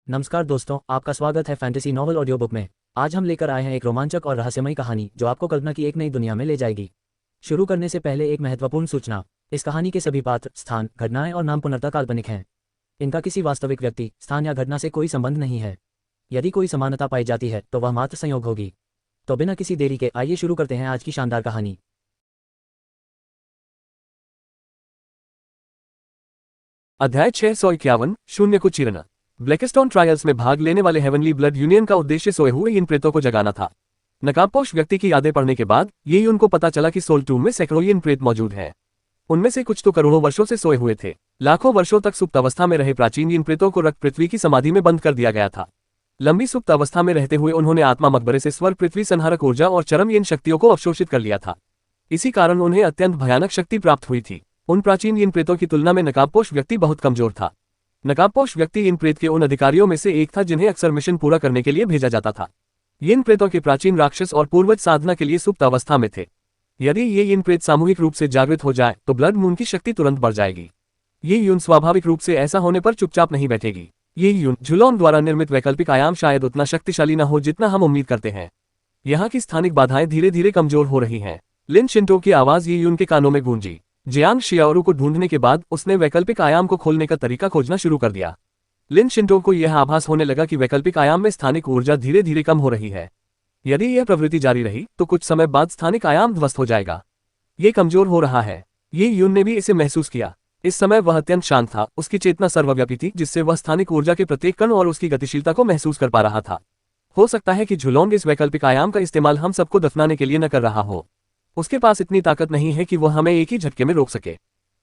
नमस्कार दोस्तों, आपका स्वागत है फैंटेसी नॉवल ऑडियो बुक में। आज हम लेकर आए हैं एक रोमांचक और रहस्यमयी कहानी जो आपको कल्पना की एक नई दुनिया में ले जाएगी। शुरू करने से पहले एक महत्वपूर्ण सूचना। इस कहानी के सभी पात्र, स्थान, घटनाएं और नाम पूर्णतः काल्पनिक हैं। इनका किसी वास्तविक व्यक्ति, स्थान या घटना से कोई संबंध नहीं है। यदि कोई समानता पाई जाती है तो वह मात्र संयोग होगी। तो बिना किसी देरी के आइए शुरू करते हैं आज की शानदार कहानी। अध्याय 651 शून्य को चीरना। ब्लैकस्टोन ट्रायल्स में भाग लेने वाले हेवनली ब्लड यूनियन का उद्देश्य सोए हुए इन प्रेतों को जगाना था। नकाबपोश व्यक्ति की यादें पढ़ने के बाद ये उनको पता चला कि सोल टूम में सैकड़ों इन प्रेत मौजूद हैं। उनमें से कुछ तो करोड़ों वर्षों से सोए हुए थे। लाखों वर्षों तक सुप्त अवस्था में रहे प्राचीन इन प्रेतों को रक्त पृथ्वी की समाधि में बंद कर दिया गया था। लंबी सुप्त अवस्था में रहते हुए उन्होंने आत्मा मकबरे से स्वर्ग पृथ्वी संहारक ऊर्जा और चरम इन शक्तियों को अवशोषित कर लिया था। इसी कारण उन्हें अत्यंत भयानक शक्ति प्राप्त हुई थी। उन प्राचीन इन प्रेतों की तुलना में नकाबपोश व्यक्ति बहुत कमजोर था। नकाबपोश व्यक्ति इन प्रेत के उन अधिकारियों में से एक था जिन्हें अक्सर मिशन पूरा करने के लिए भेजा जाता था। ये इन प्रेतों के प्राचीन राक्षस और पूर्वज साधना के लिए सुप्त अवस्था में थे। यदि ये इन प्रेत सामूहिक रूप से जागृत हो जाए तो ब्लड मून की शक्ति तुरंत बढ़ जाएगी। ये यून स्वाभाविक रूप से ऐसा होने पर चुपचाप नहीं बैठेगी। ये यून झुलॉन द्वारा निर्मित वैकल्पिक आयाम शायद उतना शक्तिशाली न हो जितना हम उम्मीद करते हैं। यहाँ की स्थानिक बाधाएं धीरे धीरे कमजोर हो रही हैं। लिन शिंटो की आवाज ये यून के कानों में गूंजी। जियांग शियाओरू को ढूंढने के बाद उसने वैकल्पिक आयाम को खोलने का तरीका खोजना शुरू कर दिया। लिन शिंटो को यह आभास होने लगा कि वैकल्पिक आयाम में स्थानिक ऊर्जा धीरे धीरे कम हो रही है। यदि यह प्रवृत्ति जारी रही तो कुछ समय बाद स्थानिक आयाम ध्वस्त हो जाएगा। ये कमजोर हो रहा है। ये यून ने भी इसे महसूस किया। इस समय वह अत्यंत शांत था। उसकी चेतना सर्वव्यापी थी जिससे वह स्थानिक ऊर्जा के प्रत्येक कण और उसकी गतिशीलता को महसूस कर पा रहा था। हो सकता है कि झुलॉन्ग इस वैकल्पिक आयाम का इस्तेमाल हम सबको दफनाने के लिए न कर रहा हो। उसके पास इतनी ताकत नहीं है कि वह हमें एक ही झटके में रोक सके।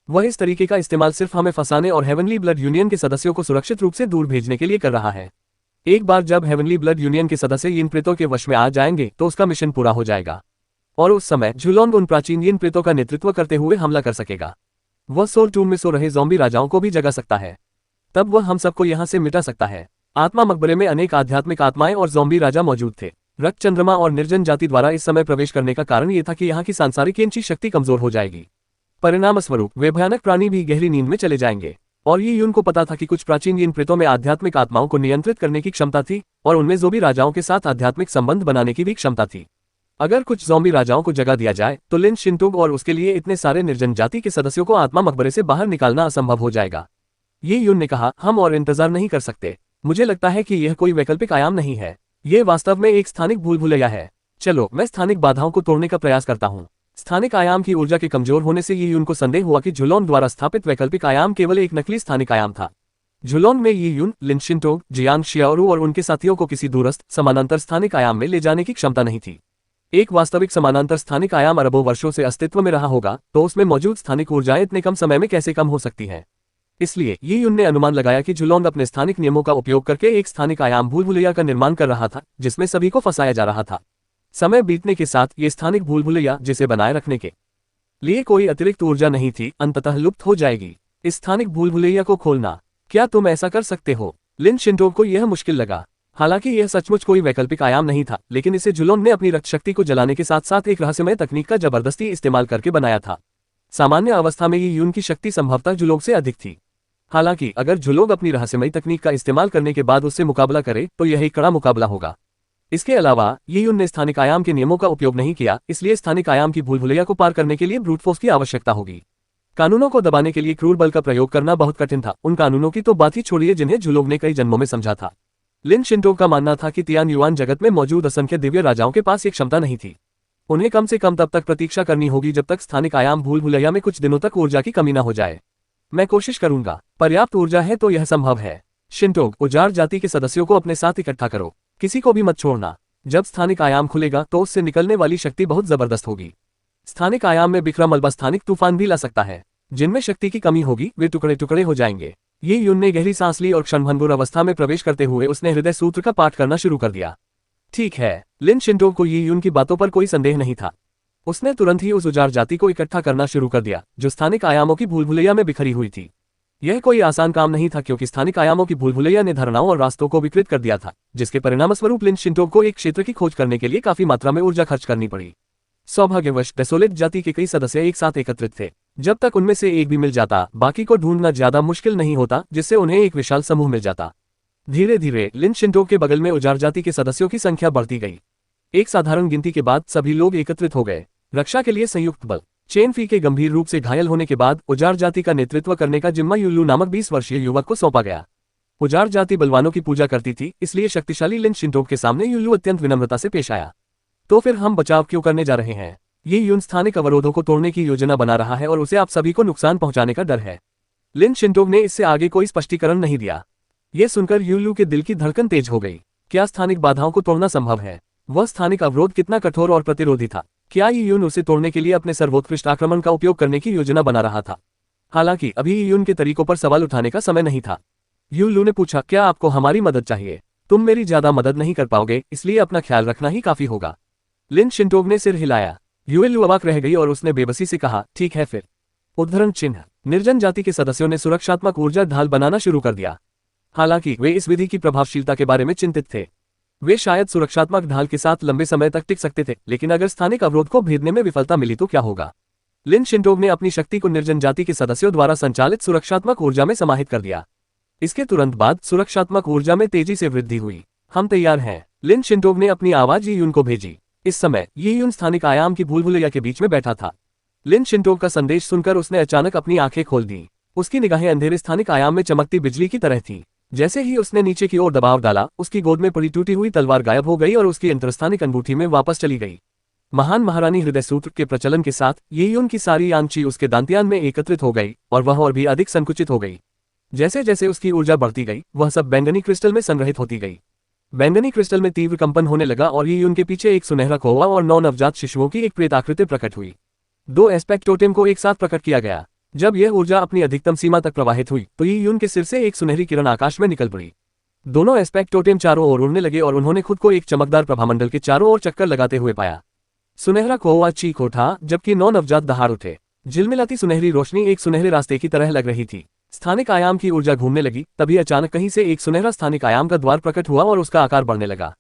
वह इस तरीके का इस्तेमाल सिर्फ हमें फंसाने और हेवनली ब्लड यूनियन के सदस्यों को सुरक्षित रूप से दूर भेजने के लिए कर रहा है। एक बार जब हेवनली ब्लड यूनियन के सदस्य इन प्रेतों के वश में आ जाएंगे तो उसका मिशन पूरा हो जाएगा और उस समय झुलॉन्ग उन प्राचीन इन प्रेतों का नेतृत्व करते हुए हमला कर सकेगा। वह सोल टूम में सो रहे ज़ॉम्बी राजाओं को भी जगा सकता है। तब वह हम सबको यहाँ से मिटा सकता है। आत्मा मकबरे में अनेक आध्यात्मिक आत्माएं और ज़ॉम्बी राजा मौजूद थे। रक्त चंद्रमा और निर्जन जाति द्वारा इस समय प्रवेश करने का कारण ये था कि यहाँ की सांसारिक की शक्ति कमजोर हो जाएगी। परिणामस्वरूप वे भयानक प्राणी भी गहरी नींद में चले जाएंगे। और ये यून को पता था कि कुछ प्राचीन इन प्रेतों में आध्यात्मिक आत्माओं को नियंत्रित करने की क्षमता थी और उनमें ज़ॉम्बी राजाओं के साथ आध्यात्मिक संबंध बनाने की भी क्षमता थी। अगर कुछ ज़ॉम्बी राजाओं को जगा दिया जाए तो लिन शिंटोग और उसके लिए इतने सारे निर्जन जाति के सदस्यों को आत्मा मकबरे से बाहर निकालना असंभव हो जाएगा। ये यून ने कहा, हम और इंतजार नहीं कर सकते। मुझे लगता है कि यह कोई वैकल्पिक आयाम नहीं है। ये वास्तव में एक स्थानिक भूल भुलैया है। चलो मैं स्थानिक बाधाओं को तोड़ने का प्रयास करता हूँ। स्थानिक आयाम की ऊर्जा के कमजोर होने से ये यून को संदेह हुआ कि झुलॉन्ग द्वारा स्थापित वैकल्पिक आयाम केवल एक नकली स्थानिक आयाम था। झुलॉन्ग में ये यून, लिन शिंटोग, जियांग शियाओरू और उनके साथियों को किसी दूरस्थ समानांतर स्थानिक आयाम में ले जाने की क्षमता नहीं थी। एक वास्तविक समानांतर स्थानिक आयाम अरबों वर्षों से अस्तित्व में रहा होगा तो उसमें मौजूद स्थानिक ऊर्जाएं इतने कम समय में कैसे कम हो सकती हैं। इसलिए ये यून ने अनुमान लगाया कि झुलॉन्ग अपने स्थानिक नियमों का उपयोग करके एक स्थानिक आयाम भूल भुलैया का निर्माण कर रहा था जिसमें सभी को फंसाया जा रहा था। समय बीतने के साथ ये स्थानिक भूल भुलैया, जिसे बनाए रखने के लिए कोई अतिरिक्त ऊर्जा नहीं थी, अंततः लुप्त हो जाएगी। इस स्थानिक भूल भुलैया को खोलना, क्या तुम ऐसा कर सकते हो? लिन शिंटोग को यह मुश्किल लगा। हालांकि यह सचमुच कोई वैकल्पिक आयाम नहीं था, लेकिन इसे झुलॉन्ग ने अपनी रक्त शक्ति को जलाने के साथ साथ एक रहस्यमय तकनीक का जबरदस्ती इस्तेमाल करके बनाया था। सामान्य अवस्था में ये यून की शक्ति संभवतः झुलॉन्ग से अधिक थी। हालांकि अगर झुलॉन्ग अपनी रहस्यमयी तकनीक का इस्तेमाल करने के बाद उससे मुकाबला करे तो यह एक कड़ा मुकाबला होगा। इसके अलावा ये यून ने स्थानिक आयाम के नियमों का उपयोग नहीं किया, इसलिए स्थानिक आयाम की भूल भुलैया को पार करने के लिए ब्रूट फोर्स की आवश्यकता होगी। कानूनों को दबाने के लिए क्रूर बल का प्रयोग करना बहुत कठिन था। उन कानूनों की तो बात ही छोड़िए जिन्हें झुलॉन्ग ने कई जन्मों में समझा था। लिन शिंटोग का मानना था कि तियान युआन जगत में मौजूद असंख्य दिव्य राजाओं के पास ये क्षमता नहीं थी। उन्हें कम से कम तब तक प्रतीक्षा करनी होगी जब तक स्थानिक आयाम भूल भुलैया में कुछ दिनों तक ऊर्जा की कमी न हो जाए। मैं कोशिश करूंगा। पर्याप्त ऊर्जा है तो यह संभव है। शिंटोग, उजाड़ जाति के सदस्यों को अपने साथ इकट्ठा करो। किसी को भी मत छोड़ना। जब स्थानिक आयाम खुलेगा तो उससे निकलने वाली शक्ति बहुत जबरदस्त होगी। स्थानिक आयाम में बिखरा मलबा स्थानिक तूफान भी ला सकता है। जिनमें शक्ति की कमी होगी वे टुकड़े टुकड़े हो जाएंगे। ये यून ने गहरी सांस ली और क्षणभंगुर अवस्था में प्रवेश करते हुए उसने हृदय सूत्र का पाठ करना शुरू कर दिया। ठीक है। लिन शिंटोग को ये यून की बातों पर कोई संदेह नहीं था। उसने तुरंत ही उस उजाड़ जाति को इकट्ठा करना शुरू कर दिया जो स्थानिक आयामों की भूल भुलैया में बिखरी हुई थी। यह कोई आसान काम नहीं था क्योंकि स्थानिक आयामों की भूल भुलैया ने धारणाओं और रास्तों को विकृत कर दिया था, जिसके परिणामस्वरूप लिन शिंटोग को एक क्षेत्र की खोज करने के लिए काफी मात्रा में ऊर्जा खर्च करनी पड़ी। सौभाग्यवश डेसोलेट जाति के कई सदस्य एक साथ एकत्रित थे। जब तक उनमें से एक भी मिल जाता बाकी को ढूंढना ज्यादा मुश्किल नहीं होता, जिससे उन्हें एक विशाल समूह मिल जाता। धीरे धीरे लिन शिंटोक के बगल में उजार जाति के सदस्यों की संख्या बढ़ती गई। एक साधारण गिनती के बाद सभी लोग एकत्रित हो गए। रक्षा के लिए संयुक्त बल। चेन फी के गंभीर रूप से घायल होने के बाद उजार जाति का नेतृत्व करने का जिम्मा युल्लू नामक 20 वर्षीय युवक को सौंपा गया। उजार जाति बलवानों की पूजा करती थी, इसलिए शक्तिशाली लिन शिंटोक के सामने युल्लू अत्यंत विनम्रता से पेश आया। तो फिर हम बचाव क्यों करने जा रहे हैं? ये यून स्थानिक अवरोधों को तोड़ने की योजना बना रहा है और उसे आप सभी को नुकसान पहुंचाने का डर है। लिन शिंटोक ने इससे आगे कोई स्पष्टीकरण नहीं दिया। ये सुनकर युल्लू के दिल की धड़कन तेज हो गई। क्या स्थानिक बाधाओं को तोड़ना संभव है? वह स्थानिक अवरोध कितना कठोर और प्रतिरोधी था? क्या यून उसे तोड़ने के लिए अपने सर्वोत्कृष्ट आक्रमण का उपयोग करने की योजना बना रहा था? हालांकि अभी यून के तरीकों पर सवाल उठाने का समय नहीं था। युल्लू ने पूछा, क्या आपको हमारी मदद चाहिए? तुम मेरी ज्यादा मदद नहीं कर पाओगे, इसलिए अपना ख्याल रखना ही काफी होगा। लिन शिंटोक ने सिर हिलाया। युल्लू अवाक रह गई और उसने बेबसी से कहा, ठीक है फिर। उद्धरण चिन्ह। निर्जन जाति के सदस्यों ने सुरक्षात्मक ऊर्जा ढाल बनाना शुरू कर दिया। हालांकि वे इस विधि की प्रभावशीलता के बारे में चिंतित थे। वे शायद सुरक्षात्मक ढाल के साथ लंबे समय तक टिक सकते थे, लेकिन अगर स्थानिक अवरोध को भेदने में विफलता मिली तो क्या होगा? लिन शिंटोक ने अपनी शक्ति को निर्जन जाति के सदस्यों द्वारा संचालित सुरक्षात्मक ऊर्जा में समाहित कर दिया। इसके तुरंत बाद सुरक्षात्मक ऊर्जा में तेजी से वृद्धि हुई। हम तैयार हैं। लिन शिंटोक ने अपनी आवाज यीयुन को भेजी। इस समय यीयुन स्थानिक आयाम की भूलभुलैया के बीच में बैठा था। लिन शिंटोक का संदेश सुनकर उसने अचानक अपनी आंखें खोल दी। उसकी निगाहें अंधेरे स्थानिक आयाम में चमकती बिजली की तरह थी। जैसे ही उसने नीचे की ओर दबाव डाला, उसकी गोद में पड़ी टूटी हुई तलवार गायब हो गई और उसकी अंतरस्थानिक अंगूठी में वापस चली गई। महान महारानी हृदय सूत्र के प्रचलन के साथ यीयुन की सारी यांगची उसके दांतियान में एकत्रित हो गई और वह और भी अधिक संकुचित हो गई। जैसे जैसे उसकी ऊर्जा बढ़ती गई, वह सब बैंगनी क्रिस्टल में संग्रहित होती गई। बैंगनी क्रिस्टल में तीव्र कंपन होने लगा और यीयुन के पीछे एक सुनहरा कौवा और 9 नवजात शिशुओं की एक प्रेताकृति प्रकट हुई। 2 एस्पेक्ट टोटेम को एक साथ प्रकट किया गया। जब यह ऊर्जा अपनी अधिकतम सीमा तक प्रवाहित हुई तो यीयुन के सिर से एक सुनहरी किरण आकाश में निकल पड़ी। दोनों एस्पेक्ट टोटेम चारों ओर उड़ने लगे और उन्होंने खुद को एक चमकदार प्रभामंडल के चारों ओर चक्कर लगाते हुए पाया। सुनहरा कौवा चीख उठा, जबकि 9 नवजात दहाड़ उठे। झिलमिलाती सुनहरी रोशनी एक सुनहरे रास्ते की तरह लग रही थी। स्थानिक आयाम की ऊर्जा घूमने लगी। तभी अचानक कहीं से एक सुनहरा स्थानिक आयाम का द्वार प्रकट हुआ और उसका आकार बढ़ने लगा।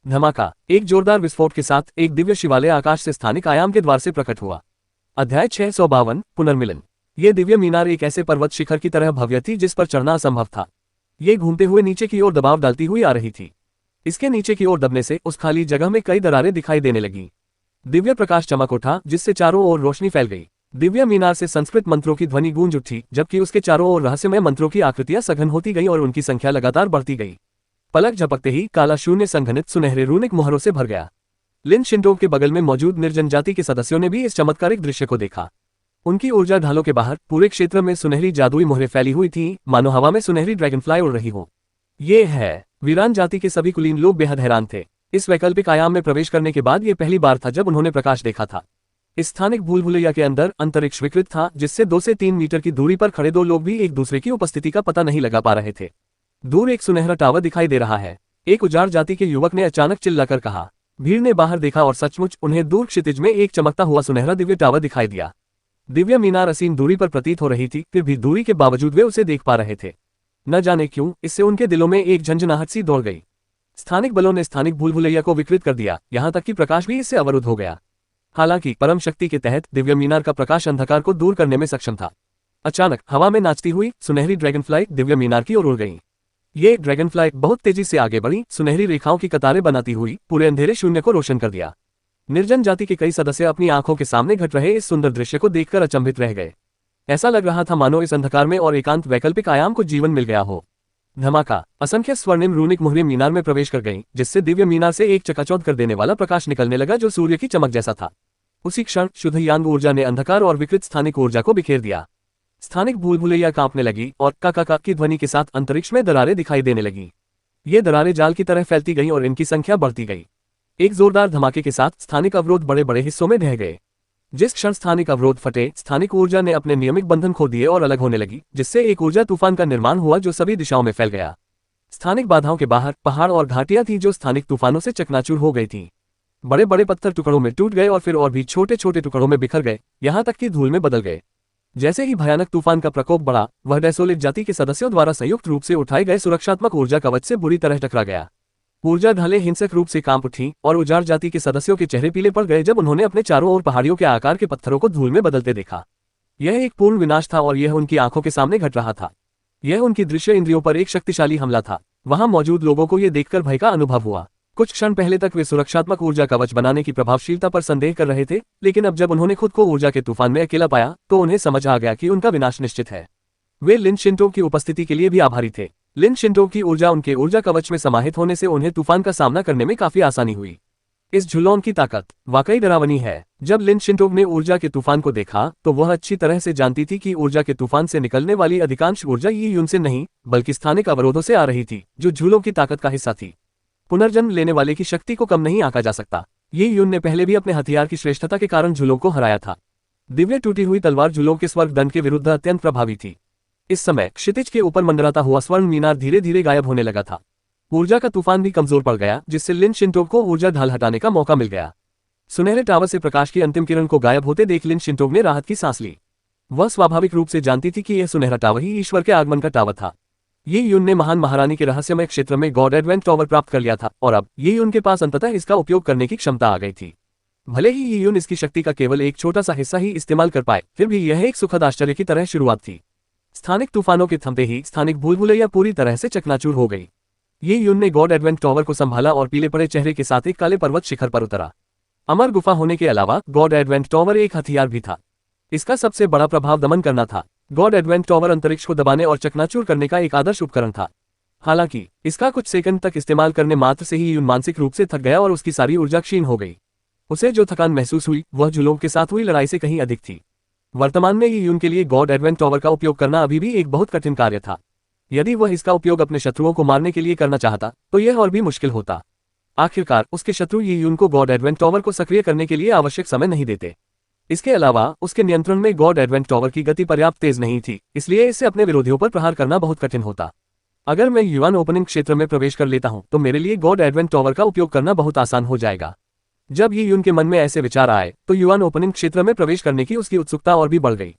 धमाका। एक जोरदार विस्फोट के साथ एक दिव्य शिवालय आकाश से स्थानिक आयाम के द्वार से प्रकट हुआ। अध्याय 652 पुनर्मिलन। ये दिव्य मीनार एक ऐसे पर्वत शिखर की तरह भव्य थी जिस पर चढ़ना असंभव था। ये घूमते हुए नीचे की ओर दबाव डालती हुई आ रही थी। इसके नीचे की ओर दबने से उस खाली जगह में कई दरारें दिखाई देने लगीं। दिव्य प्रकाश चमक उठा, जिससे चारों ओर रोशनी फैल गई। दिव्य मीनार से संस्कृत मंत्रों की ध्वनि गूंज उठी, जबकि उसके चारों ओर रहस्यमय मंत्रों की आकृतियां सघन होती गईं और उनकी संख्या लगातार बढ़ती गई। पलक झपकते ही काला शून्य संघनित सुनहरे रूनिक मोहरों से भर गया। लिन शिंटोक के बगल में मौजूद निर्जन जाति के सदस्यों ने भी इस चमत्कारिक दृश्य को देखा। उनकी ऊर्जा ढालों के बाहर पूरे क्षेत्र में सुनहरी जादुई मोहरें फैली हुई थीं, मानो हवा में सुनहरी ड्रैगनफ्लाई उड़ रही हो। ये है। वीरान जाति के सभी कुलीन लोग बेहद हैरान थे। इस वैकल्पिक आयाम में प्रवेश करने के बाद ये पहली बार था जब उन्होंने प्रकाश देखा था। इस स्थानिक भूलभुलैया के अंदर अंतरिक्ष विकृत था, जिससे 2 से 3 मीटर की दूरी पर खड़े 2 लोग भी एक दूसरे की उपस्थिति का पता नहीं लगा पा रहे थे। दूर एक सुनहरा टावर दिखाई दे रहा है, एक उजार जाति के युवक ने अचानक चिल्लाकर कहा। भीड़ ने बाहर देखा और सचमुच उन्हें दूर क्षितिज में एक चमकता हुआ सुनहरा दिव्य टावर दिखाई दिया। दिव्य मीनार असीम दूरी पर प्रतीत हो रही थी, फिर भी दूरी के बावजूद वे उसे देख पा रहे थे। न जाने क्यों, इससे उनके दिलों में एक झंझनाहट सी दौड़ गई। स्थानिक बलों ने स्थानिक भूलभुलैया को विकृत कर दिया, यहाँ तक कि प्रकाश भी इससे अवरुद्ध हो गया। हालांकि परम शक्ति के तहत दिव्य मीनार का प्रकाश अंधकार को दूर करने में सक्षम था। अचानक हवा में नाचती हुई सुनहरी ड्रैगनफ्लाई दिव्य मीनार की ओर उड़ गई। ये ड्रैगनफ्लाई बहुत तेजी से आगे बढ़ी, सुनहरी रेखाओं की कतारें बनाती हुई पूरे अंधेरे शून्य को रोशन कर दिया। निर्जन जाति के कई सदस्य अपनी आंखों के सामने घट रहे इस सुंदर दृश्य को देखकर अचंभित रह गए। ऐसा लग रहा था मानो इस अंधकार में और एकांत वैकल्पिक आयाम को जीवन मिल गया हो। धमाका। असंख्य स्वर्णिम रूनिक मोहरें मीनार में प्रवेश कर गईं, जिससे दिव्य मीनार से एक चकाचौंध कर देने वाला प्रकाश निकलने लगा जो सूर्य की चमक जैसा था। उसी क्षण शुद्ध यांग ऊर्जा ने अंधकार और विकृत स्थानिक ऊर्जा को बिखेर दिया। स्थानिक भूलभुलैया कांपने लगी और का की ध्वनि के साथ अंतरिक्ष में दरारें दिखाई देने लगी। ये दरारें जाल की तरह फैलती गईं और इनकी संख्या बढ़ती गई। एक जोरदार धमाके के साथ स्थानिक अवरोध बड़े बड़े हिस्सों में ढह गए। जिस क्षण स्थानिक अवरोध फटे, स्थानिक ऊर्जा ने अपने नियमित बंधन खो दिए और अलग होने लगी, जिससे एक ऊर्जा तूफान का निर्माण हुआ जो सभी दिशाओं में फैल गया। स्थानिक बाधाओं के बाहर पहाड़ और घाटियां थीं जो स्थानिक तूफानों से चकनाचूर हो गई थीं। बड़े बड़े पत्थर टुकड़ों में टूट गए और फिर और भी छोटे छोटे टुकड़ों में बिखर गए, यहाँ तक कि धूल में बदल गए। जैसे ही भयानक तूफान का प्रकोप बढ़ा, वह डेसोलिट जाति के सदस्यों द्वारा संयुक्त रूप से उठाए गए सुरक्षात्मक ऊर्जा कवच से बुरी तरह टकरा गया। ऊर्जा ढालें हिंसक रूप से कांप उठीं और उजार जाति के सदस्यों के चेहरे पीले पड़ गए जब उन्होंने अपने चारों ओर पहाड़ियों के आकार के पत्थरों को धूल में बदलते देखा। यह एक पूर्ण विनाश था और यह उनकी आंखों के सामने घट रहा था। यह उनकी दृश्य इंद्रियों पर एक शक्तिशाली हमला था। वहां मौजूद लोगों को ये देखकर भय का अनुभव हुआ। कुछ क्षण पहले तक वे सुरक्षात्मक ऊर्जा कवच बनाने की प्रभावशीलता पर संदेह कर रहे थे, लेकिन अब जब उन्होंने खुद को ऊर्जा के तूफान में अकेला पाया तो उन्हें समझ आ गया कि उनका विनाश निश्चित है। वे लिन शिंटो की उपस्थिति के लिए भी आभारी थे। लिन शिंटो की ऊर्जा उनके ऊर्जा कवच में समाहित होने से उन्हें तूफान का सामना करने में काफी आसानी हुई। इस झुलॉन की ताकत वाकई डरावनी है। जब लिन शिंटो ने ऊर्जा के तूफान को देखा तो वह अच्छी तरह से जानती थी कि ऊर्जा के तूफान से निकलने वाली अधिकांश ऊर्जा ये यून से नहीं बल्कि स्थानिक अवरोधों से आ रही थी, जो झूलों की ताकत का हिस्सा थी। पुनर्जन्म लेने वाले की शक्ति को कम नहीं आंका जा सकता। ये यून ने पहले भी अपने हथियार की श्रेष्ठता के कारण झूलों को हराया था। दिव्य टूटी हुई तलवार झूलों के स्वर्ग दंड के विरुद्ध अत्यंत प्रभावी थी। इस समय क्षितिज के ऊपर मंडराता हुआ स्वर्ण मीनार धीरे धीरे गायब होने लगा था। ऊर्जा का तूफान भी कमजोर पड़ गया, जिससे लिन शिंटो को ऊर्जा ढाल हटाने का मौका मिल गया। सुनहरे टावर से प्रकाश की अंतिम किरण को गायब होते देख लिन शिंटो ने राहत की सांस ली। वह स्वाभाविक रूप से जानती थी कि यह सुनहरा टावर ही ईश्वर के आगमन का टावर था। ये यून ने महान महारानी के रहस्यमय क्षेत्र में गॉड एडवेंट टावर प्राप्त कर लिया था और अब ये यून के पास अंततः इसका उपयोग करने की क्षमता आ गई थी। भले ही ये यून इसकी शक्ति का केवल एक छोटा सा हिस्सा ही इस्तेमाल कर पाए, फिर भी यह एक सुखद आश्चर्य की तरह शुरुआत थी। स्थानिक तूफानों के थमते ही स्थानिक भूलभुलैया पूरी तरह से चकनाचूर हो गई। ये यून ने गॉड एडवेंट टावर को संभाला और पीले पड़े चेहरे के साथ एक काले पर्वत शिखर पर उतरा। अमर गुफा होने के अलावा गॉड एडवेंट टावर एक हथियार भी था। इसका सबसे बड़ा प्रभाव दमन करना था। गॉड एडवेंट टावर अंतरिक्ष को दबाने और चकनाचूर करने का एक आदर्श उपकरण था। हालांकि इसका कुछ सेकंड तक इस्तेमाल करने मात्र से ही यून मानसिक रूप से थक गया और उसकी सारी ऊर्जा क्षीण हो गई। उसे जो थकान महसूस हुई वह झूलों के साथ हुई लड़ाई से कहीं अधिक थी। वर्तमान में ये यून के लिए गॉड एडवेंट टावर का उपयोग करना अभी भी एक बहुत कठिन कार्य था। यदि वह इसका उपयोग अपने शत्रुओं को मारने के लिए करना चाहता तो यह और भी मुश्किल होता। आखिरकार उसके शत्रु ये यून को गॉड एडवेंट टावर को सक्रिय करने के लिए आवश्यक समय नहीं देते। इसके अलावा उसके नियंत्रण में गॉड एडवेंट टावर की गति पर्याप्त तेज नहीं थी, इसलिए इसे अपने विरोधियों पर प्रहार करना बहुत कठिन होता। अगर मैं युआन ओपनिंग क्षेत्र में प्रवेश कर लेता हूं तो मेरे लिए गॉड एडवेंट टावर का उपयोग करना बहुत आसान हो जाएगा। जब ये यून के मन में ऐसे विचार आए तो युआन ओपनिंग क्षेत्र में प्रवेश करने की उसकी उत्सुकता और भी बढ़ गई।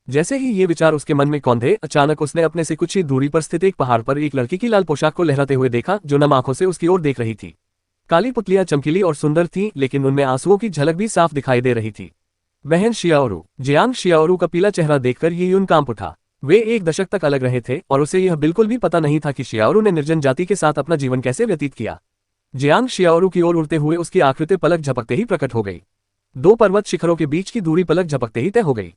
जैसे ही ये विचार उसके मन में कौंधे, अचानक उसने अपने से कुछ ही दूरी पर स्थित एक पहाड़ पर एक लड़की की लाल पोशाक को लहराते हुए देखा, जो नम आंखों से उसकी ओर देख रही थी। काली पुतलियां चमकीली और सुंदर थीं, लेकिन उनमें आंसुओं की झलक भी साफ दिखाई दे रही थी। बहन शियाओरू, जियांग शियाओरू का पीला चेहरा देखकर ये यून कांप उठा। वे एक दशक तक अलग रहे थे और उसे यह बिल्कुल भी पता नहीं था कि शियाओरू ने निर्जन जाति के साथ अपना जीवन कैसे व्यतीत किया। जियांग शियाओरू की ओर उड़ते हुए उसकी आकृति पलक झपकते ही प्रकट हो गई। दो पर्वत शिखरों के बीच की दूरी पलक झपकते ही तय हो गई।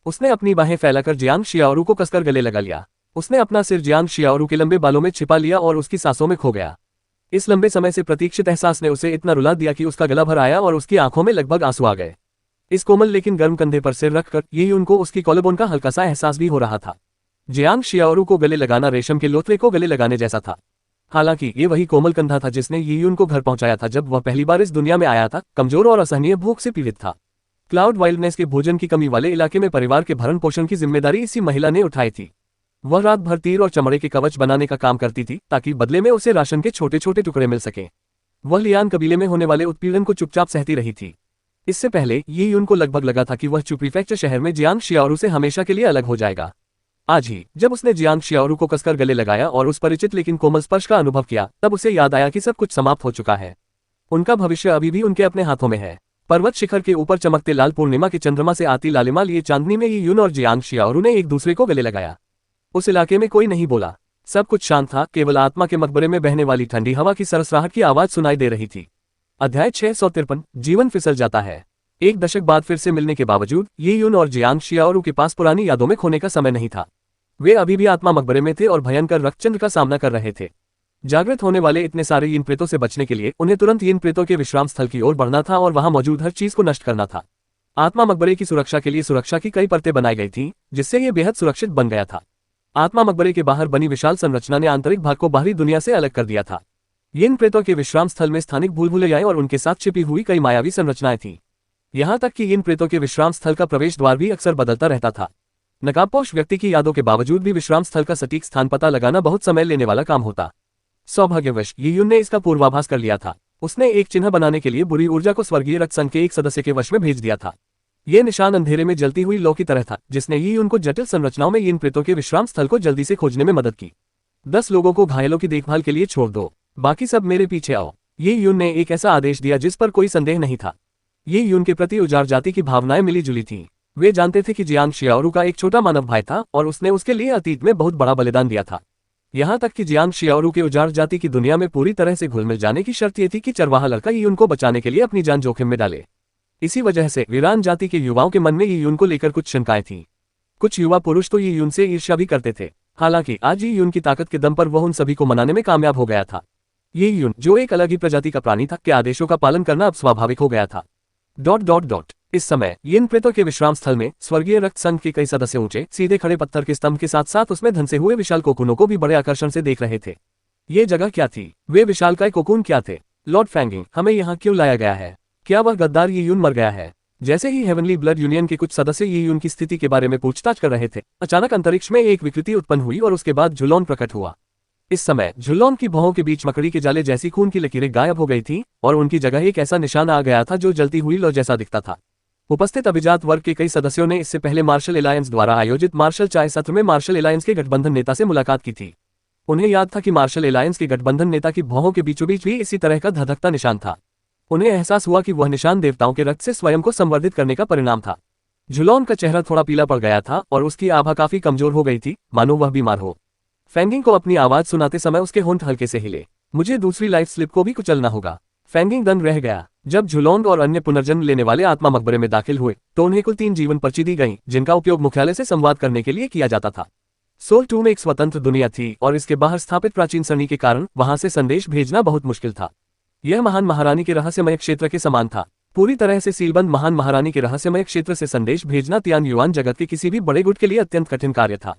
उसने अपनी बाहें फैलाकर जियांग शियाओरू को कसकर गले लगा लिया। उसने अपना सिर जियांग शियाओरू के लंबे बालों में छिपा लिया और उसकी सांसों में खो गया। इस लंबे समय से प्रतीक्षित एहसास ने उसे इतना रुला दिया कि उसका गला भर आया और उसकी आंखों में लगभग आंसू आ गए। इस कोमल लेकिन गर्म कंधे पर सिर रखकर ये यून को उसकी कॉलरबोन का हल्का सा एहसास भी हो रहा था। जियांग शियाओरू को गले लगाना रेशम के लोथवे को गले लगाने जैसा था। हालांकि ये वही कोमल कंधा था जिसने ये यून को घर पहुंचाया था जब वह पहली बार इस दुनिया में आया था, कमजोर और असहनीय भूख से पीड़ित था। क्लाउड वाइल्डनेस के भोजन की कमी वाले इलाके में परिवार के भरण पोषण की जिम्मेदारी इसी महिला ने उठाई थी। वह रात भर तीर और चमड़े के कवच बनाने का काम करती थी ताकि बदले में उसे राशन के छोटे छोटे टुकड़े मिल सके। वह लियान कबीले में होने वाले उत्पीड़न को चुपचाप सहती रही थी। इससे पहले ये यून को लगभग लगा था कि वह प्रीफेक्चर शहर में जियांग शियाओरू से हमेशा के लिए अलग हो जाएगा। आज ही जब उसने जियांग शियाओरू को कसकर गले लगाया और उस परिचित लेकिन कोमल स्पर्श का अनुभव किया, तब उसे याद आया कि सब कुछ समाप्त हो चुका है। उनका भविष्य अभी भी उनके अपने हाथों में है। पर्वत शिखर के ऊपर चमकते लाल पूर्णिमा के चंद्रमा से आती लालिमा लिए चांदनी में ये यून और जियांग शियाओरू ने एक दूसरे को गले लगाया। उस इलाके में कोई नहीं बोला, सब कुछ शांत था। केवल आत्मा के मकबरे में बहने वाली ठंडी हवा की सरसराहट की आवाज सुनाई दे रही थी। अध्याय 653, जीवन फिसल जाता है। एक दशक बाद फिर से मिलने के बावजूद ये यून और जियांग शियाओरू के पास पुरानी यादों में खोने का समय नहीं था। वे अभी भी आत्मा मकबरे में थे और भयंकर रक्तचंद्र का सामना कर रहे थे। जागृत होने वाले इतने सारे यीन प्रेतों से बचने के लिए उन्हें तुरंत यीन प्रेतों के विश्राम स्थल की ओर बढ़ना था और वहां मौजूद हर चीज को नष्ट करना था। आत्मा मकबरे की सुरक्षा के लिए सुरक्षा की कई परतें बनाई गई थीं, जिससे यह बेहद सुरक्षित बन गया था। आत्मा मकबरे के बाहर बनी विशाल संरचना ने आंतरिक भाग को बाहरी दुनिया से अलग कर दिया था। यीन प्रेतों के विश्राम स्थल में स्थानिक भूलभुलैयाएं और उनके साथ छिपी हुई कई मायावी संरचनाएं थीं। यहां तक कि यीन प्रेतों के विश्राम स्थल का प्रवेश द्वार भी अक्सर बदलता रहता था। नकाबपोश व्यक्ति की यादों के बावजूद भी विश्राम स्थल का सटीक स्थान पता लगाना बहुत समय लेने वाला काम होता। सौभाग्यवश ये यून ने इसका पूर्वाभास कर लिया था। उसने एक चिन्ह बनाने के लिए बुरी ऊर्जा को स्वर्गीय रक्त संघ के एक सदस्य के वश में भेज दिया था। ये निशान अंधेरे में जलती हुई लौ की तरह था, जिसने ये यून को जटिल संरचनाओं में यीन प्रेतों के विश्राम स्थल को जल्दी से खोजने में मदद की। 10 लोगों को घायलों की देखभाल के लिए छोड़ दो, बाकी सब मेरे पीछे आओ। ये यून ने एक ऐसा आदेश दिया जिस पर कोई संदेह नहीं था। ये यून के प्रति उजार जाति की भावनाएं मिली जुली थीं। वे जानते थे कि जियांग शियाओरू का एक छोटा मानव भाई था और उसने उसके लिए अतीत में बहुत बड़ा बलिदान दिया था। यहाँ तक कि जियांग शियाओरू के उजाड़ जाति की दुनिया में पूरी तरह से घुल मिल जाने की शर्त ये थी कि चरवाहा लड़का यी यून को बचाने के लिए अपनी जान जोखिम में डाले। इसी वजह से वीरान जाति के युवाओं के मन में यी यून को लेकर कुछ शंकाएं थीं। कुछ युवा पुरुष तो यी यून से ईर्ष्या भी करते थे। हालांकि आज यी यून की ताकत के दम पर वह उन सभी को मनाने में कामयाब हो गया था। यी यून, जो एक अलग ही प्रजाति का प्राणी था, के आदेशों का पालन करना अब स्वाभाविक हो गया था। इस समय यिन प्रेतों के विश्राम स्थल में स्वर्गीय रक्त संघ के कई सदस्य ऊंचे सीधे खड़े पत्थर के स्तंभ के साथ साथ उसमें धंसे हुए विशाल कोकूनों को भी बड़े आकर्षण से देख रहे थे। ये जगह क्या थी? वे विशालकाय कोकून क्या थे? लॉर्ड फैंगिंग, हमें यहाँ क्यों लाया गया है? क्या वह गद्दार यी यून मर गया है? जैसे ही हेवनली ब्लड यूनियन के कुछ सदस्य यी यून की स्थिति के बारे में पूछताछ कर रहे थे, अचानक अंतरिक्ष में एक विकृति उत्पन्न हुई और उसके बाद झुलॉन प्रकट हुआ। इस समय झुलॉन की भौहों के बीच मकड़ी के जाले जैसी खून की लकीरें गायब हो गई थी और उनकी जगह एक ऐसा निशान आ गया था जो जलती हुई लौ जैसा दिखता था। उपस्थित अभिजात वर्ग के कई सदस्यों ने इससे पहले मार्शल एलायंस द्वारा आयोजित मार्शल चाय सत्र में मार्शल एलायंस के गठबंधन नेता से मुलाकात की थी। उन्हें याद था कि मार्शल एलायंस के गठबंधन नेता की भौहों के बीचों बीच भी इसी तरह का धधकता निशान था। उन्हें एहसास हुआ कि वह निशान देवताओं के रक्त से स्वयं को संवर्धित करने का परिणाम था। झुलॉन का चेहरा थोड़ा पीला पड़ गया था और उसकी आभा काफी कमजोर हो गई थी, मानो वह बीमार हो। फैंगिंग को अपनी आवाज सुनाते समय उसके होंठ हल्के से हिले। मुझे दूसरी लाइफ स्लिप को भी कुचलना होगा। फैंगिंग दंग रह गया। जब झुलॉन और अन्य पुनर्जन्म लेने वाले आत्मा मकबरे में दाखिल हुए तो उन्हें कुल 3 जीवन पर्ची दी गईं, जिनका उपयोग मुख्यालय से संवाद करने के लिए किया जाता था। सोल 2 में एक स्वतंत्र दुनिया थी और इसके बाहर स्थापित प्राचीन सरणी के कारण वहां से संदेश भेजना बहुत मुश्किल था। यह महान महारानी के रहस्यमय क्षेत्र के समान था। पूरी तरह से सीलबंद महान महारानी के रहस्यमय क्षेत्र से संदेश भेजना तियान युआन जगत के किसी भी बड़े गुट के लिए अत्यंत कठिन कार्य था।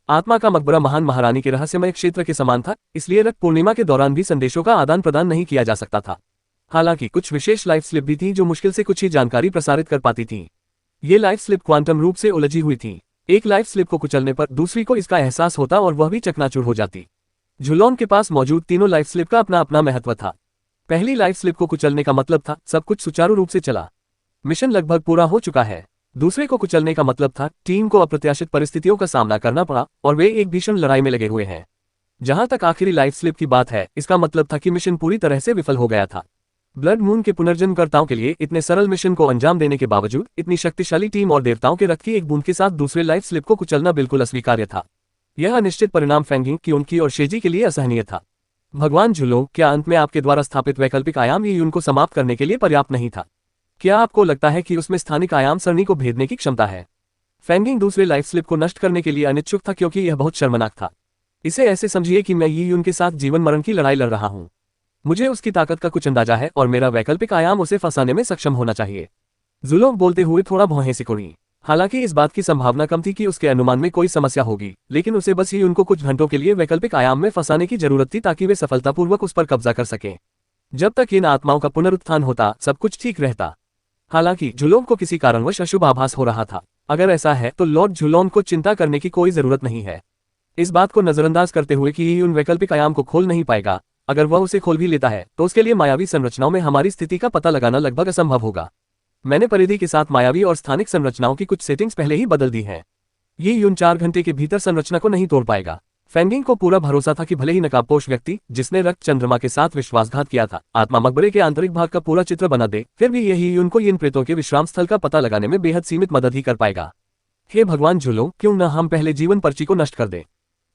आत्मा का मकबरा महान महारानी के रहस्यमय क्षेत्र के समान था, इसलिए रक्त पूर्णिमा के दौरान भी संदेशों का आदान प्रदान नहीं किया जा सकता था। हालांकि कुछ विशेष लाइफ स्लिप भी थी जो मुश्किल से कुछ ही जानकारी प्रसारित कर पाती थीं। ये लाइफ स्लिप क्वांटम रूप से उलझी हुई थी। एक लाइफ स्लिप को कुचलने पर दूसरी को इसका एहसास होता और वह भी चकनाचूर हो जाती। झुलॉन के पास मौजूद तीनों लाइफ स्लिप का अपना अपना महत्व था। पहली लाइफ स्लिप को कुचलने का मतलब था सब कुछ सुचारू रूप से चला, मिशन लगभग पूरा हो चुका है। दूसरे को कुचलने का मतलब था टीम को अप्रत्याशित परिस्थितियों का सामना करना पड़ा और वे एक भीषण लड़ाई में लगे हुए हैं। जहां तक आखिरी लाइफ स्लिप की बात है, इसका मतलब था कि मिशन पूरी तरह से विफल हो गया था। ब्लड मून के पुनर्जन्मकर्ताओं के लिए इतने सरल मिशन को अंजाम देने के बावजूद इतनी शक्तिशाली टीम और देवताओं के रक्त की एक बूंद के साथ दूसरे लाइफ स्लिप को कुचलना बिल्कुल अस्वीकार्य था। यह अनिश्चित परिणाम फैंगिंग की, उनकी और शेजी के लिए असहनीय था। भगवान झुलो, क्या अंत में आपके द्वारा स्थापित वैकल्पिक आयाम यी यून को समाप्त करने के लिए पर्याप्त नहीं था? क्या आपको लगता है कि उसमें स्थानिक आयाम सरणी को भेदने की क्षमता है? फैंगिंग दूसरे लाइफ स्लिप को नष्ट करने के लिए अनिच्छुक था क्योंकि यह बहुत शर्मनाक था। इसे ऐसे समझिए कि मैं यी यून के साथ जीवन मरण की लड़ाई लड़ रहा हूं। मुझे उसकी ताकत का कुछ अंदाजा है और मेरा वैकल्पिक आयाम उसे फंसाने में सक्षम होना चाहिए। जुलो बोलते हुए थोड़ा भौहें सिकुड़ी। हालांकि इस बात की संभावना कम थी कि उसके अनुमान में कोई समस्या होगी, लेकिन उसे बस ही उनको कुछ घंटों के लिए वैकल्पिक आयाम में फंसाने की जरूरत थी ताकि वे सफलतापूर्वक उस पर कब्जा कर सकें। जब तक इन आत्माओं का पुनरुत्थान होता, सब कुछ ठीक रहता। हालांकि झुलोन को किसी कारणवश अशुभ आभास हो रहा था। अगर ऐसा है तो लॉर्ड झुलोन को चिंता करने की कोई जरूरत नहीं है। इस बात को नजरअंदाज करते हुए कि ये उन वैकल्पिक आयाम को खोल नहीं पाएगा, अगर वह उसे खोल भी लेता है तो उसके लिए मायावी संरचनाओं में हमारी स्थिति का पता लगाना लगभग असंभव होगा। मैंने परिधि के साथ मायावी और स्थानिक संरचनाओं की कुछ सेटिंग्स पहले ही बदल दी हैं। ये यून 4 घंटे के भीतर संरचना को नहीं तोड़ पाएगा। फैंगिंग को पूरा भरोसा था कि भले ही नकाबपोश व्यक्ति जिसने रक्त चंद्रमा के साथ विश्वासघात किया था आत्मा मकबरे के आंतरिक भाग का पूरा चित्र बना दे, फिर भी यही यून को इन प्रेतों के विश्राम स्थल का पता लगाने में बेहद सीमित मदद ही कर पाएगा। हे भगवान झुलो, क्यों न हम पहले जीवन पर्ची को नष्ट कर दें।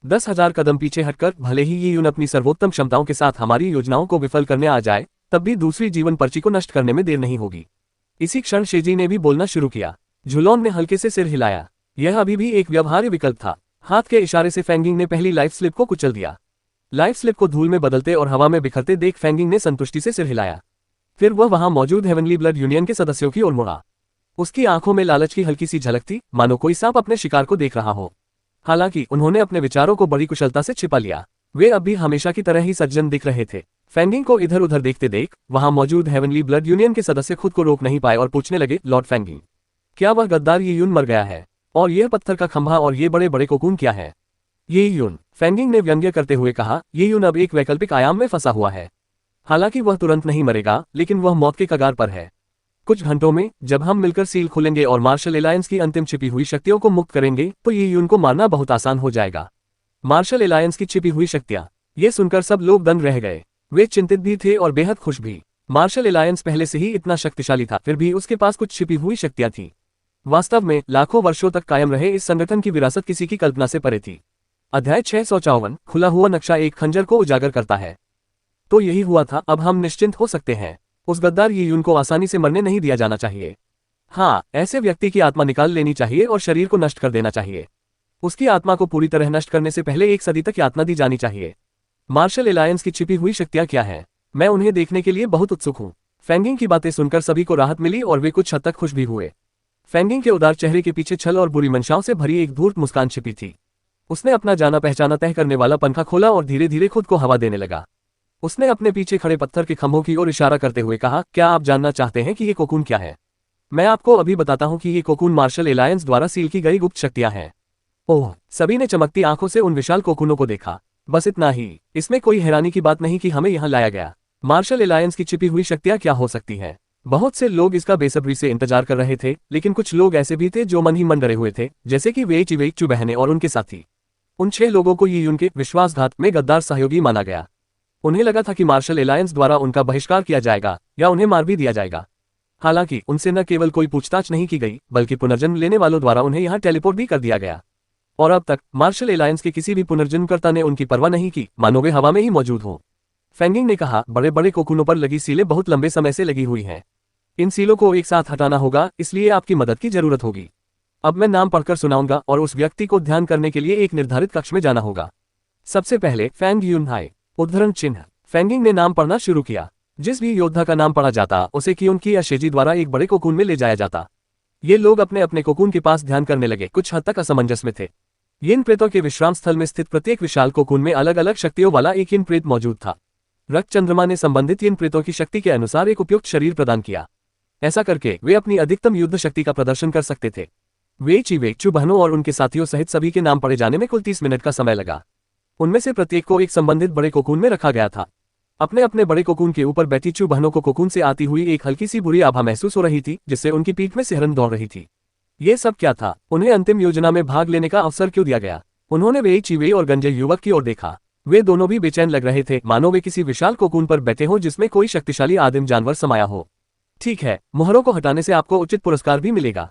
10,000 कदम पीछे हटकर भले ही ये यून अपनी सर्वोत्तम क्षमताओं के साथ हमारी योजनाओं को विफल करने आ जाए, तब भी दूसरी जीवन पर्ची को नष्ट करने में देर नहीं होगी। इसी क्षण शेजी ने भी बोलना शुरू किया। झुलोन ने हल्के से सिर हिलाया। यह अभी भी एक व्यवहार्य विकल्प था। हाथ के इशारे से फैंगिंग ने पहली लाइफ स्लिप को कुचल दिया। लाइफ स्लिप को धूल में बदलते और हवा में बिखरते देख फैंगिंग ने संतुष्टि से सिर हिलाया। फिर वह वहां मौजूद हेवनली ब्लड यूनियन के सदस्यों की ओर मुड़ा। उसकी आंखों में लालच की हल्की सी झलक थी, मानो कोई सांप अपने शिकार को देख रहा हो। हालांकि उन्होंने अपने विचारों को बड़ी कुशलता से छिपा लिया। वे अब भी हमेशा की तरह ही सज्जन दिख रहे थे। फैंगिंग को इधर उधर देखते देख वहां मौजूद हेवनली ब्लड यूनियन के सदस्य खुद को रोक नहीं पाए और पूछने लगे, लॉर्ड फैंगिंग, क्या वह गद्दार ये यून मर गया है? और यह पत्थर का खंभा और ये बड़े बड़े कोकून क्या है? ये यून, फैंगिंग ने व्यंग्य करते हुए कहा, ये यून अब एक वैकल्पिक आयाम में फंसा हुआ है। हालांकि वह तुरंत नहीं मरेगा, लेकिन वह मौत के कगार पर है। कुछ घंटों में जब हम मिलकर सील खोलेंगे और मार्शल एलायंस की अंतिम छिपी हुई शक्तियों को मुक्त करेंगे तो ये यून को मारना बहुत आसान हो जाएगा। मार्शल एलायंस की छिपी हुई शक्तियां, ये सुनकर सब लोग दंग रह गए। वे चिंतित भी थे और बेहद खुश भी। मार्शल एलायंस पहले से ही इतना शक्तिशाली था, फिर भी उसके पास कुछ छिपी हुई शक्तियां थीं। वास्तव में लाखों वर्षों तक कायम रहे इस संगठन की विरासत किसी की कल्पना से परे थी। अध्याय 654 खुला हुआ नक्शा एक खंजर को उजागर करता है। तो यही हुआ था, अब हम निश्चिंत हो सकते हैं। उस गद्दार ये यून को आसानी से मरने नहीं दिया जाना चाहिए। हाँ, ऐसे व्यक्ति की आत्मा निकाल लेनी चाहिए और शरीर को नष्ट कर देना चाहिए। उसकी आत्मा को पूरी तरह नष्ट करने से पहले 1 सदी तक यातना दी जानी चाहिए। मार्शल एलायंस की छिपी हुई शक्तियां क्या हैं? मैं उन्हें देखने के लिए बहुत उत्सुक हूँ। फेंगिंग की बातें सुनकर सभी को राहत मिली और वे कुछ हद तक खुश भी हुए। फेंगिंग के उदार चेहरे के पीछे छल और बुरी मंशाओं से भरी एक धूर्त मुस्कान छिपी थी। उसने अपना जाना पहचाना तय करने वाला पंखा खोला और धीरे धीरे खुद को हवा देने लगा। उसने अपने पीछे खड़े पत्थर के खंभों की ओर इशारा करते हुए कहा, क्या आप जानना चाहते हैं कि ये कोकून क्या है? मैं आपको अभी बताता हूं कि ये कोकून मार्शल एलायंस द्वारा सील की गई गुप्त शक्तियां हैं। ओह, सभी ने चमकती आंखों से उन विशाल कोकूनों को देखा। बस इतना ही, इसमें कोई हैरानी की बात नहीं कि हमें यहाँ लाया गया। मार्शल एलायंस की छिपी हुई शक्तियां क्या हो सकती हैं? बहुत से लोग इसका बेसब्री से इंतजार कर रहे थे, लेकिन कुछ लोग ऐसे भी थे जो मन ही मन डरे हुए थे, जैसे कि वेई चिवेई बहनें और उनके साथी। उन 6 लोगों को ये उनके विश्वासघात में गद्दार सहयोगी माना गया। उन्हें लगा था कि मार्शल एलायंस द्वारा उनका बहिष्कार किया जाएगा या उन्हें मार भी दिया जाएगा। हालांकि उनसे न केवल कोई पूछताछ नहीं की गई, बल्कि पुनर्जन्म लेने वालों द्वारा उन्हें यहाँ टेलीपोर्ट भी कर दिया गया। और अब तक मार्शल एलायंस के किसी भी पुनर्जन्मकर्ता ने उनकी परवाह नहीं की, मानो वे हवा में ही मौजूद हों। फेंगिंग ने कहा, बड़े बड़े कोकूनों पर लगी सीलें बहुत लंबे समय से लगी हुई हैं। इन सीलों को एक साथ हटाना होगा, इसलिए आपकी मदद की जरूरत होगी। अब मैं नाम पढ़कर सुनाऊंगा और उस व्यक्ति को ध्यान करने के लिए एक निर्धारित कक्ष में जाना होगा। सबसे पहले फैंग यूनहाई। उद्धरण चिन्ह। फेंगिंग ने नाम पढ़ना शुरू किया। जिस भी योद्धा का नाम पढ़ा जाता उसे कियोन की या शेजी द्वारा एक बड़े कोकून में ले जाया जाता। ये लोग अपने अपने कोकून के पास ध्यान करने लगे, कुछ हद तक असमंजस में थे। यिन प्रेतों के विश्राम स्थल में स्थित प्रत्येक विशाल कोकून में अलग अलग शक्तियों वाला एक यिन प्रेत मौजूद था। रक्त चंद्रमा ने संबंधित यिन प्रेतों की शक्ति के अनुसार एक उपयुक्त शरीर प्रदान किया। ऐसा करके वे अपनी अधिकतम युद्ध शक्ति का प्रदर्शन कर सकते थे। वेई चिवेई बहनों और उनके साथियों सहित सभी के नाम पढ़े जाने में कुल 30 मिनट का समय लगा। उनमें से प्रत्येक को एक संबंधित बड़े कोकून में रखा गया था। अपने अपने बड़े कोकून के ऊपर बैठी बहनों को कोकून से आती हुई एक हल्की सी बुरी आभा महसूस हो रही थी, जिससे उनकी पीठ में सिहरन दौड़ रही थी। ये सब क्या था? उन्हें अंतिम योजना में भाग लेने का अवसर क्यों दिया गया? उन्होंने वेई चिवेई और गंजे युवक की ओर देखा। वे दोनों भी बेचैन लग रहे थे, मानो वे किसी विशाल कोकून पर बैठे हों जिसमें कोई शक्तिशाली आदिम जानवर समाया हो। ठीक है, मोहरों को हटाने से आपको उचित पुरस्कार भी मिलेगा,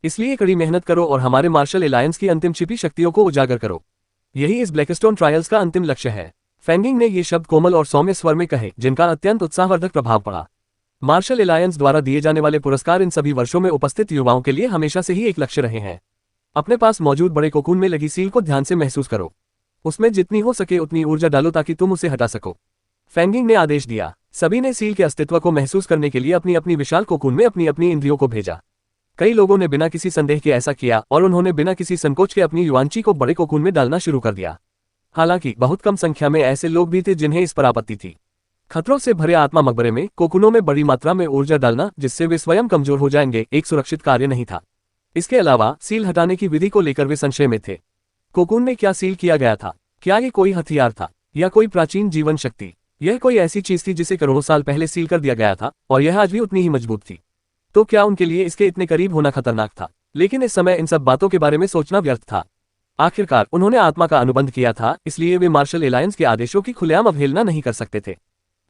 इसलिए कड़ी मेहनत करो और हमारे मार्शल एलायंस की अंतिम छिपी शक्तियों को उजागर करो। यही इस ब्लैकस्टोन ट्रायल्स का अंतिम लक्ष्य है। फेंगिंग ने ये शब्द कोमल और सौम्य स्वर में कहे, जिनका अत्यंत उत्साहवर्धक प्रभाव पड़ा। मार्शल एलायंस द्वारा दिए जाने वाले पुरस्कार इन सभी वर्षों में उपस्थित युवाओं के लिए हमेशा से ही एक लक्ष्य रहे हैं। अपने पास मौजूद बड़े कोकून में लगी सील को ध्यान से महसूस करो। उसमें जितनी हो सके उतनी ऊर्जा डालो ताकि तुम उसे हटा सको। फेंगिंग ने आदेश दिया। सभी ने सील के अस्तित्व को महसूस करने के लिए अपनी अपनी विशाल कोकून में अपनी अपनी इंद्रियों को भेजा। कई लोगों ने बिना किसी संदेह के ऐसा किया और उन्होंने बिना किसी संकोच के अपनी युवांची को बड़े कोकून में डालना शुरू कर दिया। हालांकि बहुत कम संख्या में ऐसे लोग भी थे जिन्हें इस पर आपत्ति थी। खतरों से भरे आत्मा मकबरे में कोकूनों में बड़ी मात्रा में ऊर्जा डालना, जिससे वे स्वयं कमजोर हो जाएंगे, एक सुरक्षित कार्य नहीं था। इसके अलावा सील हटाने की विधि को लेकर वे संशय में थे। कोकून में क्या सील किया गया था? क्या ये कोई हथियार था या कोई प्राचीन जीवन शक्ति? यह कोई ऐसी चीज थी जिसे करोड़ों साल पहले सील कर दिया गया था और यह आज भी उतनी ही मजबूत थी। तो क्या उनके लिए इसके इतने करीब होना खतरनाक था? लेकिन इस समय इन सब बातों के बारे में सोचना व्यर्थ था। आखिरकार उन्होंने आत्मा का अनुबंध किया था, इसलिए वे मार्शल एलायंस के आदेशों की खुलेआम अवहेलना नहीं कर सकते थे।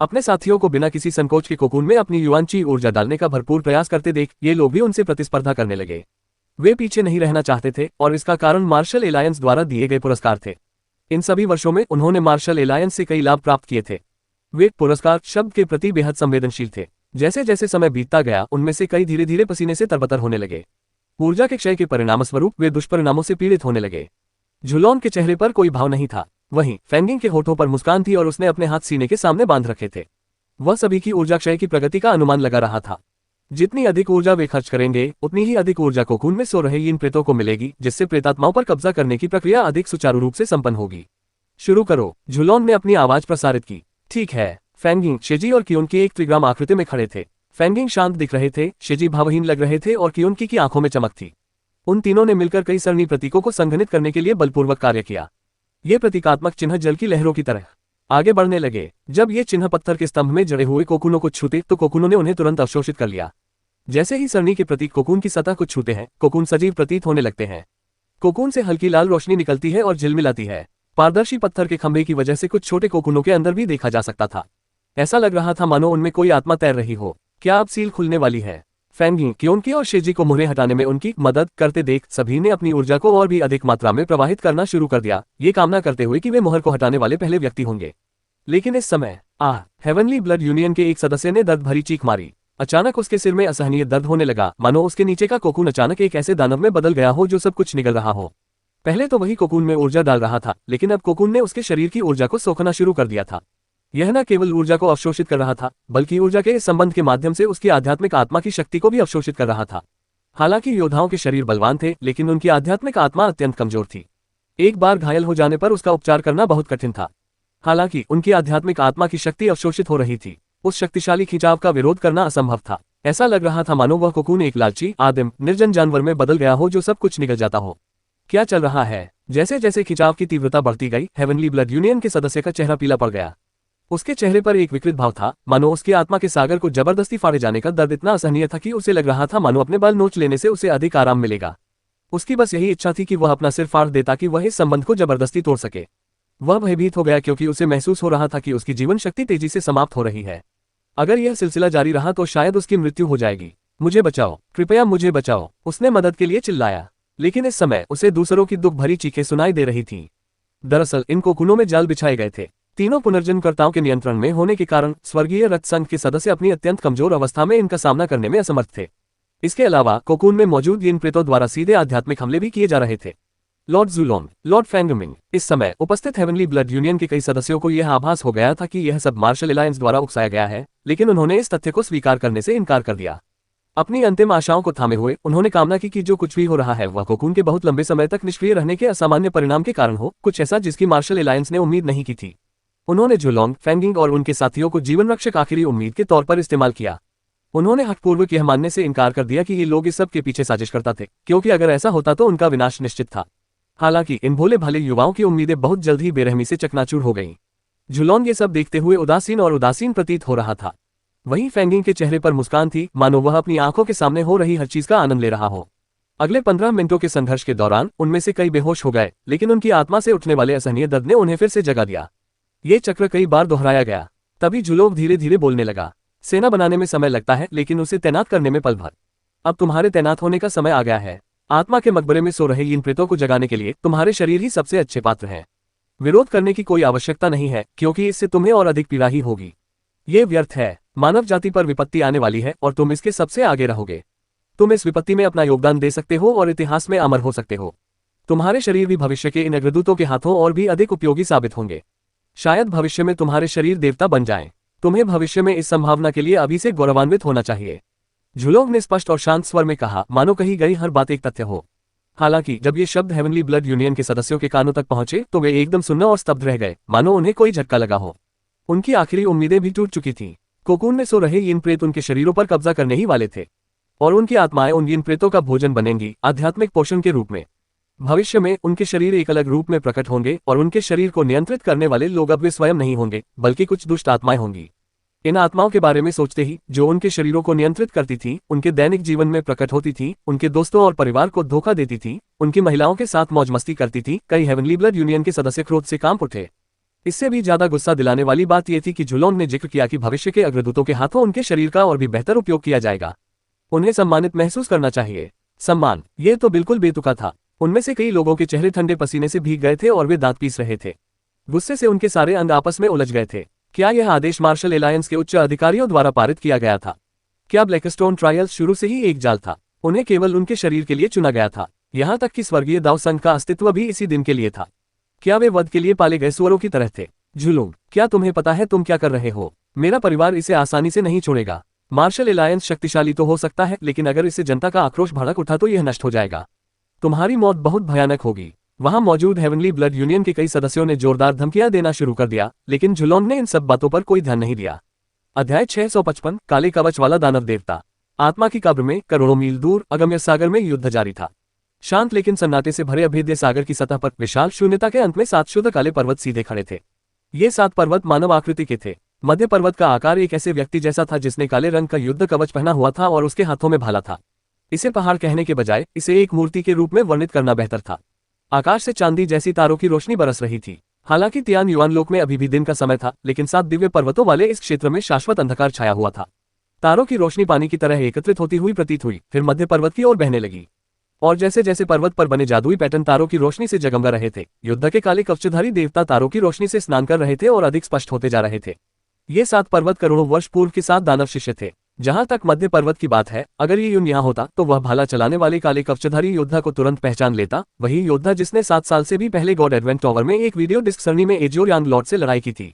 अपने साथियों को बिना किसी संकोच के कोकून में अपनी युवांची ऊर्जा डालने का भरपूर प्रयास करते देख ये लोग भी उनसे प्रतिस्पर्धा करने लगे। वे पीछे नहीं रहना चाहते थे और इसका कारण मार्शल एलायंस द्वारा दिए गए पुरस्कार थे। इन सभी वर्षों में उन्होंने मार्शल एलायंस से कई लाभ प्राप्त किए थे। वे पुरस्कार शब्द के प्रति बेहद संवेदनशील थे। जैसे जैसे समय बीतता गया, उनमें से कई धीरे धीरे पसीने से तरबतर होने लगे। ऊर्जा के क्षय के परिणामस्वरूप वे दुष्परिणामों से पीड़ित होने लगे। झुलॉन के चेहरे पर कोई भाव नहीं था, वहीं फेंगिंग के होठों पर मुस्कान थी और उसने अपने हाथ सीने के सामने बांध रखे थे। वह सभी की ऊर्जा क्षय की प्रगति का अनुमान लगा रहा था। जितनी अधिक ऊर्जा वे खर्च करेंगे, उतनी ही अधिक ऊर्जा कोकून में सो रहे इन प्रेतों को मिलेगी, जिससे प्रेतात्माओं पर कब्जा करने की प्रक्रिया अधिक सुचारू रूप से संपन्न होगी। शुरू करो, झुलॉन ने अपनी आवाज प्रसारित की। ठीक है। फेंगिंग, शेजी और कियोनकी एक त्रिग्राम आकृति में खड़े थे। फेंगिंग शांत दिख रहे थे, शेजी भावहीन लग रहे थे और कियोनकी की आंखों में चमक थी। उन तीनों ने मिलकर कई सरणी प्रतीकों को संघनित करने के लिए बलपूर्वक कार्य किया। ये प्रतीकात्मक चिन्ह जल की लहरों की तरह आगे बढ़ने लगे। जब ये चिन्ह पत्थर के स्तंभ में जड़े हुए कोकूनों को छूते तो कोकूनों ने उन्हें तुरंत अवशोषित कर लिया। जैसे ही सरणी के प्रतीक कोकून की सतह को छूते हैं, कोकून सजीव प्रतीत होने लगते हैं। कोकून से हल्की लाल रोशनी निकलती है और झिलमिलाती है। पारदर्शी पत्थर के खंभे की वजह से कुछ छोटे कोकूनों के अंदर भी देखा जा सकता था। ऐसा लग रहा था मानो उनमें कोई आत्मा तैर रही हो। क्या अब सील खुलने वाली है? फैंगी क्योंकि और शेजी को मुहरे हटाने में उनकी मदद करते देख सभी ने अपनी ऊर्जा को और भी अधिक मात्रा में प्रवाहित करना शुरू कर दिया, ये कामना करते हुए कि वे मोहर को हटाने वाले पहले व्यक्ति होंगे। लेकिन इस समय हेवनली ब्लड यूनियन के एक सदस्य ने दर्द भरी चीख मारी। अचानक उसके सिर में असहनीय दर्द होने लगा, मानो उसके नीचे का कोकून अचानक एक ऐसे दानव में बदल गया हो जो सब कुछ निगल रहा हो। पहले तो वही कोकून में ऊर्जा डाल रहा था, लेकिन अब कोकून ने उसके शरीर की ऊर्जा को सोखना शुरू कर दिया था। यह न केवल ऊर्जा को अवशोषित कर रहा था, बल्कि ऊर्जा के इस संबंध के माध्यम से उसकी आध्यात्मिक आत्मा की शक्ति को भी अवशोषित कर रहा था। हालांकि योद्धाओं के शरीर बलवान थे, लेकिन उनकी आध्यात्मिक आत्मा अत्यंत कमजोर थी। एक बार घायल हो जाने पर उसका उपचार करना बहुत कठिन था। हालांकि उनकी आध्यात्मिक आत्मा की शक्ति अवशोषित हो रही थी, उस शक्तिशाली खिंचाव का विरोध करना असंभव था। ऐसा लग रहा था मानो वह कोकून एक लालची, आदिम, निर्जन जानवर में बदल गया हो जो सब कुछ निगल जाता हो। क्या चल रहा है? जैसे जैसे खिंचाव की तीव्रता बढ़ती गई, हेवनली ब्लड यूनियन के सदस्य का चेहरा पीला पड़ गया। उसके चेहरे पर एक विकृत भाव था, मानो उसकी आत्मा के सागर को जबरदस्ती फाड़े जाने का दर्द इतना असहनीय था कि उसे लग रहा था मानो अपने बाल नोच लेने से उसे अधिक आराम मिलेगा। उसकी बस यही इच्छा थी कि वह अपना सिर फाड़ दे ताकि वह इस संबंध को जबरदस्ती तोड़ सके। वह भयभीत हो गया क्योंकि उसे महसूस हो रहा था कि उसकी जीवन शक्ति तेजी से समाप्त हो रही है। अगर यह सिलसिला जारी रहा तो शायद उसकी मृत्यु हो जाएगी। मुझे बचाओ, कृपया मुझे बचाओ, उसने मदद के लिए चिल्लाया। लेकिन इस समय उसे दूसरों की दुख भरी चीखें सुनाई दे रही थीं। दरअसल इन कोकूनों में जाल बिछाए गए थे। तीनों पुनर्जन्मकर्ताओं के नियंत्रण में होने के कारण स्वर्गीय रक्त संघ के सदस्य अपनी अत्यंत कमजोर अवस्था में इनका सामना करने में असमर्थ थे। इसके अलावा कोकून में मौजूद इन प्रेतों द्वारा सीधे आध्यात्मिक हमले भी किए जा रहे थे। लॉर्ड जुलोंग, लॉर्ड फैंगमिंग, इस समय उपस्थित हेवनली ब्लड यूनियन के कई सदस्यों को यह आभास हो गया था कि यह सब मार्शल अलायंस द्वारा उकसाया गया है, लेकिन उन्होंने इस तथ्य को स्वीकार करने से इनकार कर दिया। अपनी अंतिम आशाओं को थामे हुए उन्होंने कामना की कि जो कुछ भी हो रहा है वह कोकून के बहुत लंबे समय तक निष्क्रिय रहने के असामान्य परिणाम के कारण हो, कुछ ऐसा जिसकी मार्शल अलायंस ने उम्मीद नहीं की थी। उन्होंने जुलोंग, फैंगिंग और उनके साथियों को जीवन रक्षक आखिरी उम्मीद के तौर पर इस्तेमाल किया। उन्होंने हठपूर्वक यह मानने से इनकार कर दिया कि ये लोग इस सब के पीछे साजिश करता थे, क्योंकि अगर ऐसा होता तो उनका विनाश निश्चित था। हालांकि इन भोले भाले युवाओं की उम्मीदें बहुत जल्द ही बेरहमी से चकनाचूर हो गईं। जुलोंग ये सब देखते हुए उदासीन प्रतीत हो रहा था। वहीं फैंगिंग के चेहरे पर मुस्कान थी, मानो वह अपनी आंखों के सामने हो रही हर चीज का आनंद ले रहा हो। अगले 15 मिनटों के संघर्ष के दौरान उनमें से कई बेहोश हो गए, लेकिन उनकी आत्मा से उठने वाले असहनीय दर्द ने उन्हें फिर से जगा दिया। ये चक्र कई बार दोहराया गया। तभी जुलोंग धीरे धीरे बोलने लगा। सेना बनाने में समय लगता है, लेकिन उसे तैनात करने में पल भर। अब तुम्हारे तैनात होने का समय आ गया है। आत्मा के मकबरे में सो रहे इन प्रेतों को जगाने के लिए तुम्हारे शरीर ही सबसे अच्छे पात्र हैं। विरोध करने की कोई आवश्यकता नहीं है, क्योंकि इससे तुम्हें और अधिक पीड़ा ही होगी। ये व्यर्थ है। मानव जाति पर विपत्ति आने वाली है और तुम इसके सबसे आगे रहोगे। तुम इस विपत्ति में अपना योगदान दे सकते हो और इतिहास में अमर हो सकते हो। तुम्हारे शरीर भी भविष्य के इन अग्रदूतों के हाथों और भी अधिक उपयोगी साबित होंगे। शायद भविष्य में तुम्हारे शरीर देवता बन जाएं। तुम्हें भविष्य में इस संभावना के लिए अभी से गौरवान्वित होना चाहिए। जुलोंग ने स्पष्ट और शांत स्वर में कहा, मानो कही गई हर बात एक तथ्य हो। हालांकि जब ये शब्द हेवनली ब्लड यूनियन के सदस्यों के कानों तक पहुंचे तो वे एकदम सुन्न और स्तब्ध रह गए, मानो उन्हें कोई झटका लगा हो। उनकी आखिरी उम्मीदें भी टूट चुकी थीं। कोकून में सो रहे इन प्रेत उनके शरीरों पर कब्जा करने ही वाले थे, और उनकी आत्माएं उन इन प्रेतों का भोजन बनेंगी, आध्यात्मिक पोषण के रूप में। भविष्य में उनके शरीर एक अलग रूप में प्रकट होंगे और उनके शरीर को नियंत्रित करने वाले लोग अब वे स्वयं नहीं होंगे, बल्कि कुछ दुष्ट आत्माएं होंगी। इन आत्माओं के बारे में सोचते ही जो उनके शरीरों को नियंत्रित करती थी, उनके दैनिक जीवन में प्रकट होती थी, उनके दोस्तों और परिवार को धोखा देती थी, उनकी महिलाओं के साथ मौज मस्ती करती थी, कई हेवनली ब्लड यूनियन के सदस्य क्रोध से कांप उठे। इससे भी ज्यादा गुस्सा दिलाने वाली बात यह थी कि जुलोंग ने जिक्र किया कि भविष्य के अग्रदूतों के हाथों उनके शरीर का और भी बेहतर उपयोग किया जाएगा। उन्हें सम्मानित महसूस करना चाहिए। सम्मान, ये तो बिल्कुल बेतुका था। उनमें से कई लोगों के चेहरे ठंडे पसीने से भीग गए थे और वे दांत पीस रहे थे। गुस्से से उनके सारे अंग आपस में उलझ गए थे। क्या यह आदेश मार्शल अलायंस के उच्च अधिकारियों द्वारा पारित किया गया था? क्या ब्लैकस्टोन ट्रायल्स शुरू से ही एक जाल था? उन्हें केवल उनके शरीर के लिए चुना गया था, यहाँ तक कि स्वर्गीय दाव संघ का अस्तित्व भी इसी दिन के लिए था। क्या वे वध के लिए पाले गए सुअरों की तरह थे? जुलोंग, क्या तुम्हें पता है तुम क्या कर रहे हो? मेरा परिवार इसे आसानी से नहीं छोड़ेगा। मार्शल अलायंस शक्तिशाली तो हो सकता है, लेकिन अगर इससे जनता का आक्रोश भड़क उठा तो यह नष्ट हो जाएगा। तुम्हारी मौत बहुत भयानक होगी। वहां मौजूद हेवनली ब्लड यूनियन के कई सदस्यों ने जोरदार धमकियां देना शुरू कर दिया, लेकिन जुलोंग ने इन सब बातों पर कोई ध्यान नहीं दिया। अध्याय 655, काले कवच वाला दानव देवता। आत्मा की कब्र में करोड़ों मील दूर अगम्य सागर में युद्ध जारी था। शांत लेकिन सन्नाटे से भरे अभेद्य सागर की सतह पर विशाल शून्यता के अंत में 7 शुद्ध काले पर्वत सीधे खड़े थे। ये 7 पर्वत मानव आकृति के थे। मध्य पर्वत का आकार एक ऐसे व्यक्ति जैसा था जिसने काले रंग का युद्ध कवच पहना हुआ था और उसके हाथों में भाला था। इसे पहाड़ कहने के बजाय इसे एक मूर्ति के रूप में वर्णित करना बेहतर था। आकाश से चांदी जैसी तारों की रोशनी बरस रही थी। हालांकि तियान युआन लोक में अभी भी दिन का समय था, लेकिन 7 दिव्य पर्वतों वाले इस क्षेत्र में शाश्वत अंधकार छाया हुआ था। तारों की रोशनी पानी की तरह एकत्रित होती हुई प्रतीत हुई, फिर मध्य पर्वत की ओर बहने लगी। और जैसे जैसे पर्वत पर बने जादुई पैटर्न तारों की रोशनी से जगमगा रहे थे, युद्ध के काले कवचधारी देवता तारों की रोशनी से स्नान कर रहे थे और अधिक स्पष्ट होते जा रहे थे। ये 7 पर्वत करोड़ों वर्ष पूर्व के 7 दानव शिष्य थे। जहां तक मध्य पर्वत की बात है, अगर ये युद्ध यहाँ होता तो वह भाला चलाने वाले काले कवचधारी योद्धा को तुरंत पहचान लेता, वही योद्धा जिसने 7 साल से भी पहले गॉड एडवेंट टॉवर में एक वीडियो डिस्क सरणी में एजियोर यांग लॉर्ड से लड़ाई की थी।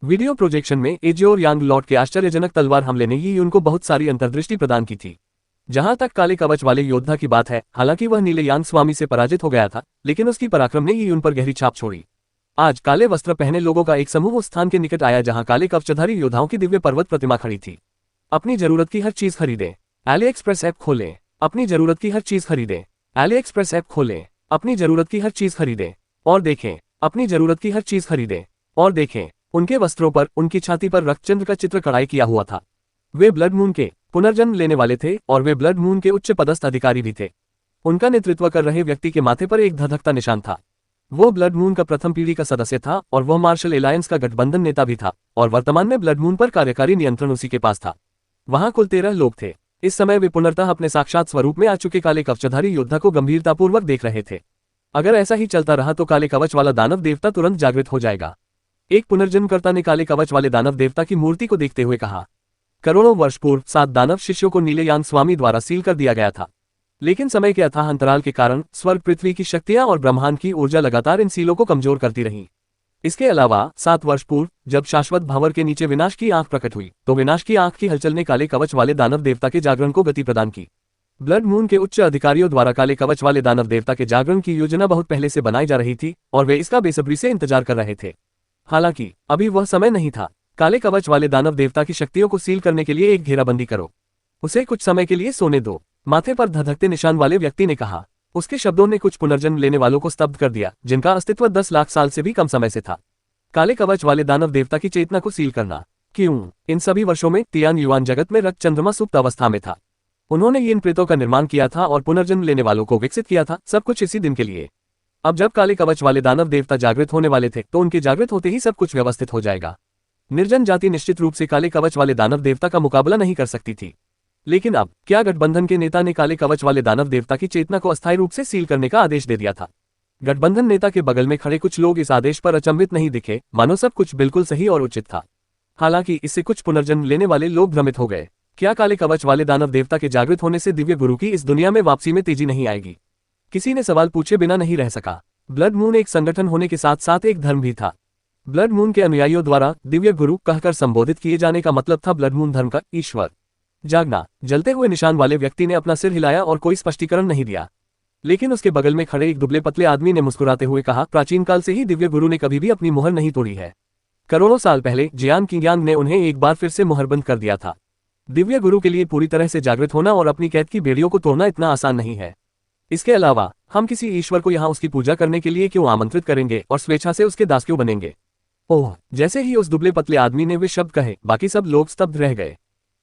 वीडियो प्रोजेक्शन में एजियोर यांग लॉर्ड के आश्चर्यजनक तलवार हमले ने ही उनको बहुत सारी अंतर्दृष्टि प्रदान की थी। जहां तक काले कवच वाले योद्धा की बात है, हालांकि वह नीले यांग स्वामी से पराजित हो गया था, लेकिन उसकी पराक्रम ने ही उन पर गहरी छाप छोड़ी। आज काले वस्त्र पहने लोगों का एक समूह उस स्थान के निकट आया जहां काले कवचधारी योद्धाओं की दिव्य पर्वत प्रतिमा खड़ी थी। अपनी जरूरत की हर चीज खरीदें, एली एक्सप्रेस ऐप खोलें। अपनी जरूरत की हर चीज खरीदें, एली एक्सप्रेस ऐप खोलें। अपनी जरूरत की हर चीज खरीदें और देखें। अपनी जरूरत की हर चीज खरीदें और देखें। उनके वस्त्रों पर, उनकी छाती पर रक्तचंद्र का चित्र कढ़ाई किया हुआ था। वे ब्लड मून के पुनर्जन्म लेने वाले थे और वे ब्लड मून के उच्च पदस्थ अधिकारी भी थे। उनका नेतृत्व कर रहे व्यक्ति के माथे पर एक धधकता निशान था। वो ब्लड मून का प्रथम पीढ़ी का सदस्य था और वह मार्शल एलायंस का गठबंधन नेता भी था, और वर्तमान में ब्लड मून पर कार्यकारी नियंत्रण उसी के पास था। वहां कुल 13 लोग थे। इस समय वे पुनर्तः अपने साक्षात स्वरूप में आ चुके काले कवचधारी योद्धा को गंभीरतापूर्वक देख रहे थे। अगर ऐसा ही चलता रहा तो काले कवच वाला दानव देवता तुरंत जागृत हो जाएगा। एक पुनर्जन्मकर्ता ने काले कवच वाले दानव देवता की मूर्ति को देखते हुए कहा। करोड़ों वर्ष पूर्व 7 दानव शिष्यों को नीले यांग स्वामी द्वारा सील कर दिया गया था, लेकिन समय के अथाह अंतराल के कारण स्वर्ग पृथ्वी की शक्तियां और ब्रह्मांड की ऊर्जा लगातार इन सीलों को कमजोर करती रहीं। इसके अलावा 7 वर्ष पूर्व जब शाश्वत भावर के नीचे विनाश की आंख प्रकट हुई, तो विनाश की आंख की हलचल ने काले कवच वाले दानव देवता के जागरण को गति प्रदान की। ब्लड मून के उच्च अधिकारियों द्वारा काले कवच वाले दानव देवता के जागरण की योजना बहुत पहले से बनाई जा रही थी और वे इसका बेसब्री से इंतजार कर रहे थे। हालांकि अभी वह समय नहीं था। काले कवच वाले दानव देवता की शक्तियों को सील करने के लिए एक घेराबंदी करो। उसे कुछ समय के लिए सोने दो, माथे पर धधकते निशान वाले व्यक्ति ने कहा। उसके शब्दों ने कुछ पुनर्जन्म लेने वालों को स्तब्ध कर दिया, जिनका अस्तित्व 10 लाख साल से भी कम समय से था। काले कवच वाले दानव देवता की चेतना को सील करना। क्यों? इन सभी वर्षों में तियान युआन जगत में रक्त चंद्रमा सुप्त अवस्था में था। उन्होंने इन प्रेतों का निर्माण किया था और पुनर्जन्म लेने वालों को विकसित किया था, सब कुछ इसी दिन के लिए। अब जब काले कवच वाले दानव देवता जागृत होने वाले थे, तो उनके जागृत होते ही सब कुछ व्यवस्थित हो जाएगा। निर्जन जाति निश्चित रूप से काले कवच वाले दानव देवता का मुकाबला नहीं कर सकती थी। लेकिन अब क्या गठबंधन के नेता ने काले कवच वाले दानव देवता की चेतना को अस्थायी रूप से सील करने का आदेश दे दिया था? गठबंधन नेता के बगल में खड़े कुछ लोग इस आदेश पर अचंभित नहीं दिखे, मानो सब कुछ बिल्कुल सही और उचित था। हालांकि इससे कुछ पुनर्जन्म लेने वाले लोग भ्रमित हो गए। क्या काले कवच वाले दानव देवता के जागृत होने से दिव्य गुरु की इस दुनिया में वापसी में तेजी नहीं आएगी? किसी ने सवाल पूछे बिना नहीं रह सका। ब्लड मून एक संगठन होने के साथ साथ एक धर्म भी था। ब्लड मून के अनुयायियों द्वारा दिव्य गुरु कहकर संबोधित किए जाने का मतलब था ब्लड मून धर्म का ईश्वर। जागना। जलते हुए निशान वाले व्यक्ति ने अपना सिर हिलाया और कोई स्पष्टीकरण नहीं दिया, लेकिन उसके बगल में खड़े एक दुबले पतले आदमी ने मुस्कुराते हुए कहा, प्राचीन काल से ही दिव्य गुरु ने कभी भी अपनी मुहर नहीं तोड़ी है। करोड़ों साल पहले जियान किंगयांग ने उन्हें एक बार फिर से मुहरबंद कर दिया था। दिव्य गुरु के लिए पूरी तरह से जागृत होना और अपनी कैद की बेड़ियों को तोड़ना इतना आसान नहीं है। इसके अलावा हम किसी ईश्वर को यहाँ उसकी पूजा करने के लिए क्यों आमंत्रित करेंगे और स्वेच्छा से उसके दास क्यों बनेंगे? ओह! जैसे ही उस दुबले पतले आदमी ने वे शब्द कहे, बाकी सब लोग स्तब्ध रह गए।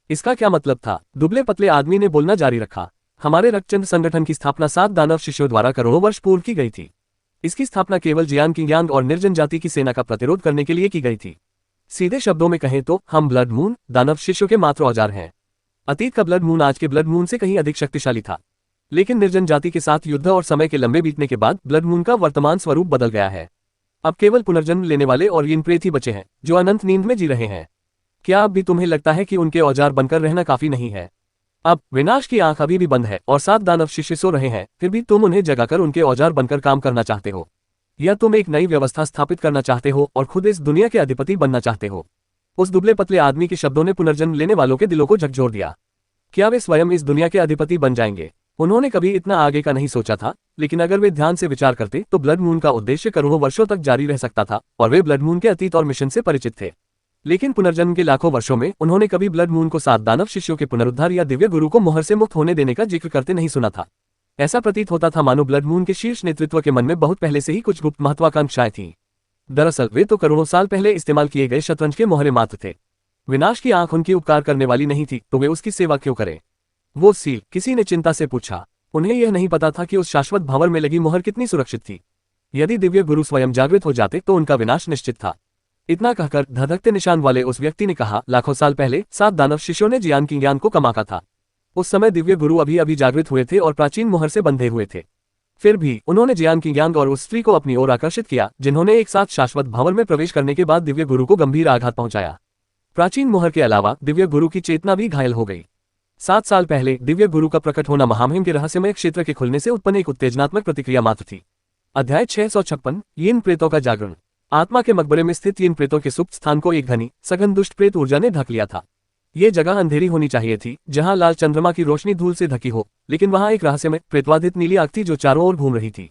इसका क्या मतलब था? दुबले पतले आदमी ने बोलना जारी रखा। हमारे रक्तचंद संगठन की स्थापना 7 दानव शिष्यों द्वारा करोड़ों वर्ष पूर्व की गई थी। इसकी स्थापना केवल जियान किंगयांग और निर्जन जाति की सेना का प्रतिरोध करने के लिए की गई थी। सीधे शब्दों में कहें तो हम ब्लड मून दानव शिष्यों के मात्र औजार हैं। अतीत का ब्लड मून आज के ब्लड मून से कहीं अधिक शक्तिशाली था, लेकिन निर्जन जाति के साथ युद्ध और समय के लंबे बीतने के बाद ब्लड मून का वर्तमान स्वरूप बदल गया है। अब केवल पुनर्जन्म लेने वाले और इन प्रेत ही बचे हैं जो अनंत नींद में जी रहे हैं। क्या अब भी तुम्हें लगता है कि उनके औजार बनकर रहना काफी नहीं है? अब विनाश की आंख अभी भी बंद है और 7 दानव शिष्य सो रहे हैं, फिर भी तुम उन्हें जगाकर उनके औजार बनकर काम करना चाहते हो? या तुम एक नई व्यवस्था स्थापित करना चाहते हो और खुद इस दुनिया के अधिपति बनना चाहते हो? उस दुबले पतले आदमी के शब्दों ने पुनर्जन्म लेने वालों के दिलों को झकझोर दिया। क्या वे स्वयं इस दुनिया के अधिपति बन जाएंगे? उन्होंने कभी इतना आगे का नहीं सोचा था, लेकिन अगर वे ध्यान से विचार करते तो ब्लड मून का उद्देश्य करोड़ों वर्षों तक जारी रह सकता था और वे ब्लड मून के अतीत और मिशन से परिचित थे। लेकिन पुनर्जन्म के लाखों वर्षों में उन्होंने कभी ब्लड मून को 7 दानव शिष्यों के पुनरुद्धार या दिव्य गुरु को मोहर से मुक्त होने देने का जिक्र करते नहीं सुना था। ऐसा प्रतीत होता था मानो ब्लड मून के शीर्ष नेतृत्व के मन में बहुत पहले से ही कुछ गुप्त महत्वाकांक्षाएं थीं। दरअसल वे तो करोड़ों साल पहले इस्तेमाल किए गए शतरंज के मोहरे मात्र थे। विनाश की आंख उनकी उपकार करने वाली नहीं थी, तो वे उसकी सेवा क्यों करें? वो सील? किसी ने चिंता से पूछा। उन्हें यह नहीं पता था कि उस शाश्वत भावर में लगी मोहर कितनी सुरक्षित थी। यदि दिव्य गुरु स्वयं जागृत हो जाते तो उनका विनाश निश्चित था। इतना कहकर धधकते निशान वाले उस व्यक्ति ने कहा, लाखों साल पहले 7 दानव शिष्यों ने जियान की ज्ञान को कमाका था। उस समय दिव्य गुरु अभी अभी जागृत हुए थे और प्राचीन मोहर से बंधे हुए थे। फिर भी उन्होंने जियान की ज्ञान और उस स्त्री को अपनी ओर आकर्षित किया, जिन्होंने एक साथ शाश्वत भंवर में प्रवेश करने के बाद दिव्य गुरु को गंभीर आघात पहुंचाया। प्राचीन मोहर के अलावा दिव्य गुरु की चेतना भी घायल हो गई। 7 साल पहले दिव्य गुरु का प्रकट होना महामहिम के रहस्यमय क्षेत्र के खुलने से उत्पन्न एक उत्तेजनात्मक प्रतिक्रिया मात्र थी। अध्याय 656 यीन प्रेतों का जागरण। आत्मा के मकबरे में स्थित यीन प्रेतों के सुप्त स्थान को एक घनी सघन दुष्ट प्रेत ऊर्जा ने ढक लिया था। ये जगह अंधेरी होनी चाहिए थी, जहां लाल चंद्रमा की रोशनी धूल से ढकी हो, लेकिन वहां एक रहस्यमय प्रेतवादित नीली आग थी जो चारों ओर घूम रही थी।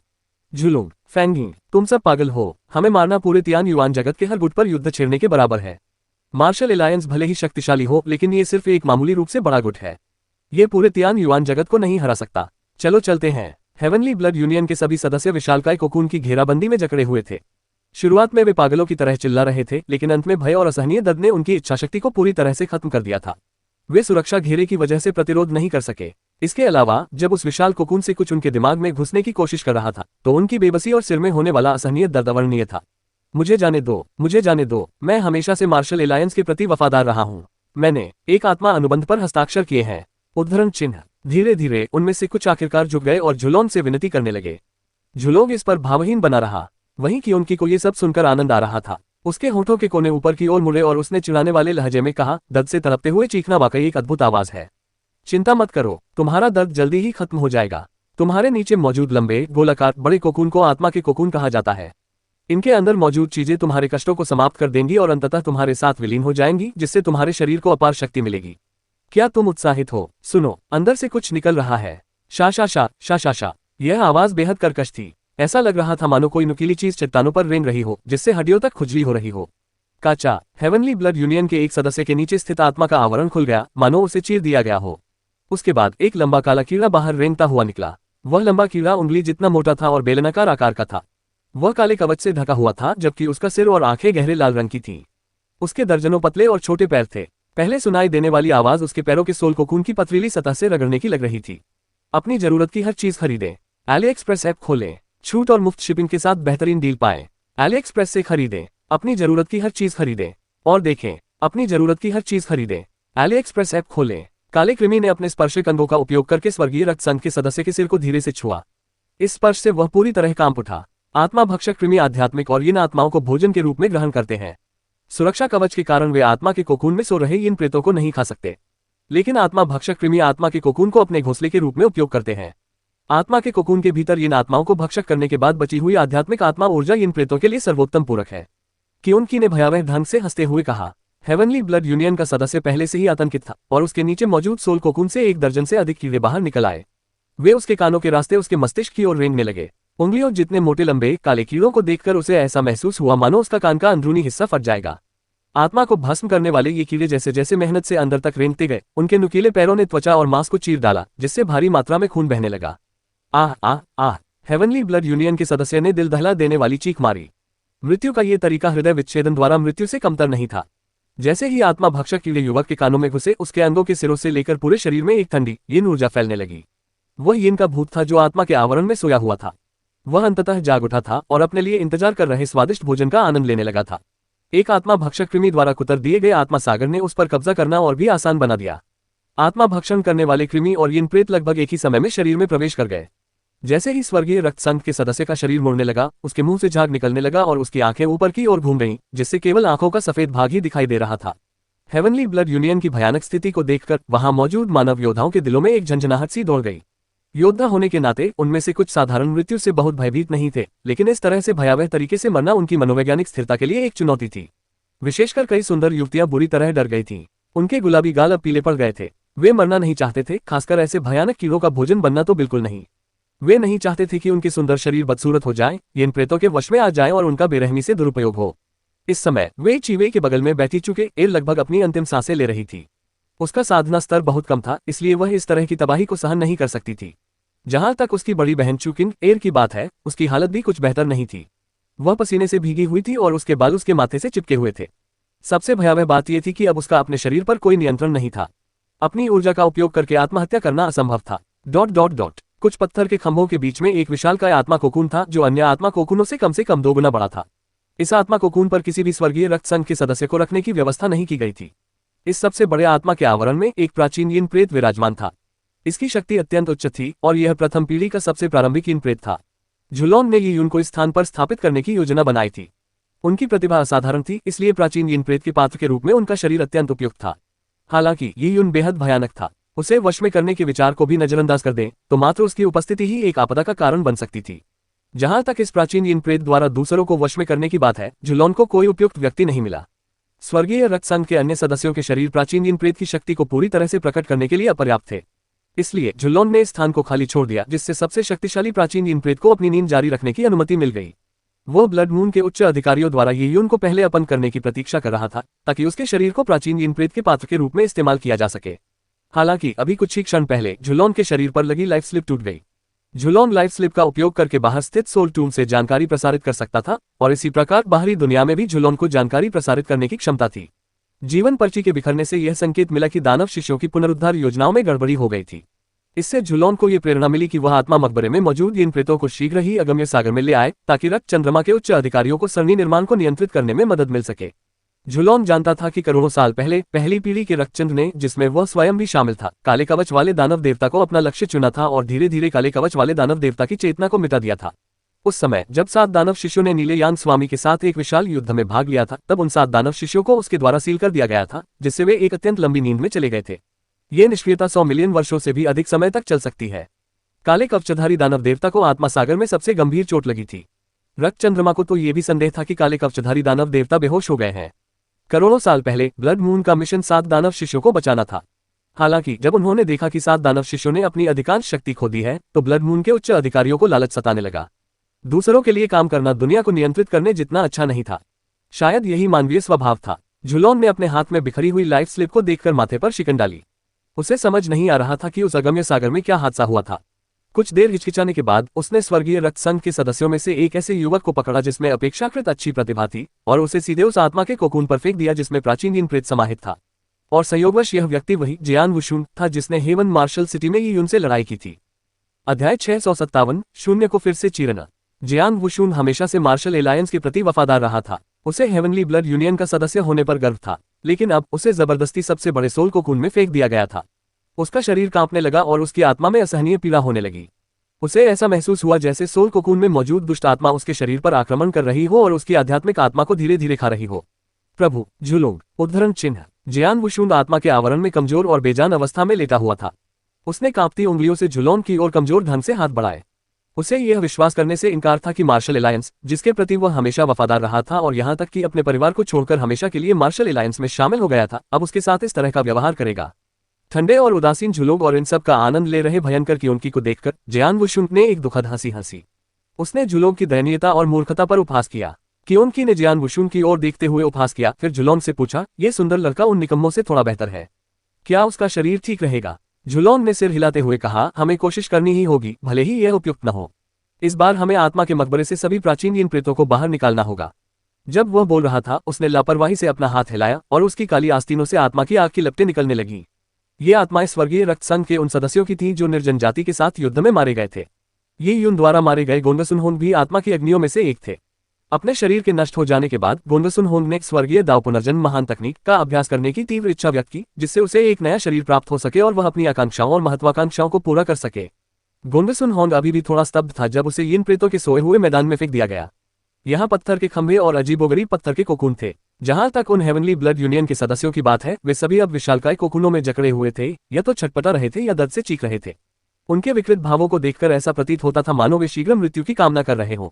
झुलुंग, फैंगिंग, तुम सब पागल हो। हमें मारना पूरे तियान युआन जगत के हर गुट पर युद्ध छेड़ने के बराबर है। मार्शल एलायंस भले ही शक्तिशाली हो, लेकिन ये सिर्फ एक मामूली रूप से बड़ा गुट है। ये पूरे तियान युआन जगत को नहीं हरा सकता। चलो चलते हैं। हेवनली ब्लड यूनियन के सभी सदस्य विशालकाय कोकून की घेराबंदी में जकड़े हुए थे। शुरुआत में वे पागलों की तरह चिल्ला रहे थे, लेकिन अंत में भय और असहनीय दर्द ने उनकी इच्छाशक्ति को पूरी तरह से खत्म कर दिया था। वे सुरक्षा घेरे की वजह से प्रतिरोध नहीं कर सके। इसके अलावा जब उस विशाल कोकून से कुछ उनके दिमाग में घुसने की कोशिश कर रहा था, तो उनकी बेबसी और सिर में होने वाला असहनीय दर्द अवर्णनीय था। मुझे जाने दो, मुझे जाने दो। मैं हमेशा से मार्शल एलायंस के प्रति वफादार रहा हूँ। मैंने एक आत्मा अनुबंध पर हस्ताक्षर किए हैं। उद्धरण चिन्ह। धीरे धीरे उनमें से कुछ आखिरकार झुक गए और झुलोंग से विनती करने लगे। झुलोंग इस पर भावहीन बना रहा। वहीं कियोनकी को ये सब सुनकर आनंद आ रहा था। उसके होठों के कोने ऊपर की ओर मुड़े और उसने चिढ़ाने वाले लहजे में कहा, दर्द से तड़पते हुए चीखना वाकई एक अद्भुत आवाज है। चिंता मत करो, तुम्हारा दर्द जल्दी ही खत्म हो जाएगा। तुम्हारे नीचे मौजूद लंबे गोलाकार बड़े कोकून को आत्मा के कोकून कहा जाता है। इनके अंदर मौजूद चीजें तुम्हारे कष्टों को समाप्त कर देंगी और अंततः तुम्हारे साथ विलीन हो जाएंगी, जिससे तुम्हारे शरीर को अपार शक्ति मिलेगी। क्या तुम उत्साहित हो? सुनो, अंदर से कुछ निकल रहा है। शा शा शा शा शा शा। यह आवाज बेहद कर्कश थी। ऐसा लग रहा था मानो कोई नुकीली चीज चट्टानों पर रेंग रही हो, जिससे हड्डियों तक खुजली हो रही हो। काचा। हेवनली ब्लड यूनियन के एक सदस्य के नीचे स्थित आत्मा का आवरण खुल गया, मानो उसे चीर दिया गया हो। उसके बाद एक लंबा काला कीड़ा बाहर रेंगता हुआ निकला। वह लंबा कीड़ा उंगली जितना मोटा था और बेलनाकार आकार का था। वह काले कवच से ढका हुआ था, जबकि उसका सिर और आंखें गहरे लाल रंग की थीं। उसके दर्जनों पतले और छोटे पैर थे। पहले सुनाई देने वाली आवाज उसके पैरों के सोल कोकून की पथरीली सतह से रगड़ने की लग रही थी। अपनी जरूरत की हर चीज खरीदें। एली एक्सप्रेस ऐप खोलें। छूट और मुफ्त शिपिंग के साथ बेहतरीन डील पाएं। एली एक्सप्रेस से खरीदें। अपनी जरूरत की हर चीज खरीदें और देखें। अपनी जरूरत की हर चीज खरीदें। एली एक्सप्रेस ऐप खोलें। काले कृमि ने अपने स्पर्शक अंगों का उपयोग करके स्वर्गीय रक्त संघ के सदस्य के सिर को धीरे से छुआ। इस स्पर्श से वह पूरी तरह कांप उठा। आत्मा भक्षक कृमि आध्यात्मिक और इन आत्माओं को भोजन के रूप में ग्रहण करते हैं। सुरक्षा कवच के कारण वे आत्मा के कोकून में सो रहे इन प्रेतों को नहीं खा सकते, लेकिन आत्मा भक्षक कृमि आत्मा के कोकून को अपने घोंसले के रूप में उपयोग करते हैं। आत्मा के कोकून के भीतर इन आत्माओं को भक्षक करने के बाद बची हुई आध्यात्मिक आत्मा ऊर्जा इन प्रेतों के लिए सर्वोत्तम पूरक है। कियोनकी ने भयावह ढंग से हंसते हुए कहा। हेवनली ब्लड यूनियन का सदस्य पहले से ही आतंकित था और उसके नीचे मौजूद सोल कोकून से 1 दर्जन से अधिक कीड़े बाहर निकल आए। वे उसके कानों के रास्ते उसके मस्तिष्क की ओर रेंगने लगे। उंगलियों जितने मोटे लंबे काले कीड़ों को देखकर उसे ऐसा महसूस हुआ मानो उसका कान का अंदरूनी हिस्सा फट जाएगा। आत्मा को भस्म करने वाले ये कीड़े जैसे जैसे मेहनत से अंदर तक रेंगते गए, उनके नुकीले पैरों ने त्वचा और मांस को चीर डाला, जिससे भारी मात्रा में खून बहने लगा। आह आह आह। हेवनली ब्लड यूनियन के सदस्य ने दिल दहला देने वाली चीख मारी। मृत्यु का ये तरीका हृदय विच्छेदन द्वारा मृत्यु से कमतर नहीं था। जैसे ही आत्मा भक्षक कीड़े युवक के कानों में घुसे, उसके अंगों के सिरों से लेकर पूरे शरीर में एक ठंडी यीन ऊर्जा फैलने लगी। वह यीन का भूत था जो आत्मा के आवरण में सोया हुआ था। वह अंततः जाग उठा था और अपने लिए इंतजार कर रहे स्वादिष्ट भोजन का आनंद लेने लगा था। एक आत्मा भक्षक कृमि द्वारा कुतर दिए गए आत्मा सागर ने उस पर कब्जा करना और भी आसान बना दिया। आत्मा भक्षण करने वाले कृमि और यीन प्रेत लगभग एक ही समय में शरीर में प्रवेश कर गए। जैसे ही स्वर्गीय रक्त संघ के सदस्य का शरीर मुड़ने लगा, उसके मुंह से झाग निकलने लगा और उसकी आंखें ऊपर की ओर घूम गईं, जिससे केवल आंखों का सफेद भाग ही दिखाई दे रहा था। हेवनली ब्लड यूनियन की भयानक स्थिति को देखकर वहां मौजूद मानव योद्धाओं के दिलों में एक झंझनाहट सी दौड़ गई। योद्धा होने के नाते उनमें से कुछ साधारण मृत्यु से बहुत भयभीत नहीं थे, लेकिन इस तरह से भयावह तरीके से मरना उनकी मनोवैज्ञानिक स्थिरता के लिए एक चुनौती थी। विशेषकर कई सुंदर युवतियां बुरी तरह डर गई थीं। उनके गुलाबी गाल अब पीले पड़ गए थे। वे मरना नहीं चाहते थे, खासकर ऐसे भयानक कीड़ों का भोजन बनना तो बिल्कुल नहीं। वे नहीं चाहते थे कि उनके सुंदर शरीर बदसूरत हो जाए, इन प्रेतों के वश में आ जाए और उनका बेरहमी से दुरुपयोग हो। इस समय वे चीवे के बगल में बैठी चुके एर लगभग अपनी अंतिम सांसें ले रही थी। उसका साधना स्तर बहुत कम था, इसलिए वह इस तरह की तबाही को सहन नहीं कर सकती थी। जहां तक उसकी बड़ी बहन चुकिन एर की बात है, उसकी हालत भी कुछ बेहतर नहीं थी। वह पसीने से भीगी हुई थी और उसके बाल उसके माथे से चिपके हुए थे। सबसे भयावह बात यह थी कि अब उसका अपने शरीर पर कोई नियंत्रण नहीं था। अपनी ऊर्जा का उपयोग करके आत्महत्या करना असंभव था। ... कुछ पत्थर के खंभों के बीच में एक विशालकाय आत्मा कोकून था, जो अन्य आत्मा कोकूनों से कम 2 गुना बड़ा था। इस आत्मा कोकून पर किसी भी स्वर्गीय रक्त संघ के सदस्य को रखने की व्यवस्था नहीं की गई थी। इस सबसे बड़े आत्मा के आवरण में एक प्राचीन यीन प्रेत विराजमान था। इसकी शक्ति अत्यंत उच्च थी और यह प्रथम पीढ़ी का सबसे प्रारंभिक यीन प्रेत था। झुलॉन ने यी यून को इस स्थान पर स्थापित करने की योजना बनाई थी। उनकी प्रतिभा असाधारण थी, इसलिए प्राचीन यीन प्रेत के पात्र के रूप में उनका शरीर अत्यंत उपयुक्त था। हालांकि यी यून बेहद भयानक था। उसे वश में करने के विचार को भी नजरअंदाज कर दें तो मात्र उसकी उपस्थिति ही एक आपदा का कारण बन सकती थी। जहां तक इस प्राचीन यीन प्रेत द्वारा दूसरों को वश में करने की बात है, झुलॉन को कोई उपयुक्त व्यक्ति नहीं मिला। स्वर्गीय रक्त संघ के अन्य सदस्यों के शरीर प्राचीन यीन प्रेत की शक्ति को पूरी तरह से प्रकट करने के लिए अपर्याप्त थे। इसलिए झुलॉन ने इस स्थान को खाली छोड़ दिया, जिससे सबसे शक्तिशाली प्राचीन यीन प्रेत को अपनी नींद जारी रखने की अनुमति मिल गई। वो ब्लड मून के उच्च अधिकारियों द्वारा यी यून को पहले अपन करने की प्रतीक्षा कर रहा था, ताकि उसके शरीर को प्राचीन यीन प्रेत के पात्र के रूप में इस्तेमाल किया जा सके। हालांकि अभी कुछ ही क्षण पहले झुलॉन के शरीर पर लगी लाइफ स्लिप टूट गई। झुलॉन लाइफ स्लिप का उपयोग करके बाहर स्थित सोल टूम से जानकारी प्रसारित कर सकता था और इसी प्रकार बाहरी दुनिया में भी झुलॉन को जानकारी प्रसारित करने की क्षमता थी। जीवन पर्ची के बिखरने से यह संकेत मिला कि दानव शिष्यों की पुनरुद्धार योजनाओं में गड़बड़ी हो गई थी। इससे झुलॉन को यह प्रेरणा मिली कि वह आत्मा मकबरे में मौजूद यीन प्रेतों को शीघ्र ही अगम्य सागर में ले आए, ताकि रक्त चंद्रमा के उच्च अधिकारियों को सरणी निर्माण को नियंत्रित करने में मदद मिल सके। झुलॉन जानता था कि करोड़ों साल पहले पहली पीढ़ी के रक्तचंद्र ने, जिसमें वह स्वयं भी शामिल था, काले कवच वाले दानव देवता को अपना लक्ष्य चुना था और धीरे धीरे काले कवच वाले दानव देवता की चेतना को मिटा दिया था। उस समय जब 7 दानव शिष्यों ने नीले यान स्वामी के साथ एक विशाल युद्ध में भाग लिया था, तब उन 7 दानव शिष्यों को उसके द्वारा सील कर दिया गया था, जिससे वे एक अत्यंत लंबी नींद में चले गए थे। ये निष्क्रियता 100 मिलियन वर्षों से भी अधिक समय तक चल सकती है। काले कवचधारी दानव देवता को आत्मा सागर में सबसे गंभीर चोट लगी थी। रक्त चंद्रमा को तो ये भी संदेह था कि काले कवचधारी दानव देवता बेहोश हो गए हैं। करोड़ों साल पहले ब्लड मून का मिशन 7 दानव शिष्यों को बचाना था। हालांकि जब उन्होंने देखा कि 7 दानव शिष्यों ने अपनी अधिकांश शक्ति खो दी है, तो ब्लड मून के उच्च अधिकारियों को लालच सताने लगा। दूसरों के लिए काम करना दुनिया को नियंत्रित करने जितना अच्छा नहीं था। शायद यही मानवीय स्वभाव था। झुलॉन ने अपने हाथ में बिखरी हुई लाइफ स्लिप को देखकर माथे पर शिकन डाली। उसे समझ नहीं आ रहा था कि उस अगम्य सागर में क्या हादसा हुआ था। कुछ देर हिचकिचाने के बाद उसने स्वर्गीय रक्त संघ के सदस्यों में से एक ऐसे युवक को पकड़ा जिसमें अपेक्षाकृत अच्छी प्रतिभा थी, और उसे सीधे उस आत्मा के कोकून पर फेंक दिया जिसमें प्राचीन यीन प्रेत समाहित था। और संयोगवश यह व्यक्ति वही जियान वुशुन था जिसने हेवन मार्शल सिटी में यी यून से लड़ाई की थी। अध्याय 657 शून्य को फिर से चीरना। जियान वुशुन हमेशा से मार्शल एलायंस के प्रति वफादार रहा था। उसे हेवनली ब्लड यूनियन का सदस्य होने पर गर्व था, लेकिन अब उसे जबरदस्ती सबसे बड़े सोल कोकून में फेंक दिया गया था। उसका शरीर कांपने लगा और उसकी आत्मा में असहनीय पीड़ा होने लगी। उसे ऐसा महसूस हुआ जैसे सोल कोकून में मौजूद दुष्ट आत्मा उसके शरीर पर आक्रमण कर रही हो और उसकी आध्यात्मिक आत्मा को धीरे धीरे खा रही हो। प्रभु झुलोंग उद्धरण चिन्ह। जियान वुशुन आत्मा के आवरण में कमजोर और बेजान अवस्था में लेटा हुआ था। उसने कांपती उंगलियों से झुलॉन की ओर कमजोर ढंग से हाथ बढ़ाए। उसे यह विश्वास करने से इनकार था कि मार्शल एलायंस, जिसके प्रति वह हमेशा वफादार रहा था और यहां तक कि अपने परिवार को छोड़कर हमेशा के लिए मार्शल एलायंस में शामिल हो गया था, अब उसके साथ इस तरह का व्यवहार करेगा। ठंडे और उदासीन झुलोंग और इन सब का आनंद ले रहे भयंकर क्योंकि को देखकर जियान वुशुन ने एक दुखद हंसी हंसी। उसने झुलोंग की दयनीयता और मूर्खता पर उपहास किया। क्योंकि ने जियान वुशुन की ओर देखते हुए उपहास किया, फिर झुलोंग से पूछा, ये सुंदर लड़का उन निकम्मों से थोड़ा बेहतर है, क्या उसका शरीर ठीक रहेगा? झुलोंग ने सिर हिलाते हुए कहा, हमें कोशिश करनी ही होगी, भले ही यह उपयुक्त न हो। इस बार हमें आत्मा के मकबरे से सभी प्राचीन यीन प्रेतों को बाहर निकालना होगा। जब वह बोल रहा था, उसने लापरवाही से अपना हाथ हिलाया और उसकी काली आस्तीनों से आत्मा की आग की लपटें निकलने लगीं। ये आत्माएं स्वर्गीय रक्त संघ के उन सदस्यों की थीं जो निर्जन जाति के साथ युद्ध में मारे गए थे। ये यून द्वारा मारे गए गोंडसुनहोंग भी आत्मा की अग्नियों में से एक थे। अपने शरीर के नष्ट हो जाने के बाद गोंडसुनहोंग ने स्वर्गीय दाव पुनर्जन्म महान तकनीक का अभ्यास करने की तीव्र इच्छा व्यक्त की, जिससे उसे एक नया शरीर प्राप्त हो सके और वह अपनी आकांक्षाओं और महत्वाकांक्षाओं को पूरा कर सके। गोंडसुनहोंग अभी भी थोड़ा स्तब्ध था जब उसे यीन प्रेतों के सोए हुए मैदान में फेंक दिया गया। यहाँ पत्थर के खंभे और अजीबोगरीब पत्थर के कोकून थे। जहां तक उन हेवनली ब्लड यूनियन के सदस्यों की बात है, वे सभी अब विशालकाय कोकूनों में जकड़े हुए थे, या तो छटपटा रहे थे या दर्द से चीख रहे थे। उनके विकृत भावों को देखकर ऐसा प्रतीत होता था मानो वे शीघ्र मृत्यु की कामना कर रहे हों।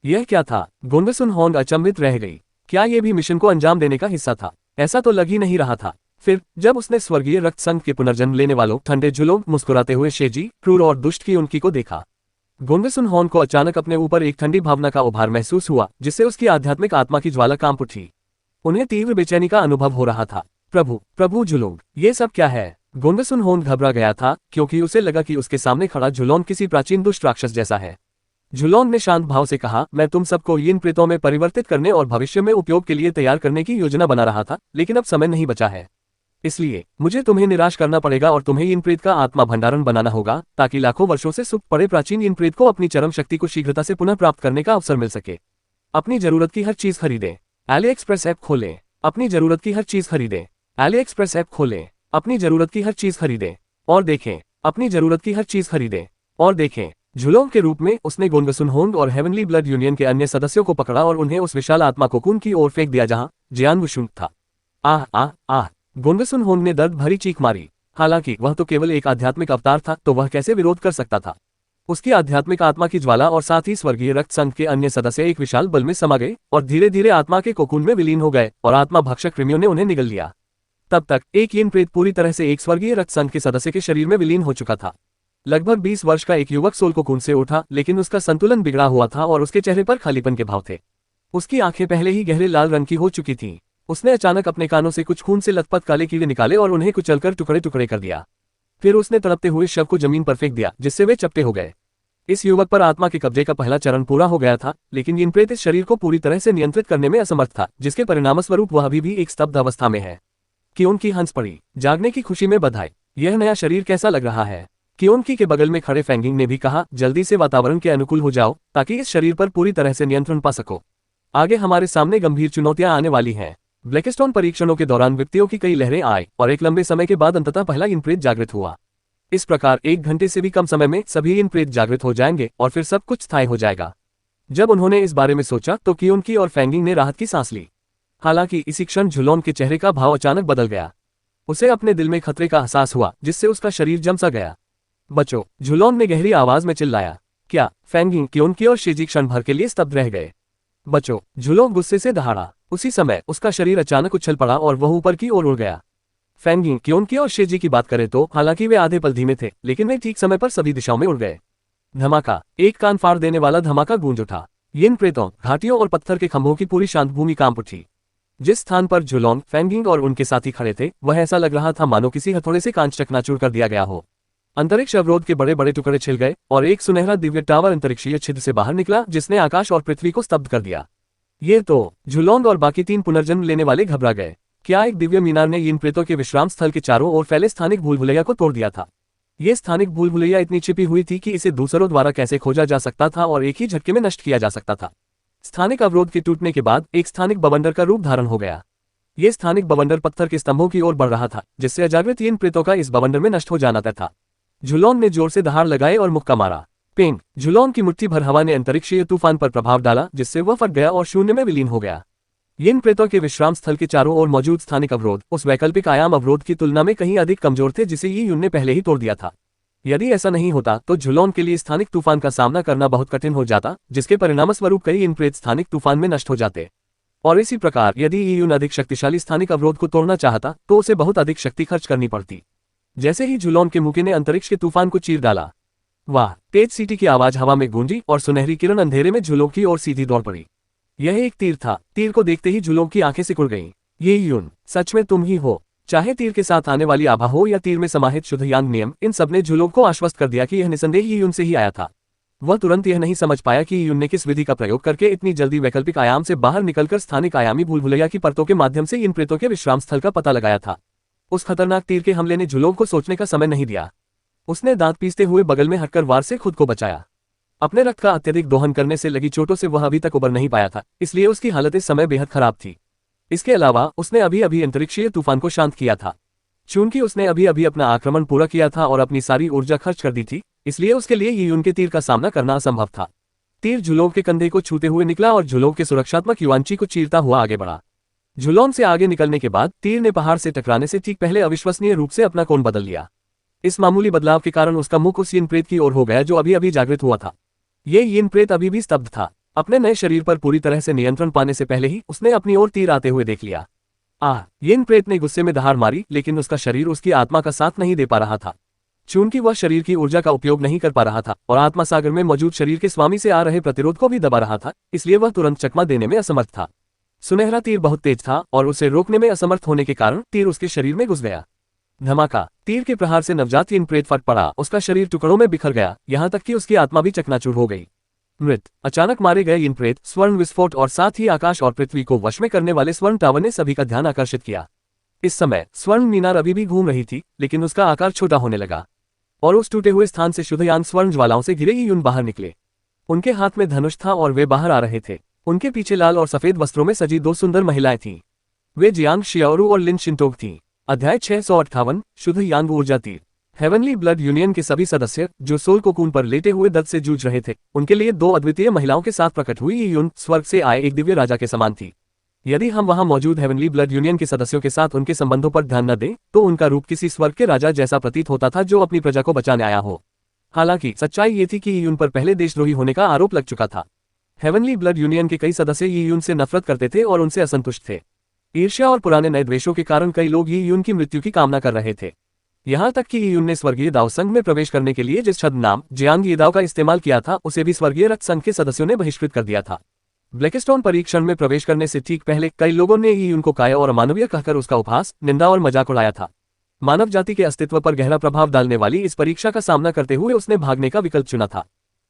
यह क्या था? गोंडसुनहोंग अचंभित रह गई। क्या यह भी मिशन को अंजाम देने का हिस्सा था? ऐसा तो लग ही नहीं रहा था। फिर जब उसने स्वर्गीय रक्त संघ के पुनर्जन्म लेने वालों ठंडे झुलोंग, मुस्कुराते हुए शेजी, क्रूर और दुष्ट की उनकी को देखा, गोंडसुनहोंग को अचानक अपने ऊपर एक ठंडी भावना का उभार महसूस हुआ, जिससे उसकी आध्यात्मिक आत्मा की ज्वाला कांप उठी। उन्हें तीव्र बेचैनी का अनुभव हो रहा था। प्रभु झुलोंग, ये सब क्या है? गोंडसुनहोंग घबरा गया था, क्योंकि उसे लगा कि उसके सामने खड़ा झुलोंग किसी प्राचीन दुष्ट राक्षस जैसा है। झुलोंग ने शांत भाव से कहा, मैं तुम सबको यीन प्रेतों में परिवर्तित करने और भविष्य में उपयोग के लिए तैयार करने की योजना बना रहा था, लेकिन अब समय नहीं बचा है। इसलिए मुझे तुम्हें निराश करना पड़ेगा और तुम्हें यीन प्रेत का आत्मा भंडारण बनाना होगा, ताकि लाखों वर्षों से सुप्त पड़े प्राचीन यीन प्रेत को अपनी चरम शक्ति को शीघ्रता से पुनः प्राप्त करने का अवसर मिल सके। अपनी जरूरत की हर चीज खरीदें। AliExpress ऐप खोलें। अपनी जरूरत की हर चीज खरीदें। AliExpress ऐप खोलें। अपनी जरूरत की हर चीज खरीदें और देखें। अपनी जरूरत की हर चीज खरीदें और देखें। झुलोंग के रूप में उसने गोंगसुनहोंग और हेवनली ब्लड यूनियन के अन्य सदस्यों को पकड़ा और उन्हें उस विशाल आत्मा कोकून की ओर फेंक दिया जहां जियानवुशुंग था। आह आह आह! गोंगसुनहोंग ने दर्द भरी चीख मारी। हालांकि वह तो केवल एक आध्यात्मिक अवतार था, तो वह कैसे विरोध कर सकता था। उसकी आध्यात्मिक आत्मा की ज्वाला और साथ ही स्वर्गीय रक्त संघ के अन्य सदस्य एक विशाल बल में समा गए और धीरे धीरे आत्मा के कोकून में विलीन हो गए और आत्मा भक्षक कृमियों ने उन्हें निगल लिया। तब तक एक यिन प्रेत पूरी तरह से एक स्वर्गीय रक्त संघ के सदस्य के शरीर में विलीन हो चुका था। लगभग 20 वर्ष का एक युवक सोल कोकून से उठा, लेकिन उसका संतुलन बिगड़ा हुआ था और उसके चेहरे पर खालीपन के भाव थे। उसकी आंखें पहले ही गहरे लाल रंग की हो चुकी थीं। उसने अचानक अपने कानों से कुछ खून से लथपथ काले कीड़े निकाले और उन्हें कुचलकर टुकड़े टुकड़े कर दिया। फिर उसने तड़पते हुए शव को जमीन पर फेंक दिया, जिससे वे चपटे हो गए। इस युवक पर आत्मा के कब्जे का पहला चरण पूरा हो गया था, लेकिन यिन प्रेत इस शरीर को पूरी तरह से नियंत्रित करने में असमर्थ था, जिसके परिणामस्वरूप वह अभी भी एक स्तब्ध अवस्था में है। कियोन की हंस पड़ी। जागने की खुशी में बधाई। यह नया शरीर कैसा लग रहा है? कियोन की के बगल में खड़े फेंगिंग ने भी कहा, जल्दी से वातावरण के अनुकूल हो जाओ ताकि इस शरीर पर पूरी तरह से नियंत्रण पा सको। आगे हमारे सामने गंभीर चुनौतियां आने वाली हैं। ब्लैकस्टोन परीक्षणों के दौरान व्यक्तियों की कई लहरें आई और एक लंबे समय के बाद अंततः पहला यिन प्रेत जागृत हुआ। इस प्रकार 1 घंटे से भी कम समय में सभी यिन प्रेत जागृत हो जाएंगे और फिर सब कुछ स्थायी हो जाएगा। जब उन्होंने इस बारे में सोचा तो कियोन की और फेंगिंग ने राहत की सांस ली। हालांकि इसी क्षण झुलोन के चेहरे का भाव अचानक बदल गया। उसे अपने दिल में खतरे का एहसास हुआ, जिससे उसका शरीर जम सा गया। बचो! झुलोन ने गहरी आवाज में चिल्लाया। क्या? फेंगिंग, कियोन की और शीजी क्षण भर के लिए स्तब्ध रह गए। बचो! झुलोन गुस्से से दहाड़ा। उसी समय उसका शरीर अचानक उछल पड़ा और वह ऊपर की ओर उड़ गया। फेंगिंग, कियोन की और शीजी की बात करें तो हालांकि वे आधे पल धीमे थे, लेकिन वे ठीक समय पर सभी दिशाओं में उड़ गए। धमाका! एक कान फाड़ देने वाला धमाका गूंज उठा। यिन प्रेतों, घाटियों और पत्थर के खंभों की पूरी शांत भूमि कांप उठी। जिस स्थान पर झुलोन, फेंगिंग और उनके साथी खड़े थे, वह ऐसा लग रहा था मानो किसी हथौड़े से कांच चकनाचूर कर दिया गया हो। अंतरिक्ष अवरोध के बड़े बड़े टुकड़े छिल गए और एक सुनहरा दिव्य टावर अंतरिक्षीय छिद्र से बाहर निकला, जिसने आकाश और पृथ्वी को स्तब्ध कर दिया। ये तो झुलोन और बाकी 3 पुनर्जन्म लेने वाले घबरा गए। क्या एक दिव्य मीनार ने यिन प्रेतों के विश्राम स्थल के चारों ओर फैले स्थानिक भूल भुलैया को तोड़ दिया था? ये स्थानिक भूल भुलैया इतनी छिपी हुई थी कि इसे दूसरों द्वारा कैसे खोजा जा सकता था और एक ही झटके में नष्ट किया जा सकता था। स्थानिक अवरोध के टूटने के बाद एक स्थानिक बवंडर का रूप धारण हो गया। ये स्थानिक बवंडर पत्थर के स्तंभों की ओर बढ़ रहा था, जिससे अजागृत यिन प्रेतों का इस बवंडर में नष्ट हो जाना तय था। झुलोन ने जोर से दहाड़ लगाए और मुक्का मारा। पेंग! झुलोन की मुट्ठी भर हवा ने अंतरिक्षीय तूफान पर प्रभाव डाला, जिससे वह फट गया और शून्य में विलीन हो गया। यिन प्रेतों के विश्राम स्थल के चारों ओर मौजूद स्थानिक अवरोध उस वैकल्पिक आयाम अवरोध की तुलना में कहीं अधिक कमजोर थे, जिसे यी युन ने पहले ही तोड़ दिया था। यदि ऐसा नहीं होता तो झुलोन के लिए स्थानिक तूफान का सामना करना बहुत कठिन हो जाता, जिसके परिणामस्वरूप कई यिन प्रेत स्थानिक तूफान में नष्ट हो जाते। और इसी प्रकार यदि यी युन अधिक शक्तिशाली स्थानिक अवरोध को तोड़ना चाहता तो उसे बहुत अधिक शक्ति खर्च करनी पड़ती। जैसे ही झुलोन के मुके ने अंतरिक्ष के तूफान को चीर डाला, वाह! तेज सीटी की आवाज हवा में गूंजी और सुनहरी किरण अंधेरे में झुलों की ओर सीधी दौड़ पड़ी। यह एक तीर था। तीर को देखते ही झुलों की आंखें सिकुड़ गईं। ये युन, सच में तुम ही हो। चाहे तीर के साथ आने वाली आभा हो या तीर में समाहित शुद्ध यांग नियम, इन सब ने झुलों को आश्वस्त कर दिया कि यह निसंदेह यी युन से ही आया था। वह तुरंत यह नहीं समझ पाया कि युन ने किस विधि का प्रयोग करके इतनी जल्दी वैकल्पिक आयाम से बाहर निकलकर स्थानिक आयामी भूल भुलैया की परतों के माध्यम से इन प्रेतों के विश्राम स्थल का पता लगाया था। उस खतरनाक तीर के हमले ने झुलों को सोचने का समय नहीं दिया। उसने दांत पीसते हुए बगल में हटकर वार से खुद को बचाया। अपने रक्त का अत्यधिक दोहन करने से लगी चोटों से वह अभी तक उबर नहीं पाया था, इसलिए उसकी हालत इस समय बेहद खराब थी। इसके अलावा उसने अभी अभी अंतरिक्षीय तूफान को शांत किया था। चूंकि उसने अभी अभी अपना आक्रमण पूरा किया था और अपनी सारी ऊर्जा खर्च कर दी थी, इसलिए उसके लिए यी युन के तीर का सामना करना असंभव था। तीर झुलों के कंधे को छूते हुए निकला और झुलों के सुरक्षात्मक युआंची को चीरता हुआ आगे बढ़ा। झुलोन से आगे निकलने के बाद तीर ने पहाड़ से टकराने से ठीक पहले अविश्वसनीय रूप से अपना कोण बदल लिया। इस मामूली बदलाव के कारण उसका मुख उस यिन प्रेत की ओर हो गया जो अभी अभी जागृत हुआ था। ये यिन प्रेत अभी भी स्तब्ध था। अपने नए शरीर पर पूरी तरह से नियंत्रण पाने से पहले ही उसने अपनी ओर तीर आते हुए देख लिया। यिन प्रेत ने गुस्से में दहाड़ मारी, लेकिन उसका शरीर उसकी आत्मा का साथ नहीं दे पा रहा था। चूंकि वह शरीर की ऊर्जा का उपयोग नहीं कर पा रहा था और आत्मा सागर में मौजूद शरीर के स्वामी से आ रहे प्रतिरोध को भी दबा रहा था, इसलिए वह तुरंत चकमा देने में असमर्थ था। सुनहरा तीर बहुत तेज था और उसे रोकने में असमर्थ होने के कारण तीर उसके शरीर में घुस गया। धमाका! तीर के प्रहार से नवजात यिन प्रेत फट पड़ा। उसका शरीर टुकड़ों में बिखर गया, यहाँ तक कि उसकी आत्मा भी चकनाचूर हो गई। मृत! अचानक मारे गए यिन प्रेत, स्वर्ण विस्फोट और साथ ही आकाश और पृथ्वी को वश में करने वाले स्वर्ण टावर ने सभी का ध्यान आकर्षित किया। इस समय स्वर्ण मीनार अभी भी घूम रही थी, लेकिन उसका आकार छोटा होने लगा और उस टूटे हुए स्थान से शुद्ध यान स्वर्ण ज्वालाओं से घिरे यी युन बाहर निकले। उनके हाथ में धनुष था और वे बाहर आ रहे थे। उनके पीछे लाल और सफेद वस्त्रों में सजी दो सुंदर महिलाएं थीं। वे जियांग शियाओरू और लिन शिंटोग थीं। अध्याय 658 शुद्ध यांग ऊर्जा तीर। हेवनली ब्लड यूनियन के सभी सदस्य जो सोल कोकून पर लेटे हुए दर्द से जूझ रहे थे, उनके लिए दो अद्वितीय महिलाओं के साथ प्रकट हुई यून स्वर्ग से आए एक दिव्य राजा के समान थी। यदि हम वहां मौजूद हेवनली ब्लड यूनियन के सदस्यों के साथ उनके संबंधों पर ध्यान न दें, तो उनका रूप किसी स्वर्ग के राजा जैसा प्रतीत होता था जो अपनी प्रजा को बचाने आया हो। हालांकि सच्चाई ये थी कि यीयून पर पहले देशद्रोही होने का आरोप लग चुका था। हेवनली ब्लड यूनियन के कई सदस्य यीयून से नफरत करते थे और उनसे असंतुष्ट थे। ईर्ष्या और पुराने नए द्वेषों के कारण कई लोग यीयून की मृत्यु की कामना कर रहे थे। यहाँ तक कि यीयून ने स्वर्गीय दाव संघ में प्रवेश करने के लिए जिस छद्म नाम जियांग यीदाव का इस्तेमाल किया था, उसे भी स्वर्गीय रक्त संघ के सदस्यों ने बहिष्कृत कर दिया था। ब्लैकस्टोन परीक्षण में प्रवेश करने से ठीक पहले कई लोगों ने यीयून को काया और अमानवीय कहकर उसका उपहास, निंदा और मजाक उड़ाया था। मानव जाति के अस्तित्व पर गहरा प्रभाव डालने वाली इस परीक्षा का सामना करते हुए उसने भागने का विकल्प चुना था।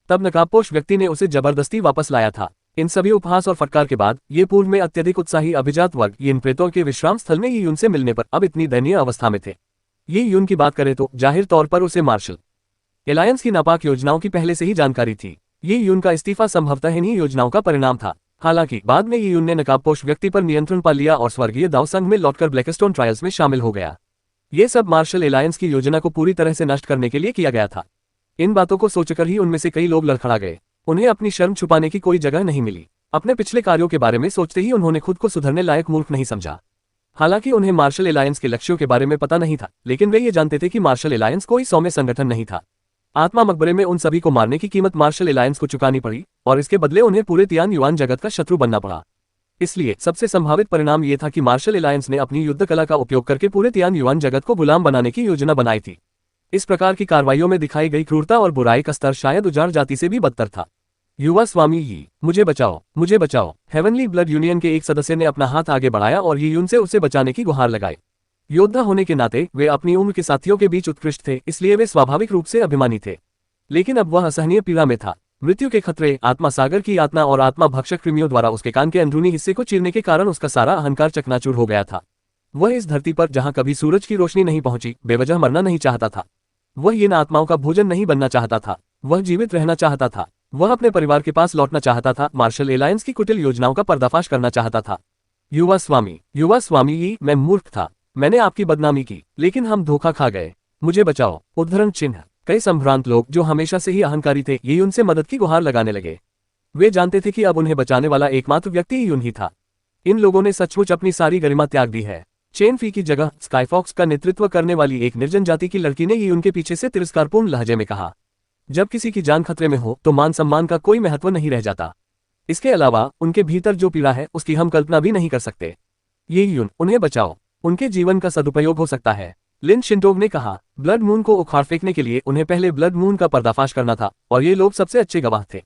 तब नकाबपोश व्यक्ति ने उसे जबरदस्ती वापस लाया था। इन सभी उपहास और फटकार के बाद ये पूर्व में अत्यधिक उत्साही अभिजात वर्ग इन प्रेतों के विश्राम स्थल में यीयून से मिलने पर अब इतनी दयनीय अवस्था में थे। यीयून की बात करें तो जाहिर तौर पर उसे मार्शल एलायंस की नापाक योजनाओं की पहले से ही जानकारी थी। यीयून का इस्तीफा संभवतः इन्हीं योजनाओं का परिणाम था। हालांकि बाद में यीयून ने नकाबपोश व्यक्ति पर नियंत्रण पा लिया और स्वर्गीय दाव संघ में लौटकर ब्लैकस्टोन ट्रायल्स में शामिल हो गया। ये सब मार्शल एलायंस की योजना को पूरी तरह से नष्ट करने के लिए किया गया था। इन बातों को सोचकर ही उनमें से कई लोग लड़खड़ा गए। उन्हें अपनी शर्म छुपाने की कोई जगह नहीं मिली। अपने पिछले कार्यों के बारे में सोचते ही उन्होंने खुद को सुधरने लायक मूर्ख नहीं समझा। हालांकि उन्हें मार्शल एलायंस के लक्ष्यों के बारे में पता नहीं था, लेकिन वे ये जानते थे कि मार्शल एलायंस कोई सौम्य संगठन नहीं था। आत्मा मकबरे में उन सभी को मारने की कीमत मार्शल एलायंस को चुकानी पड़ी और इसके बदले उन्हें पूरे तियान युआन जगत का शत्रु बनना पड़ा। इसलिए सबसे संभावित परिणाम ये था कि मार्शल एलायंस ने अपनी युद्ध कला का उपयोग करके पूरे तियान युआन जगत को गुलाम बनाने की योजना बनाई थी। इस प्रकार की कार्रवाइयों में दिखाई गई क्रूरता और बुराई का स्तर शायद उजाड़ जाति से भी बदतर था। युवा स्वामी यी, मुझे बचाओ, मुझे बचाओ। हेवनली ब्लड यूनियन के एक सदस्य ने अपना हाथ आगे बढ़ाया और यीयून से उसे बचाने की गुहार लगाई। योद्धा होने के नाते वे अपनी उम्र के साथियों के बीच उत्कृष्ट थे, इसलिए वे स्वाभाविक रूप से अभिमानी थे। लेकिन अब वह असहनीय पीड़ा में था। मृत्यु के खतरे, आत्मा सागर की यातना और आत्मा भक्षक कृमियों द्वारा उसके कान के अंदरूनी हिस्से को चीरने के कारण उसका सारा अहंकार चकनाचूर हो गया था। वह इस धरती पर जहां कभी सूरज की रोशनी नहीं पहुंची बेवजह मरना नहीं चाहता था। वह इन आत्माओं का भोजन नहीं बनना चाहता था। वह जीवित रहना चाहता था। वह अपने परिवार के पास लौटना चाहता था। मार्शल एलायंस की कुटिल योजनाओं का पर्दाफाश करना चाहता था। युवा स्वामी यी, मैं मूर्ख था। मैंने आपकी बदनामी की, लेकिन हम धोखा खा गए। मुझे बचाओ। उद्धरण चिन्ह। कई संभ्रांत लोग जो हमेशा से ही अहंकारी थे, ये उनसे मदद की गुहार लगाने लगे। वे जानते थे कि अब उन्हें बचाने वाला एकमात्र व्यक्ति ही ही था। इन लोगों ने सचमुच अपनी सारी गरिमा त्याग दी है। चेन फी की जगह स्काईफॉक्स का नेतृत्व करने वाली एक निर्जन जाति की लड़की ने ये उनके पीछे से तिरस्कारपूर्ण लहजे में कहा। जब किसी की जान खतरे में हो तो मान सम्मान का कोई महत्व नहीं रह जाता। इसके अलावा उनके भीतर जो पीड़ा है उसकी हम कल्पना भी नहीं कर सकते। ये यून, उन्हें बचाओ, उनके जीवन का सदुपयोग हो सकता है। लिन शिंटोग ने कहा। ब्लड मून को उखाड़ फेंकने के लिए उन्हें पहले ब्लड मून का पर्दाफाश करना था और ये लोग सबसे अच्छे गवाह थे।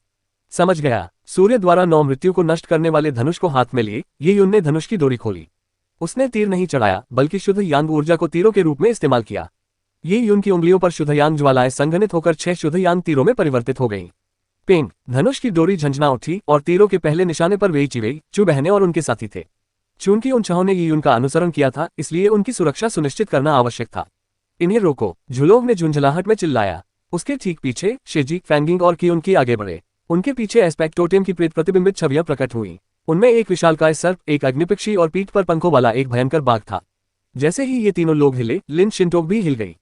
समझ गया। सूर्य द्वारा 9 मृत्यु को नष्ट करने वाले धनुष को हाथ में लिए ये यून ने धनुष की डोरी खोली। उसने तीर नहीं चढ़ाया, बल्कि शुद्ध यांग ऊर्जा को तीरों के रूप में इस्तेमाल किया। ये यून की उंगलियों पर शुद्ध यांग ज्वालाएं संघनित होकर 6 शुद्ध यांग तीरों में परिवर्तित हो गईं। पेंग, धनुष की डोरी झंझना उठी और तीरों के पहले निशाने पर वेई चिवेई, चू बहने और उनके साथी थे। चूंकि उन छहों ने यीयून का अनुसरण किया था, इसलिए उनकी सुरक्षा सुनिश्चित करना आवश्यक था। इन्हें रोको, झुलोग ने झुंझलाहट में चिल्लाया। उसके ठीक पीछे शेजी, फैंगिंग और कियोन की आगे बढ़े। उनके पीछे एस्पेक्ट टोटेम की प्रेत प्रतिबिंबित छवियां प्रकट हुई। उनमें एक विशालकाय सर्प, एक अग्निपक्षी और पीठ पर पंखों वाला एक भयंकर बाघ था। जैसे ही ये तीनों लोग हिले, लिन शिंटोग भी हिल गई।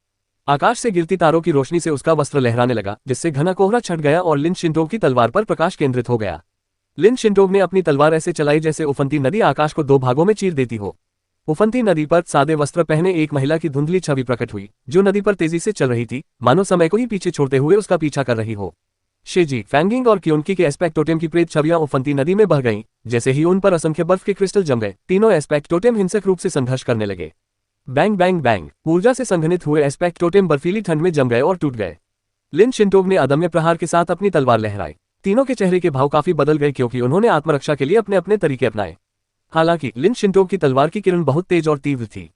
आकाश से गिरती तारों की रोशनी से उसका वस्त्र लहराने लगा, जिससे घना कोहरा छट गया और लिन शिंटोग की तलवार पर प्रकाश केंद्रित हो गया। लिन शिंटोग ने अपनी तलवार ऐसे चलाई जैसे उफनती नदी आकाश को 2 भागों में चीर देती हो। उफनती नदी पर सादे वस्त्र पहने एक महिला की धुंधली छवि प्रकट हुई, जो नदी पर तेजी से चल रही थी, मानो समय को ही पीछे छोड़ते हुए उसका पीछा कर रही हो। शेजी, फैंगिंग और क्योंकी के एस्पेक्ट टोटेम की प्रेत छवियां उफनती नदी में बह गईं। जैसे ही उन पर असंख्य बर्फ के क्रिस्टल जम गए, तीनों एस्पेक्ट टोटेम हिंसक रूप से संघर्ष करने लगे। बैंग बैंग बैंग, ऊर्जा से संघनित हुए एस्पेक्ट टोटेम बर्फीली ठंड में जम गए और टूट गए। लिन शिंटोग ने अदम्य प्रहार के साथ अपनी तलवार लहराई। तीनों के चेहरे के भाव काफी बदल गए, क्योंकि उन्होंने आत्मरक्षा के लिए अपने अपने तरीके अपनाए। हालांकि लिन शिंटोग की तलवार की किरण बहुत तेज और तीव्र थी।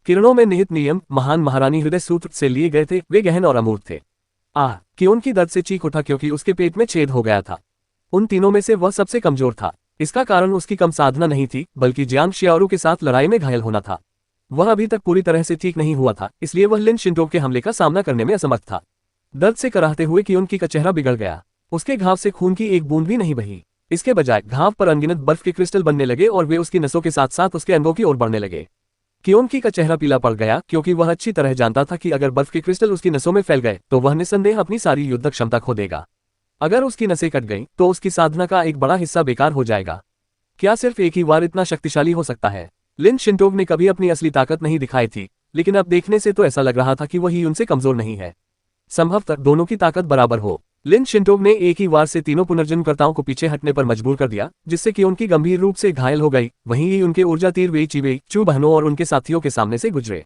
किरणों में निहित नियम महान महारानी हृदय सूत्र से लिए गए थे। वे गहन और अमूर्त थे। कियोन की दर्द से चीख उठा, क्योंकि उसके पेट में छेद हो गया था। उन तीनों में से वह सबसे कमजोर था। इसका कारण उसकी कम साधना नहीं थी, बल्कि जियांग शियाओरू के साथ लड़ाई में घायल होना था। वह अभी तक पूरी तरह से ठीक नहीं हुआ था, इसलिए वह लिन शिंटोग के हमले का सामना करने में असमर्थ था। दर्द से कराहते हुए कियोन का चेहरा बिगड़ गया। उसके घाव से खून की एक बूंद भी नहीं बही। इसके बजाय घाव पर अनगिनत बर्फ के क्रिस्टल बनने लगे और वे उसकी नसों के साथ साथ उसके अंगों की ओर बढ़ने लगे। क्योंकि का चेहरा पीला पड़ गया क्योंकि वह अच्छी तरह जानता था कि अगर बर्फ के क्रिस्टल उसकी नसों में फैल गए तो वह निस्संदेह अपनी सारी युद्ध क्षमता खो देगा। अगर उसकी नसें कट गईं तो उसकी साधना का एक बड़ा हिस्सा बेकार हो जाएगा। क्या सिर्फ एक ही वार इतना शक्तिशाली हो सकता है? लिन शिंटोग ने कभी अपनी असली ताकत नहीं दिखाई थी, लेकिन अब देखने से तो ऐसा लग रहा था कि वही उनसे कमजोर नहीं है। संभवतः दोनों की ताकत बराबर हो। लिन शिंटोग ने एक ही वार से तीनों पुनर्जन्मकर्ताओं को पीछे हटने पर मजबूर कर दिया, जिससे कि उनकी गंभीर रूप से घायल हो गई। वहीं ही उनके ऊर्जा तीर वेई चिवेई चू बहनों और उनके साथियों के सामने से गुजरे।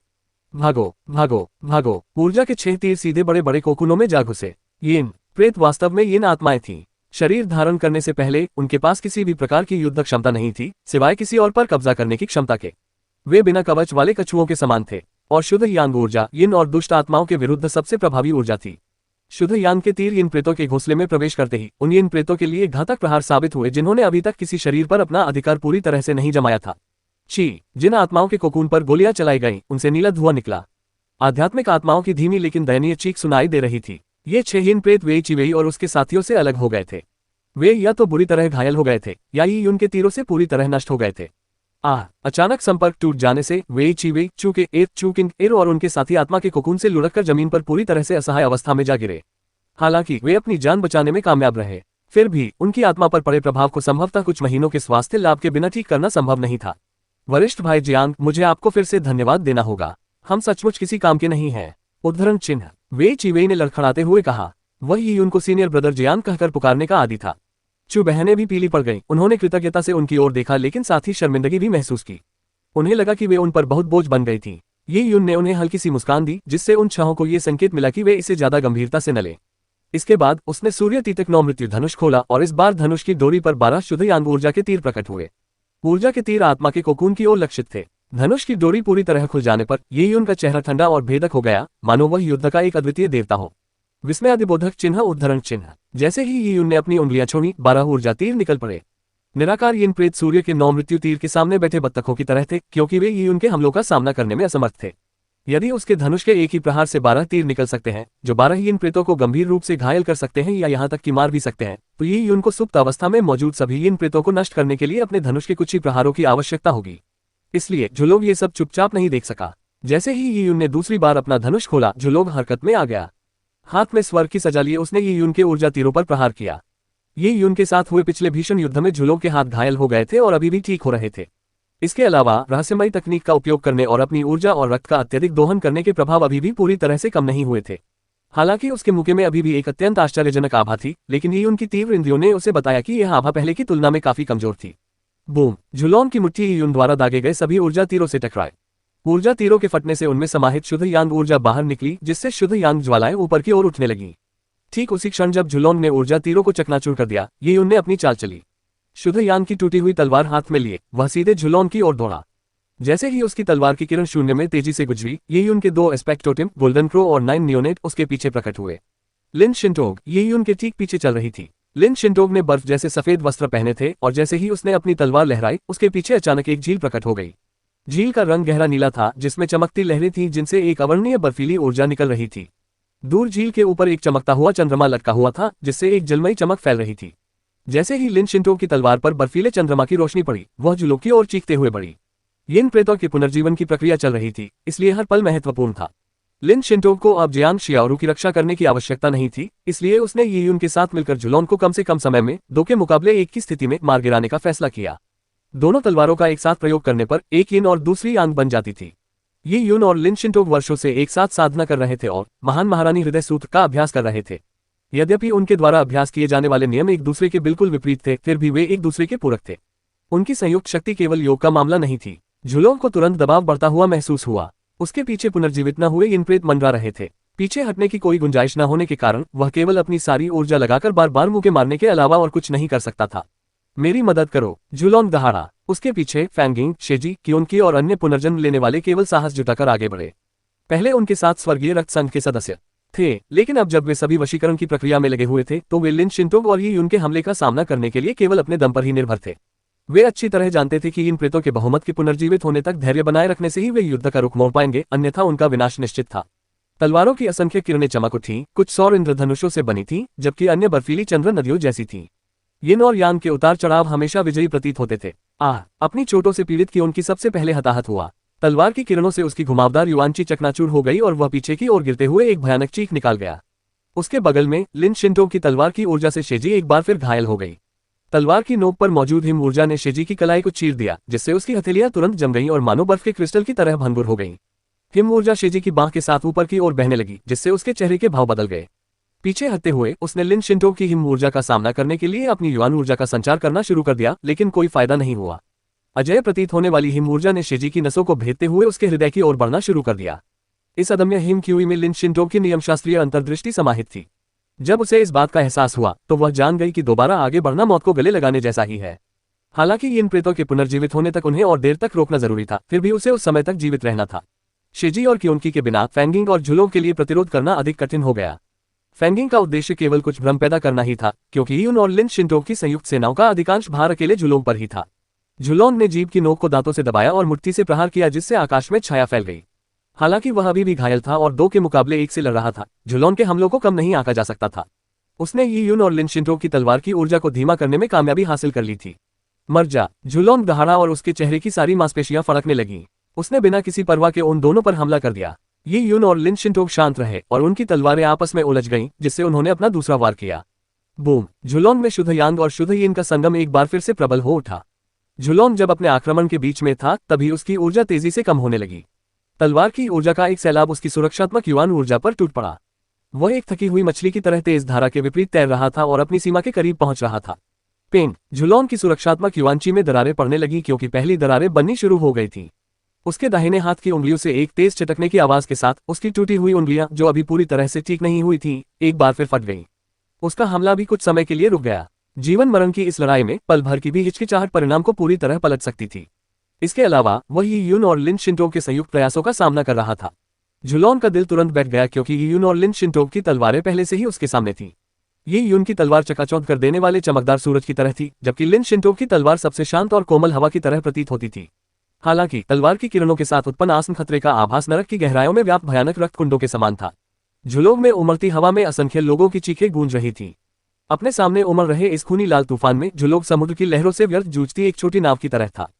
भागो भागो भागो! ऊर्जा के 6 तीर सीधे बड़े बड़े कोकुनों में जा घुसे। यिन प्रेत वास्तव में यिन आत्माएं थीं। शरीर धारण करने से पहले उनके पास किसी भी प्रकार की युद्ध क्षमता नहीं थी, सिवाय किसी और पर कब्जा करने की क्षमता के। वे बिना कवच वाले कछुओं के समान थे और शुद्ध यांग ऊर्जा यिन और दुष्ट आत्माओं के विरुद्ध सबसे प्रभावी ऊर्जा थी। शुद्ध यांग के तीर इन प्रेतों के घोंसले में प्रवेश करते ही उन इन प्रेतों के लिए घातक प्रहार साबित हुए जिन्होंने अभी तक किसी शरीर पर अपना अधिकार पूरी तरह से नहीं जमाया था। जिन आत्माओं के कोकून पर गोलियां चलाई गईं, उनसे नीला धुआं निकला। आध्यात्मिक आत्माओं की धीमी लेकिन दयनीय चीख सुनाई दे रही थी। ये 6 हीन प्रेत वेई चिवेई और उसके साथियों से अलग हो गए थे। वे या तो बुरी तरह घायल हो गए थे या ही उनके तीरों से पूरी तरह नष्ट हो गए थे। अचानक संपर्क टूट जाने से वेई चिवेई चू के एर चू किंग एर और उनके साथी आत्मा के कोकून से लुढ़ककर जमीन पर पूरी तरह से असहाय अवस्था में जा गिरे। हालांकि वे अपनी जान बचाने में कामयाब रहे, फिर भी उनकी आत्मा पर पड़े प्रभाव को संभवतः कुछ महीनों के स्वास्थ्य लाभ के बिना ठीक करना संभव नहीं था। वरिष्ठ भाई जियांग, मुझे आपको फिर से धन्यवाद देना होगा। हम सचमुच किसी काम के नहीं हैं। उद्धरण चिन्ह वेई चिवेई ने लड़खड़ाते हुए कहा। वही उनको सीनियर ब्रदर जियांग कहकर पुकारने का आदी था। चू बहनें भी पीली पड़ गईं। उन्होंने कृतज्ञता से उनकी ओर देखा, लेकिन साथ ही शर्मिंदगी भी महसूस की। उन्हें लगा कि वे उन पर बहुत बोझ बन गई थीं। ये यून ने उन्हें हल्की सी मुस्कान दी, जिससे उन छहों को ये संकेत मिला कि वे इसे ज्यादा गंभीरता से न लें। इसके बाद उसने सूर्य तीतक 9 मृत्यु धनुष खोला और इस बार धनुष की डोरी पर 12 शुद्ध यांग ऊर्जा के तीर प्रकट हुए। ऊर्जा के तीर आत्मा के कोकून की ओर लक्षित थे। धनुष की डोरी पूरी तरह खुल जाने पर ये यून का चेहरा ठंडा और भेदक हो गया, मानो वह युद्ध का एक अद्वितीय देवता हो। विस्मयादिबोधक चिन्ह उद्धरण चिन्ह। जैसे ही ये यून ने अपनी उंगलियां छोड़ी, 12 ऊर्जा तीर निकल पड़े। निराकार यिन प्रेत सूर्य के 9 मृत्यु तीर के सामने बैठे बत्तखों की तरह थे, क्योंकि वे ये उनके हमलों का सामना करने में असमर्थ थे। यदि उसके धनुष के एक ही प्रहार से 12 तीर निकल सकते हैं, जो 12 ही इन प्रेतों को गंभीर रूप से घायल कर सकते हैं या यहाँ तक कि मार भी सकते हैं, तो ये यून को सुप्त अवस्था में मौजूद सभी इन प्रेतों को नष्ट करने के लिए अपने धनुष के कुछ ही प्रहारों की आवश्यकता होगी। इसलिए झुलोग ये सब चुपचाप नहीं देख सका। जैसे ही ये यून ने दूसरी बार अपना धनुष खोला, झुलोग हरकत में आ गया। हाथ में स्वर्ग की सजा लिए उसने ये यून के ऊर्जा तीरों पर प्रहार किया। ये यून के साथ हुए पिछले भीषण युद्ध में झुलोग के हाथ घायल हो गए थे और अभी भी ठीक हो रहे थे। इसके अलावा रहस्यमयी तकनीक का उपयोग करने और अपनी ऊर्जा और रक्त का अत्यधिक दोहन करने के प्रभाव अभी भी पूरी तरह से कम नहीं हुए थे। हालांकि उसके मुके में अभी भी एक अत्यंत आश्चर्यजनक आभा थी, लेकिन ये उनकी तीव्र इंद्रियों ने उसे बताया कि यह आभा पहले की तुलना में काफी कमजोर थी। बूम! झुलोन की मुट्ठी यून द्वारा दागे गए सभी ऊर्जा तीरों से टकराए। ऊर्जा तीरों के फटने से उनमें समाहित शुद्ध यांग ऊर्जा बाहर निकली, जिससे शुद्ध यांग ज्वालाएं ऊपर की ओर उठने लगीं। ठीक उसी क्षण जब झुलोन ने ऊर्जा तीरों को चकनाचूर कर दिया, ये उनने अपनी चाल चली। शुद्ध यांग की टूटी हुई तलवार हाथ में लिए वह सीधे झुलोन की ओर दौड़ा। जैसे ही उसकी तलवार की किरण शून्य में तेजी से गुजरी, ये उनके 2 एस्पेक्ट टोटेम गोल्डन क्रो और 9 नियोनेट उसके पीछे प्रकट हुए। लिन शिंटोग ये उनके ठीक पीछे चल रही थी। लिन शिंटोग ने बर्फ जैसे सफेद वस्त्र पहने थे और जैसे ही उसने अपनी तलवार लहराई, उसके पीछे अचानक एक झील प्रकट हो गई। झील का रंग गहरा नीला था, जिसमें चमकती लहरें थीं जिनसे एक अवर्णनीय बर्फीली ऊर्जा निकल रही थी। दूर झील के ऊपर एक चमकता हुआ चंद्रमा लटका हुआ था, जिससे एक जलमयी चमक फैल रही थी। जैसे ही लिन शिंटोग की तलवार पर बर्फीले चंद्रमा की रोशनी पड़ी, वह झुलोग की ओर चीखते हुए बढ़ी। यिन प्रेतों के पुनर्जीवन की प्रक्रिया चल रही थी, इसलिए हर पल महत्वपूर्ण था। लिन शिंटोग को अब जियांग शियाओरू की रक्षा करने की आवश्यकता नहीं थी, इसलिए उसने ये यून के साथ मिलकर झुलोन को कम से कम समय में 2 के मुकाबले 1 की स्थिति में मार गिराने का फैसला किया। दोनों तलवारों का एक साथ प्रयोग करने पर एक यिन और दूसरी यांग बन जाती थी। ये यून और लिन शिंटोग वर्षों से एक साथ साधना कर रहे थे और महान महारानी हृदय सूत्र का अभ्यास कर रहे थे। यद्यपि उनके द्वारा अभ्यास किए जाने वाले नियम एक दूसरे के बिल्कुल विपरीत थे, फिर भी वे एक दूसरे के पूरक थे। उनकी संयुक्त शक्ति केवल योग का मामला नहीं थी। झुलोन को तुरंत दबाव बढ़ता हुआ महसूस हुआ। उसके पीछे पुनर्जीवित न हुए इन प्रेत मंडरा रहे थे। पीछे हटने की कोई गुंजाइश न होने के कारण वह केवल अपनी सारी ऊर्जा लगाकर बार बार मुके मारने के अलावा और कुछ नहीं कर सकता था। मेरी मदद करो, झुलोन दहाड़ा। उसके पीछे फैंगिंग, शेजी, क्योंकी और अन्य पुनर्जन्म लेने वाले केवल साहस जुटाकर आगे बढ़े। पहले उनके साथ स्वर्गीय रक्त संघ के सदस्य थे, लेकिन अब जब वे सभी वशीकरण की प्रक्रिया में लगे हुए थे, तो वे लिन शिंटोग और ये उनके हमले का सामना करने के लिए केवल अपने दम पर ही निर्भर थे। वे अच्छी तरह जानते थे कि इन प्रेतों के बहुमत के पुनर्जीवित होने तक धैर्य बनाए रखने से ही वे युद्ध का रुख मोड़ पाएंगे, अन्यथा उनका विनाश निश्चित था। तलवारों की असंख्य किरणें चमक उठी, कुछ सौर इंद्रधनुषों से बनी थीं, जबकि अन्य बर्फीली चंद्र नदियों जैसी थीं। यिन और यांग के उतार चढ़ाव हमेशा विजयी प्रतीत होते थे। अपनी चोटों से पीड़ित की उनकी सबसे पहले हताहत हुआ। तलवार की किरणों से उसकी घुमावदार युआनची चकनाचूर हो गई और वह पीछे की ओर गिरते हुए एक भयानक चीख निकाल गया। उसके बगल में लिन शिंटो की तलवार की ऊर्जा से शेजी एक बार फिर घायल हो गई। तलवार की नोक पर मौजूद हिम ऊर्जा ने शेजी की कलाई को चीर दिया, जिससे उसकी हथेलियां तुरंत जम गईं और मानो बर्फ के क्रिस्टल की तरह भंगुर हो गईं। हिम ऊर्जा शेजी की बांह के साथ ऊपर की ओर बहने लगी, जिससे उसके चेहरे के भाव बदल गए। पीछे हटते हुए उसने लिन शिंटो की हिम ऊर्जा का सामना करने के लिए अपनी युआन ऊर्जा का संचार करना शुरू कर दिया, लेकिन कोई फायदा नहीं हुआ। अजय प्रतीत होने वाली हिम ऊर्जा ने शेजी की नसों को भेदते हुए उसके हृदय की ओर बढ़ना शुरू कर दिया। इस अदम्य हिम क्यूई में लिन शिंटो की नियमशास्त्रीय अंतर्दृष्टि समाहित थी। जब उसे इस बात का एहसास हुआ तो वह जान गई कि दोबारा आगे बढ़ना मौत को गले लगाने जैसा ही है। हालांकि इन प्रेतों के पुनर्जीवित होने तक उन्हें और देर तक रोकना जरूरी था, फिर भी उसे उस समय तक जीवित रहना था। शेजी और क्योंकी के बिना फैंगिंग और झुलोंग के लिए प्रतिरोध करना अधिक कठिन हो गया। फैंगिंग का उद्देश्य केवल कुछ भ्रम पैदा करना ही था, क्योंकि यून और लिन शिंटो की संयुक्त सेनाओं का अधिकांश भार अकेले झुलोंग पर ही था। झुलोंग ने जीभ की नोक को दांतों से दबाया और मुट्ठी से प्रहार किया, जिससे आकाश में छाया फैल गई। हालांकि वह अभी भी घायल था और 2 के मुकाबले 1 से लड़ रहा था, झुलोंग के हमलों को कम नहीं आंका जा सकता था। उसने यी यून और लिन शिंटो की तलवार की ऊर्जा को धीमा करने में कामयाबी हासिल कर ली थी। मर जा, झुलोंग दहाड़ा और उसके चेहरे की सारी मांसपेशियां फड़कने लगीं। उसने बिना किसी परवाह के उन दोनों पर हमला कर दिया। यी यून और लिन शिंटो शांत रहे और उनकी तलवारें आपस में उलझ गईं, जिससे उन्होंने अपना दूसरा वार किया। बूम! झुलोंग में शुद्ध यांग और शुद्ध यिन का संगम एक बार फिर से प्रबल हो उठा। झुलोंग जब अपने आक्रमण के बीच में था, तभी उसकी ऊर्जा तेजी से कम होने लगी। तलवार की ऊर्जा का एक सैलाब उसकी सुरक्षात्मक युआन ऊर्जा पर टूट पड़ा। वह एक थकी हुई मछली की तरह तेज धारा के विपरीत तैर रहा था और अपनी सीमा के करीब पहुंच रहा था। पेंग! झुलोंग की सुरक्षात्मक युआनची में दरारें पड़ने लगी, क्योंकि पहली दरारें बननी शुरू हो गई थीं। उसके दाहिने हाथ की उंगलियों से एक तेज चटकने की आवाज के साथ उसकी टूटी हुई उंगलियां, जो अभी पूरी तरह से ठीक नहीं हुई थीं, एक बार फिर फट गईं। उसका हमला भी कुछ समय के लिए रुक गया। जीवन मरण की इस लड़ाई में पल भर की भी हिचकिचाहट परिणाम को पूरी तरह पलट सकती थी। इसके अलावा वह यी यून और लिन शिंटो के संयुक्त प्रयासों का सामना कर रहा था। झुलोंग का दिल तुरंत बैठ गया, क्योंकि यी यून और लिन शिंटो की तलवारें पहले से ही उसके सामने थीं। यी यून की तलवार चकाचौंध कर देने वाले चमकदार सूरज की तरह थी, जबकि लिन शिंटो की तलवार सबसे शांत और कोमल हवा की तरह प्रतीत होती थी। हालांकि तलवार की किरणों के साथ उत्पन्न आसन खतरे का आभास नरक की गहराइयों में व्याप्त भयानक रक्तकुंडों के समान था। झुलोंग में उमड़ती हवा में असंख्य लोगों की चीखें गूंज रही थीं। अपने सामने उमड़ रहे इस खूनी लाल तूफान में झुलोंग समुद्र की लहरों से व्यर्थ जूझती एक छोटी नाव की तरह था।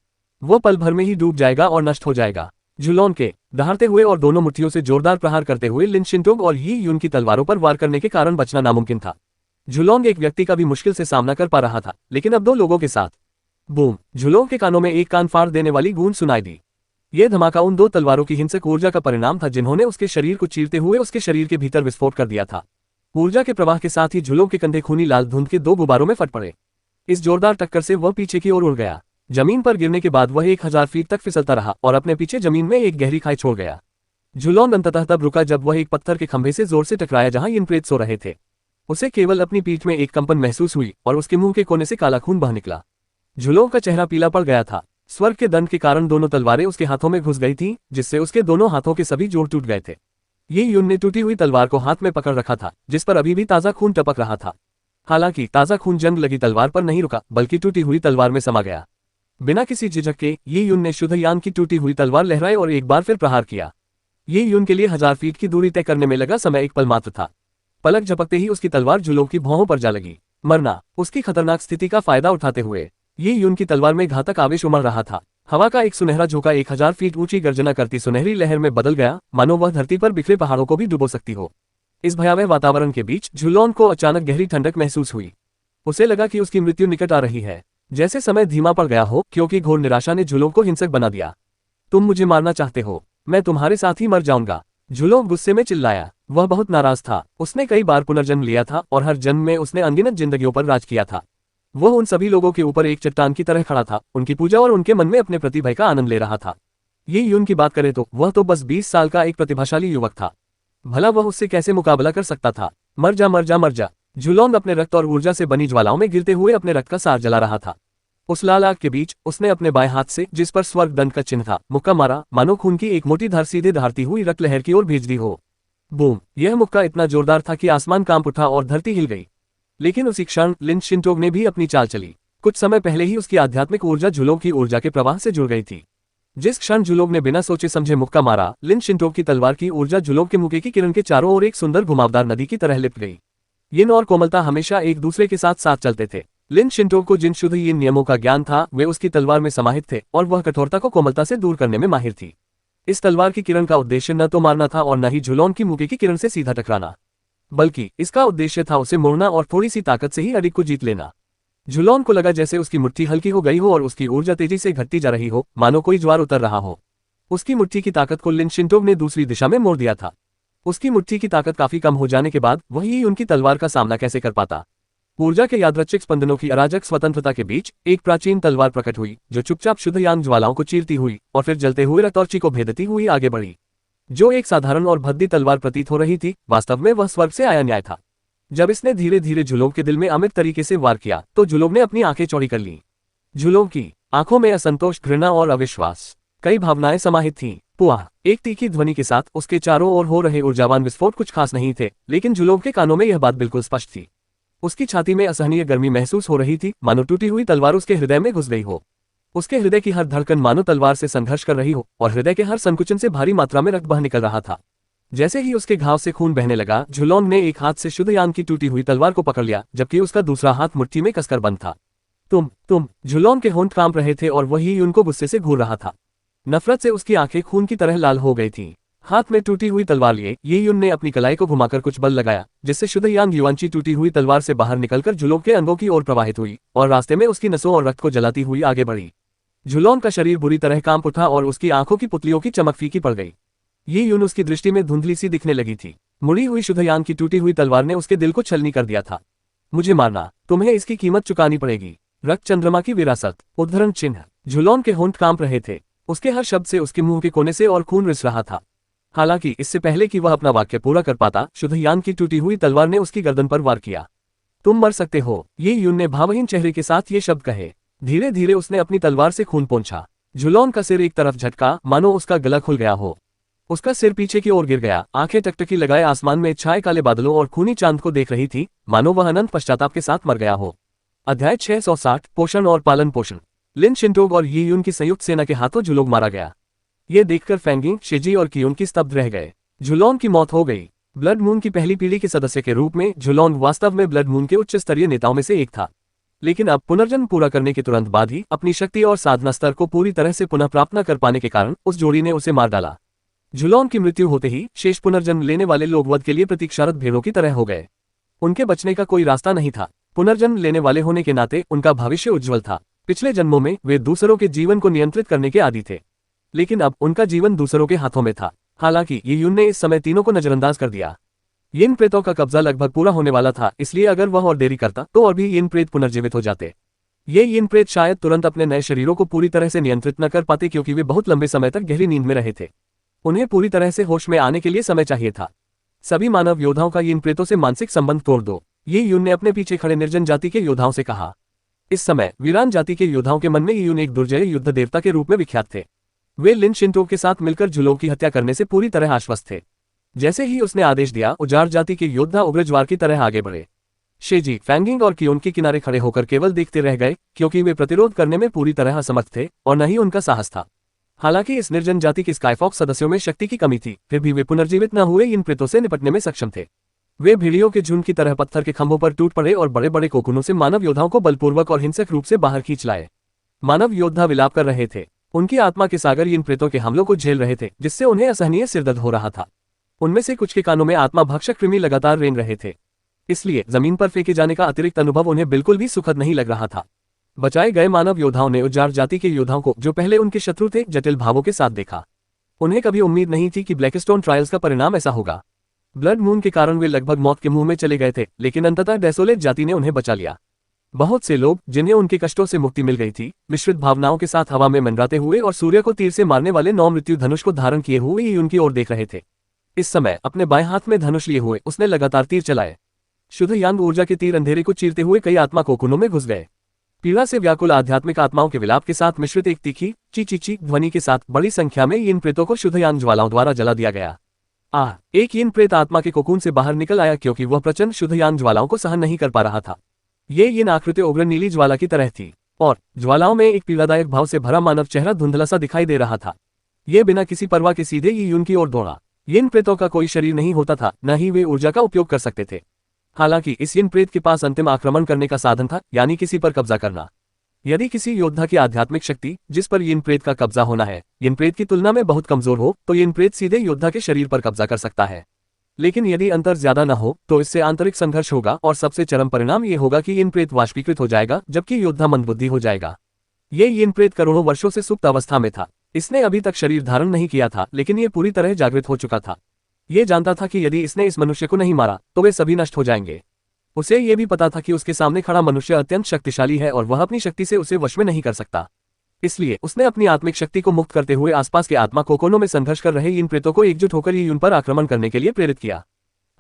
वो पल भर में ही डूब जाएगा और नष्ट हो जाएगा। झुलोंग के दहाड़ते हुए और दोनों मुट्ठियों से जोरदार प्रहार करते हुए लिन शिंटोग और यी यून की तलवारों पर वार करने के कारण बचना नामुमकिन था। झुलोंग एक व्यक्ति का भी मुश्किल से सामना कर पा रहा था, लेकिन अब 2 लोगों के साथ। बूम! झुलोंग के कानों में एक कान फाड़ देने वाली गूंज सुनाई दी। यह धमाका उन 2 तलवारों की हिंसक ऊर्जा का परिणाम था, जिन्होंने उसके शरीर को चीरते हुए उसके शरीर के भीतर विस्फोट कर दिया था। ऊर्जा के प्रवाह के साथ ही झुलोंग के कंधे खूनी लाल धुंध के 2 गुब्बारों में फट पड़े। इस जोरदार टक्कर से वह पीछे की ओर उड़ गया। जमीन पर गिरने के बाद वह 1000 फीट तक फिसलता रहा और अपने पीछे जमीन में एक गहरी खाई छोड़ गया। झुलोंग अंततः तब रुका जब वह एक पत्थर के खंभे से जोर से टकराया, जहां यिन प्रेत सो रहे थे। उसे केवल अपनी पीठ में एक कंपन महसूस हुई और उसके मुंह के कोने से काला खून बह निकला। झुलोंग का चेहरा पीला पड़ गया था। स्वर्ग के दंड के कारण दोनों तलवारें उसके हाथों में घुस गई थीं, जिससे उसके दोनों हाथों के सभी जोड़ टूट गए थे। ये यून ने टूटी हुई तलवार को हाथ में पकड़ रखा था, जिस पर अभी भी ताजा खून टपक रहा था। हालांकि ताजा खून जंग लगी तलवार पर नहीं रुका, बल्कि टूटी हुई तलवार में समा गया। बिना किसी झिझक के ये यून ने शुद्ध यान की टूटी हुई तलवार लहराई और एक बार फिर प्रहार किया। ये यून के लिए 1000 फीट की दूरी तय करने में लगा समय एक पल मात्र था। पलक झपकते ही उसकी तलवार झुलोंग की भौहों पर जा लगी। मरना! उसकी खतरनाक स्थिति का फायदा उठाते हुए ये यून की तलवार में घातक आवेश उमड़ रहा था। हवा का एक सुनहरा झोंका 1000 फीट ऊंची गर्जना करती सुनहरी लहर में बदल गया, मानो वह धरती पर बिखरे पहाड़ों को भी डुबो सकती हो। इस भयावह वातावरण के बीच झुलोंग को अचानक गहरी ठंडक महसूस हुई। उसे लगा कि उसकी मृत्यु निकट आ रही है, जैसे समय धीमा पड़ गया हो, क्योंकि घोर निराशा ने झुलोंग को हिंसक बना दिया। तुम मुझे मारना चाहते हो? मैं तुम्हारे साथ ही मर जाऊंगा। झुलोंग गुस्से में चिल्लाया। वह बहुत नाराज था। उसने कई बार पुनर्जन्म लिया था और हर जन्म में उसने अनगिनत जिंदगियों पर राज किया था। वह उन सभी लोगों के ऊपर एक चट्टान की तरह खड़ा था, उनकी पूजा और उनके मन में अपने प्रति भय का आनंद ले रहा था। ये यून की बात करें तो वह तो बस 20 साल का एक प्रतिभाशाली युवक था। भला वह उससे कैसे मुकाबला कर सकता था? मर जा, मर जा, मर जा। झुलोंग अपने रक्त और ऊर्जा से बनी ज्वालाओं में गिरते हुए अपने रक्त का सार जला रहा था। उस लाल आग के बीच उसने अपने बाएं हाथ से, जिस पर स्वर्ग दंड का चिन्ह था, मुक्का मारा, मानो खून की एक मोटी धार सीधे दहाड़ती हुई रक्त लहर की ओर भेज दी हो। बूम! यह मुक्का इतना जोरदार था कि आसमान कांप उठा और धरती हिल गई। लेकिन उसी क्षण लिन शिंटोग ने भी अपनी चाल चली। कुछ समय पहले ही उसकी आध्यात्मिक ऊर्जा झुलोंग की ऊर्जा के प्रवाह से जुड़ गई थी। जिस क्षण झुलोंग ने बिना सोचे समझे मुक्का मारा, लिन शिंटोग की तलवार की ऊर्जा झुलोंग के मुक्के की किरण के चारों ओर एक सुंदर घुमावदार नदी की तरह लिपट गई। यिन और कोमलता हमेशा एक दूसरे के साथ साथ चलते थे। लिन शिंटो को जिन शुद्ध यिन नियमों का ज्ञान था वे उसकी तलवार में समाहित थे और वह कठोरता को कोमलता से दूर करने में माहिर थी। इस तलवार की किरण का उद्देश्य न तो मारना था और न ही झुलॉन की मुके की किरण से सीधा टकराना, बल्कि इसका उद्देश्य था उसे मोड़ना और थोड़ी सी ताकत से ही अडिग को जीत लेना। झुलॉन को लगा जैसे उसकी मुट्ठी हल्की हो गई हो और उसकी ऊर्जा तेजी से घटती जा रही हो, मानो कोई ज्वार उतर रहा हो। उसकी मुट्ठी की ताकत को लिन शिंटो ने दूसरी दिशा में मोड़ दिया था। उसकी मुट्ठी की ताकत काफी कम हो जाने के बाद वही उनकी तलवार का सामना कैसे कर पाता। ऊर्जा के यादृच्छिक स्पंदनों की अराजक स्वतंत्रता के बीच एक प्राचीन तलवार प्रकट हुई जो चुपचाप शुद्ध यांग ज्वालाओं को चीरती हुई और फिर जलते हुए रक्त और ची को भेदती हुई आगे बढ़ी। जो एक साधारण और भद्दी तलवार प्रतीत हो रही थी, वास्तव में वह स्वर्ग से आया न्याय था। जब इसने धीरे धीरे झुलोंग के दिल में अमित तरीके से वार किया तो झुलोंग ने अपनी आंखें चौड़ी कर ली। झुलोंग की आंखों में असंतोष, घृणा और अविश्वास, कई भावनाएं समाहित थीं। पुआ एक तीखी ध्वनि के साथ उसके चारों ओर हो रहे ऊर्जावान विस्फोट कुछ खास नहीं थे, लेकिन झुलोंग के कानों में यह बात बिल्कुल स्पष्ट थी। उसकी छाती में असहनीय गर्मी महसूस हो रही थी, मानो टूटी हुई तलवार उसके हृदय में घुस गई हो। उसके हृदय की हर धड़कन मानो तलवार से संघर्ष कर रही हो और हृदय के हर संकुचन से भारी मात्रा में रक्त बह निकल रहा था। जैसे ही उसके घाव से खून बहने लगा, झुलॉन ने एक हाथ से शुद्ध यान की टूटी हुई तलवार को पकड़ लिया, जबकि उसका दूसरा हाथ मुट्ठी में कसकर बंद था। तुम झुलॉन के होंठ कांप रहे थे और वही उनको गुस्से से घूर रहा था। नफरत से उसकी आंखें खून की तरह लाल हो गई थीं। हाथ में टूटी हुई तलवार लिए ये युन ने अपनी कलाई को घुमाकर कुछ बल लगाया, जिससे शुद्ध यांग युआंची टूटी हुई तलवार से बाहर निकलकर झुलॉन के अंगों की ओर प्रवाहित हुई और रास्ते में उसकी नसों और रक्त को जलाती हुई आगे बढ़ी। झुलॉन का शरीर बुरी तरह कांप उठा और उसकी आंखों की पुतलियों की चमक फीकी पड़ गई। ये युन उसकी दृष्टि में धुंधली सी दिखने लगी थी। मुड़ी हुई शुद्ध यांग की टूटी हुई तलवार ने उसके दिल को छलनी कर दिया था। मुझे मारना, तुम्हें इसकी कीमत चुकानी पड़ेगी। रक्त चंद्रमा की विरासत, उद्धरण चिन्ह। झुलॉन के होंठ कांप रहे थे। उसके हर शब्द से उसके मुंह के कोने से और खून रिस रहा था। हालांकि इससे पहले कि वह अपना वाक्य पूरा कर पाता, शुद्ध यांग की टूटी हुई तलवार ने उसकी गर्दन पर वार किया। तुम मर सकते हो, ये युन ने भावहीन चेहरे के साथ ये शब्द कहे। धीरे धीरे उसने अपनी तलवार से खून पोंछा। झुलॉन का सिर एक तरफ झटका, मानो उसका गला खुल गया हो। उसका सिर पीछे की ओर गिर गया, आंखें टकटकी लगाए आसमान में छाए काले बादलों और खूनी चांद को देख रही थी, मानो वह अनंत पश्चाताप के साथ मर गया हो। अध्याय 660 पोषण और पालन पोषण। लिन शिंटोग और ये युन की संयुक्त सेना के हाथों झुलॉन मारा गया। ये देखकर फैंगिंग, शिजी और कियोन की स्तब्ध रह गए। झुलॉन की मौत हो गई। ब्लड मून की पहली पीढ़ी के सदस्य के रूप में झुलॉन वास्तव में ब्लड मून के उच्च स्तरीय नेताओं में से एक था, लेकिन अब पुनर्जन्म पूरा करने के तुरंत बाद ही अपनी शक्ति और साधना स्तर को पूरी तरह से पुनः प्राप्त न कर पाने के कारण उस जोड़ी ने उसे मार डाला। झुलॉन की मृत्यु होते ही शेष पुनर्जन्म लेने वाले लोग वध के लिए प्रतीक्षारत भेड़ों की तरह हो गए। उनके बचने का कोई रास्ता नहीं था। पुनर्जन्म लेने वाले होने के नाते उनका भविष्य उज्ज्वल था। पिछले जन्मों में वे दूसरों के जीवन को नियंत्रित करने के आदी थे, लेकिन अब उनका जीवन दूसरों के हाथों में था। हालांकि ये युन ने इस समय तीनों को नजरअंदाज कर दिया। यिन प्रेतों का कब्जा लगभग पूरा होने वाला था, इसलिए अगर वह और देरी करता तो और भी यिन प्रेत पुनर्जीवित हो जाते। ये यिन प्रेत शायद तुरंत अपने नए शरीरों को पूरी तरह से नियंत्रित न कर पाते, क्योंकि वे बहुत लंबे समय तक गहरी नींद में रहे थे। उन्हें पूरी तरह से होश में आने के लिए समय चाहिए था। सभी मानव योद्धाओं का यिन प्रेतों से मानसिक संबंध तोड़ दो, ये युन ने अपने पीछे खड़े निर्जन जाति के योद्धाओं से कहा। इस समय वीरान जाति के योद्धाओं के मन में युन एक दुर्जय युद्ध देवता के रूप में विख्यात थे। वे लिन शिंटो के साथ मिलकर झुलॉन की हत्या करने से पूरी तरह आश्वस्त थे। जैसे ही उसने आदेश दिया, उजाड़ जाति के योद्धा उग्र ज्वार की तरह आगे बढ़े। शेजी, फैंगिंग और कियोन के किनारे खड़े होकर केवल देखते रह गए, क्योंकि वे प्रतिरोध करने में पूरी तरह असमर्थ थे और न ही उनका साहस था। हालांकि इस निर्जन जाति के स्काईफॉक्स सदस्यों में शक्ति की कमी थी, फिर भी वे पुनर्जीवित न हुए इन प्रेतों से निपटने में सक्षम थे। वे भेड़ियों के झुंड की तरह पत्थर के खंभों पर टूट पड़े और बड़े बड़े कोकुनों से मानव योद्धाओं को बलपूर्वक और हिंसक रूप से बाहर खींच लाए। मानव योद्धा विलाप कर रहे थे। उनकी आत्मा के सागर इन प्रेतों के हमलों को झेल रहे थे, जिससे उन्हें असहनीय सिरदर्द हो रहा था। उनमें से कुछ के कानों में आत्मा भक्षक कृमि लगातार रेंग रहे थे, इसलिए जमीन पर फेंके जाने का अतिरिक्त अनुभव उन्हें बिल्कुल भी सुखद नहीं लग रहा था। बचाए गए मानव योद्धाओं ने उजाड़ जाति के योद्धाओं को, जो पहले उनके शत्रु थे, जटिल भावों के साथ देखा। उन्हें कभी उम्मीद नहीं थी कि ब्लैकस्टोन ट्रायल्स का परिणाम ऐसा होगा। ब्लड मून के कारण वे लगभग मौत के मुंह में चले गए थे, लेकिन अंततः डेसोलेट जाति ने उन्हें बचा लिया। बहुत से लोग, जिन्हें उनके कष्टों से मुक्ति मिल गई थी, मिश्रित भावनाओं के साथ हवा में मंडराते हुए और सूर्य को तीर से मारने वाले 9 मृत्यु धनुष को धारण किए हुए ही उनकी ओर देख रहे थे। इस समय अपने बाएं हाथ में धनुष लिए हुए उसने लगातार तीर चलाए। शुद्ध यांग ऊर्जा के तीर अंधेरे को चीरते हुए कई आत्मा कोकुनों में घुस गए। पीड़ा से व्याकुल आध्यात्मिक आत्माओं के विलाप के साथ मिश्रित एक तीखी ची ची ची ध्वनि के साथ बड़ी संख्या में इन प्रेतों को शुद्ध यांग ज्वालाओं द्वारा जला दिया गया। एक इन प्रेत आत्मा के कोकून से बाहर निकल आया, क्योंकि वह प्रचंड शुद्ध यांग ज्वालाओं को सहन नहीं कर पा रहा था। ये इन आकृति उग्र नीली ज्वाला की तरह थी, और ज्वालाओं में एक पीड़ादायक भाव से भरा मानव चेहरा धुंधला सा दिखाई दे रहा था। ये बिना किसी परवाह के सीधे युन की ओर दौड़ा। इन प्रेतों का कोई शरीर नहीं होता था, न ही वे ऊर्जा का उपयोग कर सकते थे। हालांकि इस यिन प्रेत के पास अंतिम आक्रमण करने का साधन था, यानी किसी पर कब्जा करना। यदि किसी योद्धा की आध्यात्मिक शक्ति, जिस पर यिन प्रेत का कब्जा होना है, यिन प्रेत की तुलना में बहुत कमजोर हो, तो यिन प्रेत सीधे योद्धा के शरीर पर कब्जा कर सकता है। लेकिन यदि अंतर ज्यादा न हो तो इससे आंतरिक संघर्ष होगा और सबसे चरम परिणाम ये होगा कि यिन प्रेत वाष्पीकृत हो जाएगा, जबकि योद्धा मंदबुद्धि हो जाएगा। ये यिन प्रेत करोड़ों वर्षों से सुप्त अवस्था में था। इसने अभी तक शरीर धारण नहीं किया था, लेकिन ये पूरी तरह जागृत हो चुका था। ये जानता था कि यदि इसने इस मनुष्य को नहीं मारा तो वे सभी नष्ट हो जाएंगे। उसे ये भी पता था कि उसके सामने खड़ा मनुष्य अत्यंत शक्तिशाली है और वह अपनी शक्ति से उसे वश में नहीं कर सकता। इसलिए उसने अपनी आत्मिक शक्ति को मुक्त करते हुए आसपास के आत्मा कोकोनों में संघर्ष कर रहे इन प्रेतों को एकजुट होकर यून पर आक्रमण करने के लिए प्रेरित किया।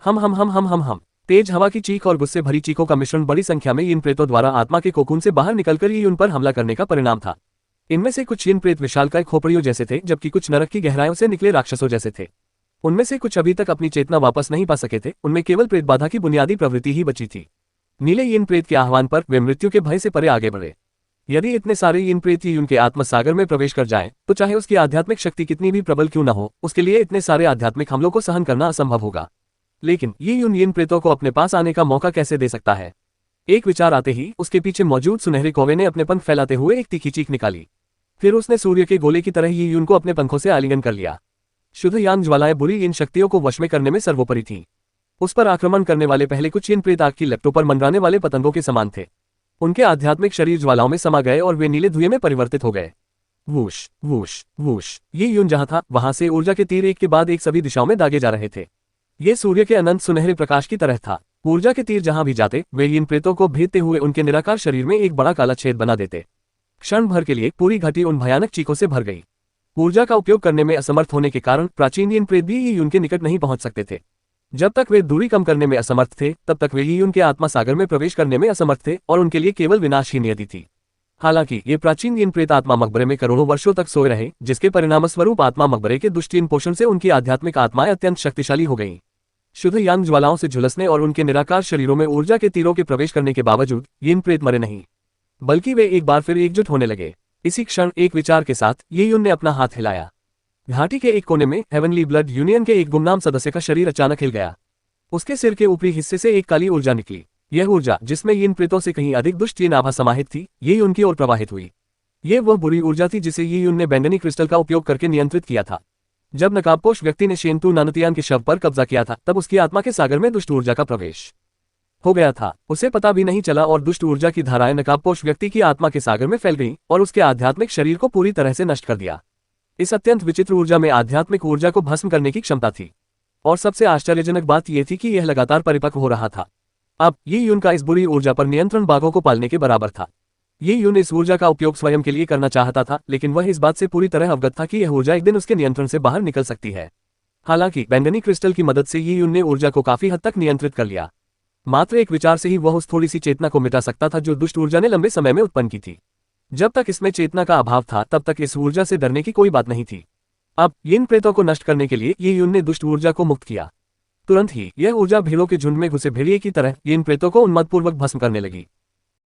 हम। तेज हवा की चीख और गुस्से भरी चीखों का मिश्रण बड़ी संख्या में इन प्रेतों द्वारा आत्मा के कोकून से बाहर निकलकर यून पर हमला करने का परिणाम था। इनमें से कुछ इन प्रेत विशालकाय खोपड़ियों जैसे थे, जबकि कुछ नरक की गहराइयों से निकले राक्षसों जैसे थे। उनमें से कुछ अभी तक अपनी चेतना वापस नहीं पा सके थे, उनमें केवल प्रेत बाधा की बुनियादी प्रवृत्ति ही बची थी। नीले यिन प्रेत के आह्वान पर वे मृत्यु के भय से परे आगे बढ़े। यदि इतने सारे यिन प्रेत ही उनके आत्मसागर में प्रवेश कर जाएं, तो चाहे उसकी आध्यात्मिक शक्ति कितनी भी प्रबल क्यों न हो, उसके लिए इतने सारे आध्यात्मिक हमलों को सहन करना असंभव होगा। लेकिन ये यिन प्रेतों को अपने पास आने का मौका कैसे दे सकता है? एक विचार आते ही उसके पीछे मौजूद सुनहरे कौवे ने अपने पंख फैलाते हुए एक तीखी चीख निकाली। फिर उसने सूर्य के गोले की तरह यून को अपने पंखों से आलिंगन कर लिया। शुद्ध यान ज्वालाएं बुरी इन शक्तियों को वश में करने में सर्वोपरि थीं। उस पर आक्रमण करने वाले पहले कुछ यिन प्रेत आग की लपटों पर मंडराने वाले पतंगों के समान थे। उनके आध्यात्मिक शरीर ज्वालाओं में समा गए और वे नीले धुएं में परिवर्तित हो गए। Whoosh whoosh whoosh. ये यून जहां था वहां से ऊर्जा के तीर एक के बाद एक सभी दिशाओं में दागे जा रहे थे। ये सूर्य के अनंत सुनहरे प्रकाश की तरह था। ऊर्जा के तीर जहां भी जाते वे यिन प्रेतों को भेदते हुए उनके निराकार शरीर में एक बड़ा काला छेद बना देते। क्षण भर के लिए पूरी घाटी उन भयानक चीखों से भर गई। ऊर्जा का उपयोग करने में असमर्थ होने के कारण प्राचीन यिन प्रेत भी उनके निकट नहीं पहुंच सकते थे। जब तक वे दूरी कम करने में असमर्थ थे, तब तक वे ही उनके आत्मा सागर में प्रवेश करने में असमर्थ थे और उनके लिए केवल विनाश ही नियति थी। हालांकि ये प्राचीन यिन प्रेत आत्मा मकबरे में करोड़ों वर्षों तक सोए रहे, जिसके परिणामस्वरूप आत्मा मकबरे के दुष्ट यिन पोषण से उनकी आध्यात्मिक आत्माएं अत्यंत शक्तिशाली हो गईं। शुद्ध यान ज्वालाओं से झुलसने और उनके निराकार शरीरों में ऊर्जा के तीरों के प्रवेश करने के बावजूद यिन प्रेत मरे नहीं, बल्कि वे एक बार फिर एकजुट होने लगे। इसी क्षण एक विचार के साथ यून ने अपना हाथ हिलाया। घाटी के एक कोने में हेवनली ब्लड यूनियन के एक गुमनाम सदस्य का शरीर अचानक हिल गया। उसके सिर के ऊपरी हिस्से से एक काली ऊर्जा निकली। यह ऊर्जा, जिसमें यिन प्रेतों से कहीं अधिक दुष्ट यिन आभा समाहित थी, ये उनकी ओर प्रवाहित हुई। ये वह बुरी ऊर्जा थी जिसे यून ने बैंगनी क्रिस्टल का उपयोग करके नियंत्रित किया था। जब नकाबपोश व्यक्ति ने शेंतु नानतियान के शव पर कब्जा किया था, तब उसकी आत्मा के सागर में दुष्ट ऊर्जा का प्रवेश हो गया था। उसे पता भी नहीं चला और दुष्ट ऊर्जा की धाराएं नकाबपोश व्यक्ति की आत्मा के सागर में फैल गईं और उसके आध्यात्मिक शरीर को पूरी तरह से नष्ट कर दिया। इस अत्यंत विचित्र ऊर्जा में आध्यात्मिक ऊर्जा को भस्म करने की क्षमता थी। और सबसे आश्चर्यजनक बात यह थी कि यह लगातार परिपक्व हो रहा था। अब यून का इस बुरी ऊर्जा पर नियंत्रण बाघों को पालने के बराबर था। यून इस ऊर्जा का उपयोग स्वयं के लिए करना चाहता था, लेकिन वह इस बात से पूरी तरह अवगत था कि यह ऊर्जा एक दिन उसके नियंत्रण से बाहर निकल सकती है। हालांकि बैंगनी क्रिस्टल की मदद से यून ने ऊर्जा को काफी हद तक नियंत्रित कर लिया। मात्र एक विचार से ही वह उस थोड़ी सी चेतना को मिटा सकता था जो दुष्ट ऊर्जा ने लंबे समय में उत्पन्न की थी। जब तक इसमें चेतना का अभाव था, तब तक इस ऊर्जा से डरने की कोई बात नहीं थी। अब यिन प्रेतों को नष्ट करने के लिए यून ने दुष्ट ऊर्जा को मुक्त किया। तुरंत ही यह ऊर्जा भीड़ों के झुंड में घुसे भेड़िए की तरह यिन प्रेतों को उन्मादपूर्वक भस्म करने लगी।